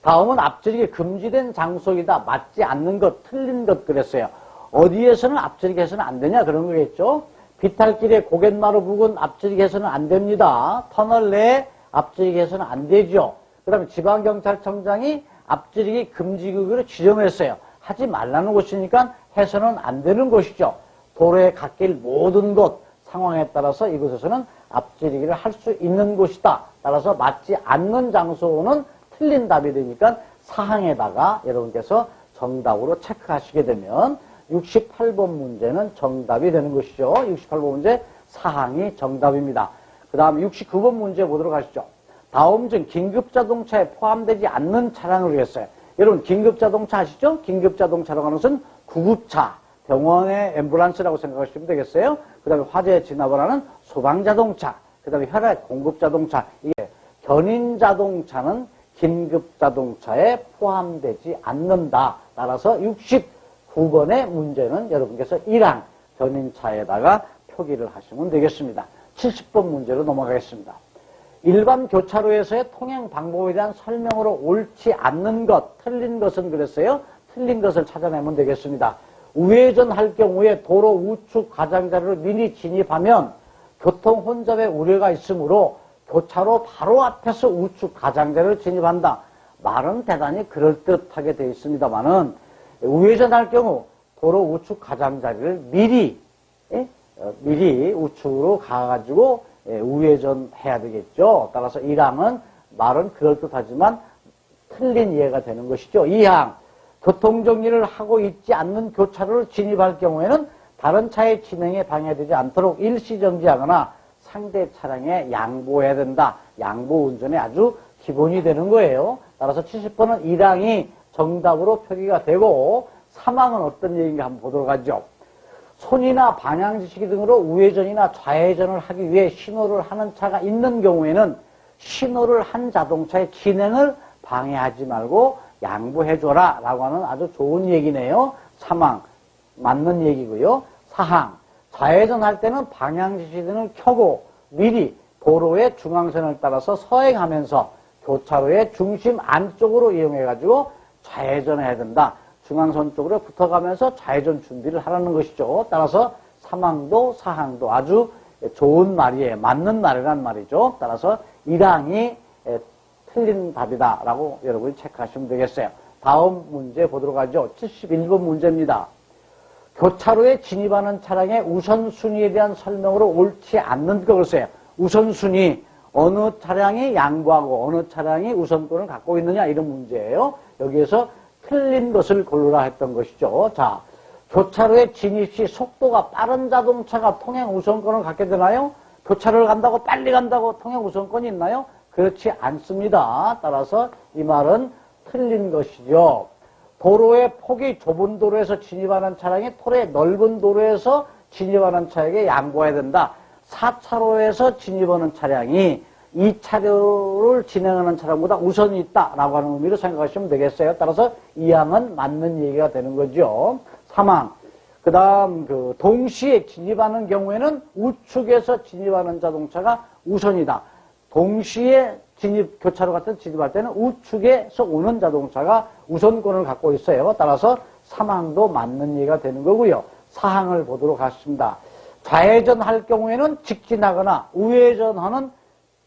Speaker 1: 다음은 앞지르기 금지된 장소이다. 맞지 않는 것, 틀린 것 그랬어요. 어디에서는 앞지르기 해서는 안 되냐 그런 거겠죠. 비탈길에 고갯마루 부근 앞지르기 해서는 안 됩니다. 터널 내에 앞지르기 해서는 안 되죠. 그 다음에 지방경찰청장이 앞지르기 금지구역으로 지정을 했어요. 하지 말라는 곳이니까 해서는 안 되는 곳이죠. 도로에 갓길 모든 곳 상황에 따라서 이곳에서는 앞지르기를 할 수 있는 곳이다. 따라서 맞지 않는 장소는 틀린 답이 되니까 사항에다가 여러분께서 정답으로 체크하시게 되면 68번 문제는 정답이 되는 것이죠. 68번 문제 사항이 정답입니다. 그 다음 69번 문제 보도록 하시죠. 다음 중 긴급자동차에 포함되지 않는 차량을 위했어요. 여러분 긴급자동차 아시죠? 긴급자동차라고 하는 것은 구급차, 병원의 앰뷸런스라고 생각하시면 되겠어요. 그 다음에 화재 진압을 하는 소방자동차, 그 다음에 혈액 공급자동차. 이게 견인자동차는 긴급자동차에 포함되지 않는다. 따라서 69번의 문제는 여러분께서 1항 견인차에다가 표기를 하시면 되겠습니다. 70번 문제로 넘어가겠습니다. 일반 교차로에서의 통행 방법에 대한 설명으로 옳지 않는 것, 틀린 것은 그랬어요. 틀린 것을 찾아내면 되겠습니다. 우회전할 경우에 도로 우측 가장자리로 미리 진입하면 교통 혼잡의 우려가 있으므로 교차로 바로 앞에서 우측 가장자리로 진입한다. 말은 대단히 그럴듯하게 되어 있습니다만은 우회전할 경우 도로 우측 가장자리를 미리 우측으로 가가지고 우회전해야 되겠죠. 따라서 1항은 말은 그럴듯하지만 틀린 이해가 되는 것이죠. 2항 교통정리를 하고 있지 않는 교차로를 진입할 경우에는 다른 차의 진행에 방해되지 않도록 일시정지하거나 상대 차량에 양보해야 된다. 양보 운전이 아주 기본이 되는 거예요. 따라서 70번은 1항이 정답으로 표기가 되고 3항은 어떤 얘기인가 한번 보도록 하죠. 손이나 방향지시기 등으로 우회전이나 좌회전을 하기 위해 신호를 하는 차가 있는 경우에는 신호를 한 자동차의 진행을 방해하지 말고 양보해줘라 라고 하는 아주 좋은 얘기네요. 3항 맞는 얘기고요. 4항 좌회전할 때는 방향지시 등을 켜고 미리 도로의 중앙선을 따라서 서행하면서 교차로의 중심 안쪽으로 이용해가지고 좌회전해야 된다. 중앙선 쪽으로 붙어가면서 좌회전 준비를 하라는 것이죠. 따라서 3항도 4항도 아주 좋은 말이에요. 맞는 말이란 말이죠. 따라서 1항이 틀린 답이다라고 여러분이 체크하시면 되겠어요. 다음 문제 보도록 하죠. 71번 문제입니다. 교차로에 진입하는 차량의 우선순위에 대한 설명으로 옳지 않는 것을 우선순위, 어느 차량이 양보하고 어느 차량이 우선권을 갖고 있느냐 이런 문제예요. 여기에서 틀린 것을 고르라 했던 것이죠. 자, 교차로에 진입 시 속도가 빠른 자동차가 통행 우선권을 갖게 되나요? 교차로를 간다고 빨리 간다고 통행 우선권이 있나요? 그렇지 않습니다. 따라서 이 말은 틀린 것이죠. 도로의 폭이 좁은 도로에서 진입하는 차량이 도로의 넓은 도로에서 진입하는 차량에게 양보해야 된다. 4차로에서 진입하는 차량이 2차로를 진행하는 차량보다 우선이 있다라고 하는 의미로 생각하시면 되겠어요. 따라서 2항은 맞는 얘기가 되는 거죠. 3항. 그 다음, 동시에 진입하는 경우에는 우측에서 진입하는 자동차가 우선이다. 동시에 교차로 같은 진입할 때는 우측에서 오는 자동차가 우선권을 갖고 있어요. 따라서 3항도 맞는 얘기가 되는 거고요. 4항을 보도록 하겠습니다. 좌회전할 경우에는 직진하거나 우회전하는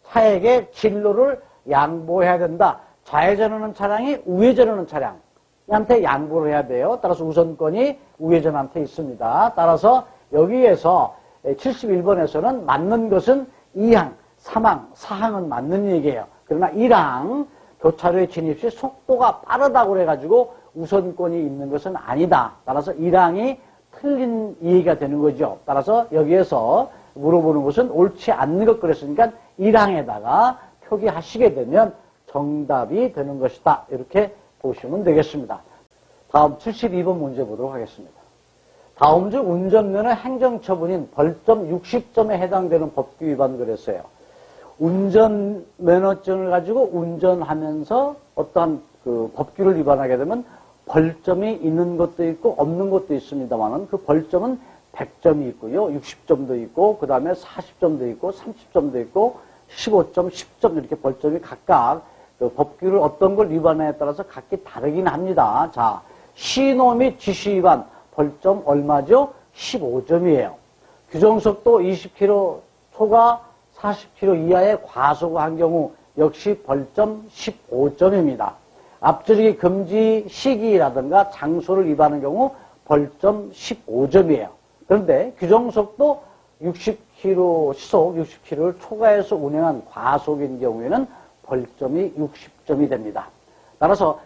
Speaker 1: 차에게 진로를 양보해야 된다. 좌회전하는 차량이 우회전하는 차량한테 양보를 해야 돼요. 따라서 우선권이 우회전한테 있습니다. 따라서 여기에서 71번에서는 맞는 것은 2항, 3항, 4항은 맞는 얘기예요. 그러나 1항 교차로에 진입 시 속도가 빠르다고 그래가지고 우선권이 있는 것은 아니다. 따라서 1항이 틀린 얘기가 되는 거죠. 따라서 여기에서 물어보는 것은 옳지 않는 것 그랬으니까 1항에다가 표기하시게 되면 정답이 되는 것이다. 이렇게 보시면 되겠습니다. 다음 72번 문제 보도록 하겠습니다. 다음 중 운전면허 행정처분인 벌점 60점에 해당되는 법규 위반 그랬어요. 운전면허증을 가지고 운전하면서 어떠한 그 법규를 위반하게 되면 벌점이 있는 것도 있고 없는 것도 있습니다만은 그 벌점은 100점이 있고요. 60점도 있고 그 다음에 40점도 있고 30점도 있고 15점, 10점 이렇게 벌점이 각각 그 법규를 어떤 걸 위반에 따라서 각기 다르긴 합니다. 자, 신호 및 지시 위반 벌점 얼마죠? 15점이에요. 규정속도 20km 초과 40km 이하의 과속을 한 경우 역시 벌점 15점입니다. 앞지르기 금지 시기라든가 장소를 위반한 경우 벌점 15점이에요. 그런데 규정속도 60km, 시속 60km를 초과해서 운행한 과속인 경우에는 벌점이 60점이 됩니다. 따라서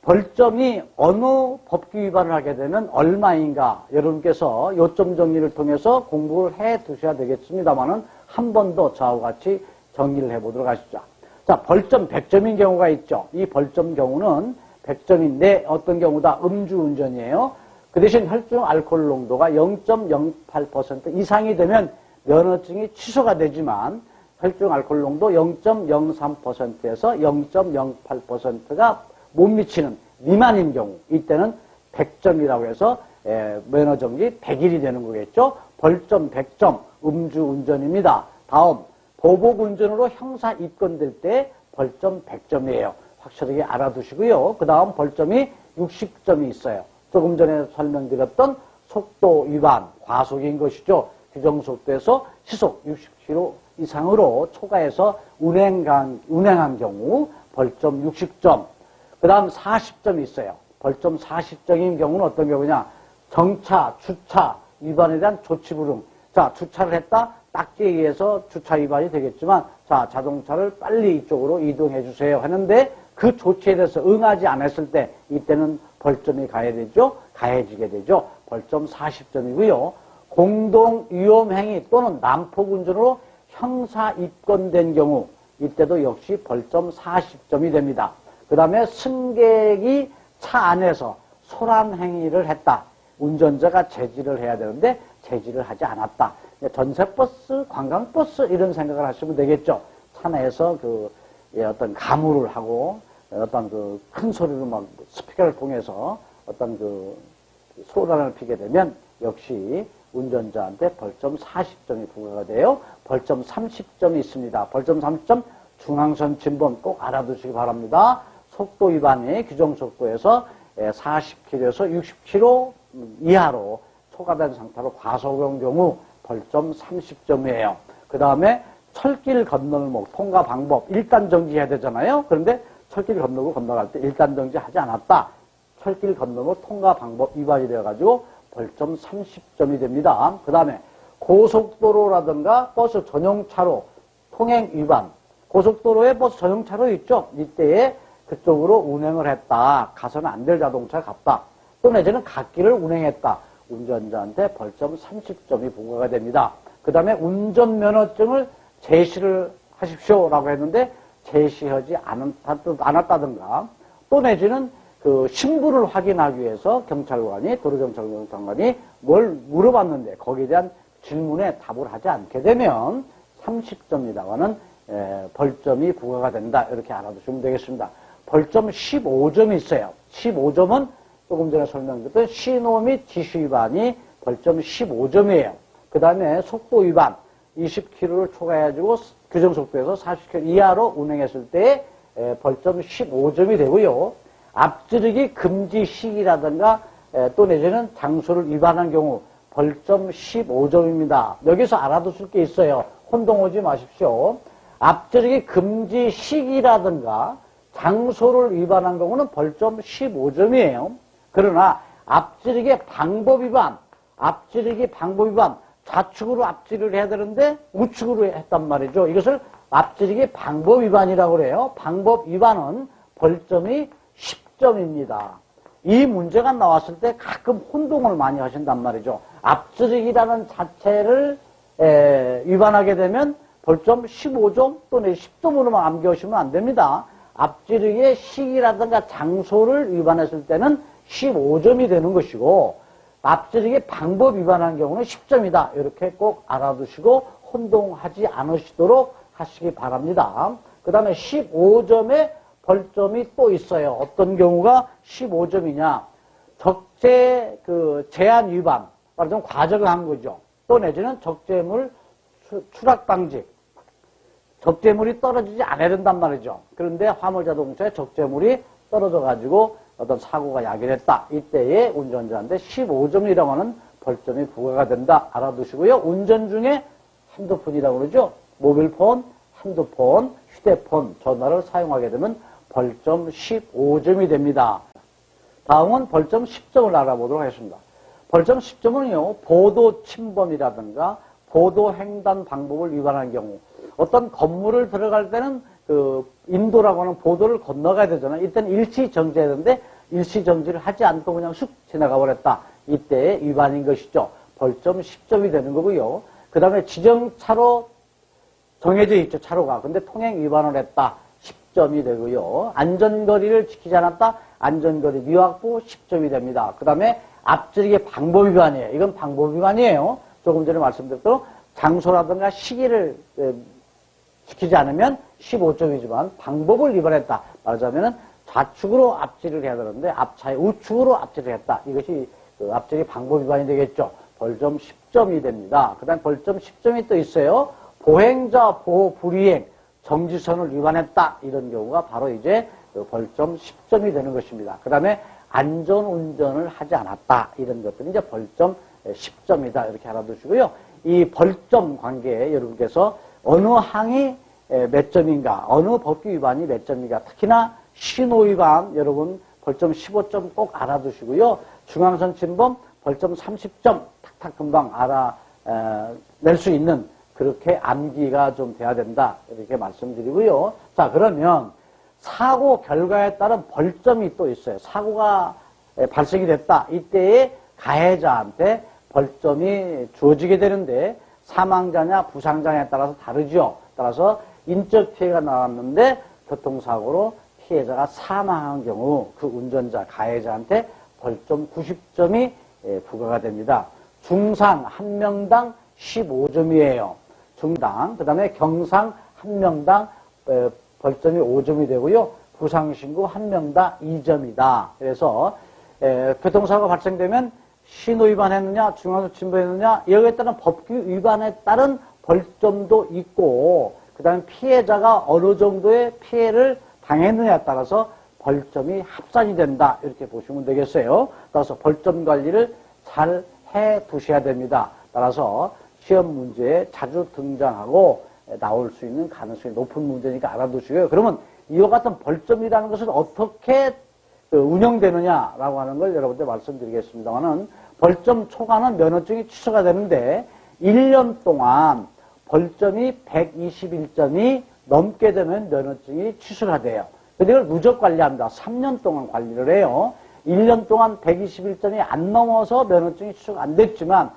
Speaker 1: 벌점이 어느 법규 위반을 하게 되면 얼마인가 여러분께서 요점 정리를 통해서 공부를 해 두셔야 되겠습니다만은 한 번 더 저와 같이 정리를 해보도록 하시죠. 자, 벌점 100점인 경우가 있죠. 이 벌점 경우는 100점인데 어떤 경우다? 음주운전이에요. 그 대신 혈중 알코올 농도가 0.08% 이상이 되면 면허증이 취소가 되지만 혈중 알코올 농도 0.03%에서 0.08%가 못 미치는 미만인 경우 이때는 100점이라고 해서 면허정지 100일이 되는 거겠죠. 벌점 100점 음주운전입니다. 다음 보복운전으로 형사 입건될 때 벌점 100점이에요. 확실하게 알아두시고요. 그 다음 벌점이 60점이 있어요. 조금 전에 설명드렸던 속도 위반, 과속인 것이죠. 규정속도에서 시속 60km 이상으로 초과해서 운행한 경우 벌점 60점. 그 다음 40점이 있어요. 벌점 40점인 경우는 어떤 경우냐? 정차, 주차 위반에 대한 조치 불응. 자, 주차를 했다? 딱지에 의해서 주차 위반이 되겠지만, 자, 자동차를 빨리 이쪽으로 이동해 주세요 하는데 그 조치에 대해서 응하지 않았을 때 이때는 벌점이 가해지게 되죠. 벌점 40점이고요. 공동 위험행위 또는 난폭운전으로 형사 입건된 경우 이때도 역시 벌점 40점이 됩니다. 그 다음에 승객이 차 안에서 소란행위를 했다. 운전자가 제지를 해야 되는데 제지를 하지 않았다. 전세버스, 관광버스 이런 생각을 하시면 되겠죠. 차 내에서 어떤 가무를 하고 어떤 큰 소리로 막 스피커를 통해서 어떤 소란을 피게 되면 역시 운전자한테 벌점 40점이 부과가 돼요. 벌점 30점이 있습니다. 벌점 30점 중앙선 침범 꼭 알아두시기 바랍니다. 속도 위반이 규정속도에서 40km에서 60km 이하로 초과된 상태로 과속한 경우 벌점 30점이에요. 그 다음에 철길 건너는 통과 방법 1단 정지해야 되잖아요. 그런데 철길 건너고 건너갈 때 1단 정지하지 않았다. 철길 건너고 통과 방법 위반이 되어가지고 벌점 30점이 됩니다. 그 다음에 고속도로라든가 버스 전용차로 통행 위반. 고속도로에 버스 전용차로 있죠. 이때에 그쪽으로 운행을 했다. 가서는 안 될 자동차 갔다. 또 내지는 갓길을 운행했다. 운전자한테 벌점 30점이 부과가 됩니다. 그 다음에 운전면허증을 제시를 하십시오라고 했는데 제시하지 않았다든가 또 내지는 신분을 확인하기 위해서 경찰관이 도로경찰관이 뭘 물어봤는데 거기에 대한 질문에 답을 하지 않게 되면 30점이라고는 벌점이 부과가 된다. 이렇게 알아두시면 되겠습니다. 벌점 15점이 있어요. 15점은 조금 전에 설명드렸던 신호 및 지시 위반이 벌점 15점이에요. 그 다음에 속도 위반 20km를 초과해가지고 규정속도에서 40km 이하로 운행했을 때 벌점 15점이 되고요. 앞지르기 금지 시기라든가 또 내지는 장소를 위반한 경우 벌점 15점입니다. 여기서 알아두실 게 있어요. 혼동 오지 마십시오. 앞지르기 금지 시기라든가 장소를 위반한 경우는 벌점 15점이에요. 그러나 앞지르기 방법 위반, 좌측으로 앞지르기를 해야 되는데 우측으로 했단 말이죠. 이것을 앞지르기 방법 위반이라고 그래요. 방법 위반은 벌점이 10점입니다. 이 문제가 나왔을 때 가끔 혼동을 많이 하신단 말이죠. 앞지르기라는 자체를 위반하게 되면 벌점 15점 또는 10점으로만 암기하시면 안 됩니다. 앞지르기의 시기라든가 장소를 위반했을 때는 15점이 되는 것이고 앞지르기 방법 위반한 경우는 10점이다. 이렇게 꼭 알아두시고 혼동하지 않으시도록 하시기 바랍니다. 그 다음에 15점의 벌점이 또 있어요. 어떤 경우가 15점이냐. 적재 제한 위반, 말하자면 과적을 한 거죠. 또 내지는 적재물 추락 방지. 적재물이 떨어지지 않아야 된단 말이죠. 그런데 화물자동차에 적재물이 떨어져가지고 어떤 사고가 야기됐다. 이때에 운전자한테 15점이라고 하는 벌점이 부과가 된다. 알아두시고요. 운전 중에 핸드폰이라고 그러죠. 모빌폰, 핸드폰, 휴대폰, 전화를 사용하게 되면 벌점 15점이 됩니다. 다음은 벌점 10점을 알아보도록 하겠습니다. 벌점 10점은요, 보도 침범이라든가 보도 횡단 방법을 위반한 경우, 어떤 건물을 들어갈 때는 인도라고 하는 보도를 건너가야 되잖아요. 이때는 일시 정지해야 되는데 일시 정지를 하지 않고 그냥 쑥 지나가 버렸다. 이때의 위반인 것이죠. 벌점 10점이 되는 거고요. 그 다음에 지정차로 정해져 있죠, 차로가. 근데 통행 위반을 했다. 10점이 되고요. 안전거리를 지키지 않았다. 안전거리 미확보 10점이 됩니다. 그 다음에 앞지르기 방법 위반이에요. 이건 방법 위반이에요. 조금 전에 말씀드렸던 장소라든가 시기를 지키지 않으면 15점이지만 방법을 위반했다. 말하자면 좌측으로 앞지를 해야 되는데 앞차의 우측으로 앞지를 했다. 이것이 앞지르기 방법 위반이 되겠죠. 벌점 10점이 됩니다. 그 다음에 벌점 10점이 또 있어요. 보행자 보호 불이행, 정지선을 위반했다. 이런 경우가 바로 이제 벌점 10점이 되는 것입니다. 그 다음에 안전운전을 하지 않았다. 이런 것들은 이제 벌점 10점이다. 이렇게 알아두시고요. 이 벌점 관계에 여러분께서 어느 항이 몇 점인가, 어느 법규 위반이 몇 점인가, 특히나 신호 위반 여러분 벌점 15점 꼭 알아두시고요. 중앙선 침범 벌점 30점 탁탁 금방 알아낼 수 있는 그렇게 암기가 좀 돼야 된다. 이렇게 말씀드리고요. 자, 그러면 사고 결과에 따른 벌점이 또 있어요. 사고가 발생이 됐다. 이때에 가해자한테 벌점이 주어지게 되는데 사망자냐 부상자냐에 따라서 다르죠. 따라서 인적 피해가 나왔는데 교통사고로 피해자가 사망한 경우 그 운전자 가해자한테 벌점 90점이 부과가 됩니다. 중상 한 명당 15점이에요. 중당, 그 다음에 경상 한 명당 벌점이 5점이 되고요. 부상신고 한 명당 2점이다. 그래서 교통사고가 발생되면 신호 위반했느냐, 중앙선 침범했느냐, 여기에 따른 법규 위반에 따른 벌점도 있고, 그 다음에 피해자가 어느 정도의 피해를 당했느냐에 따라서 벌점이 합산이 된다. 이렇게 보시면 되겠어요. 따라서 벌점 관리를 잘 해 두셔야 됩니다. 따라서 시험 문제에 자주 등장하고 나올 수 있는 가능성이 높은 문제니까 알아두시고요. 그러면 이와 같은 벌점이라는 것은 어떻게 운영되느냐라고 하는 걸 여러분들 말씀드리겠습니다만은 벌점 초과는 면허증이 취소가 되는데 1년 동안 벌점이 121점이 넘게 되면 면허증이 취소가 돼요. 근데 이걸 누적 관리합니다. 3년 동안 관리를 해요. 1년 동안 121점이 안 넘어서 면허증이 취소가 안 됐지만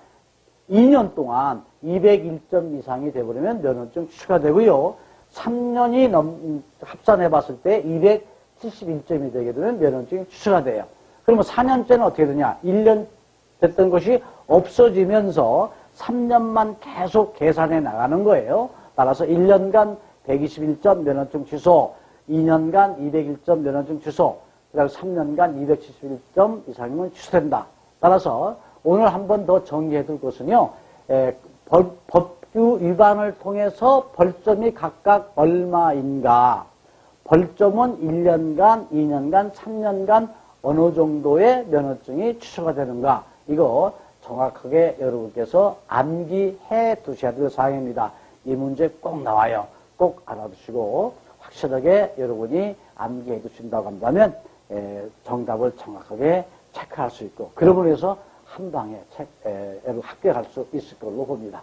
Speaker 1: 2년 동안 201점 이상이 되버리면 면허증 취소가 되고요. 3년이 합산해 봤을 때 271점이 되게 되면 면허증이 취소가 돼요. 그러면 4년째는 어떻게 되냐? 1년 됐던 것이 없어지면서 3년만 계속 계산해 나가는 거예요. 따라서 1년간 121점 면허증 취소, 2년간 201점 면허증 취소, 그 다음에 3년간 271점 이상이면 취소된다. 따라서 오늘 한 번 더 정리해 둘 것은요, 법규 위반을 통해서 벌점이 각각 얼마인가, 벌점은 1년간, 2년간, 3년간 어느 정도의 면허증이 취소가 되는가, 이거 정확하게 여러분께서 암기해 두셔야 될 사항입니다. 이 문제 꼭 나와요. 꼭 알아두시고 확실하게 여러분이 암기해 두신다고 한다면 정답을 정확하게 체크할 수 있고, 그러므로 해서 한 방에 합격할 수 있을 걸로 봅니다.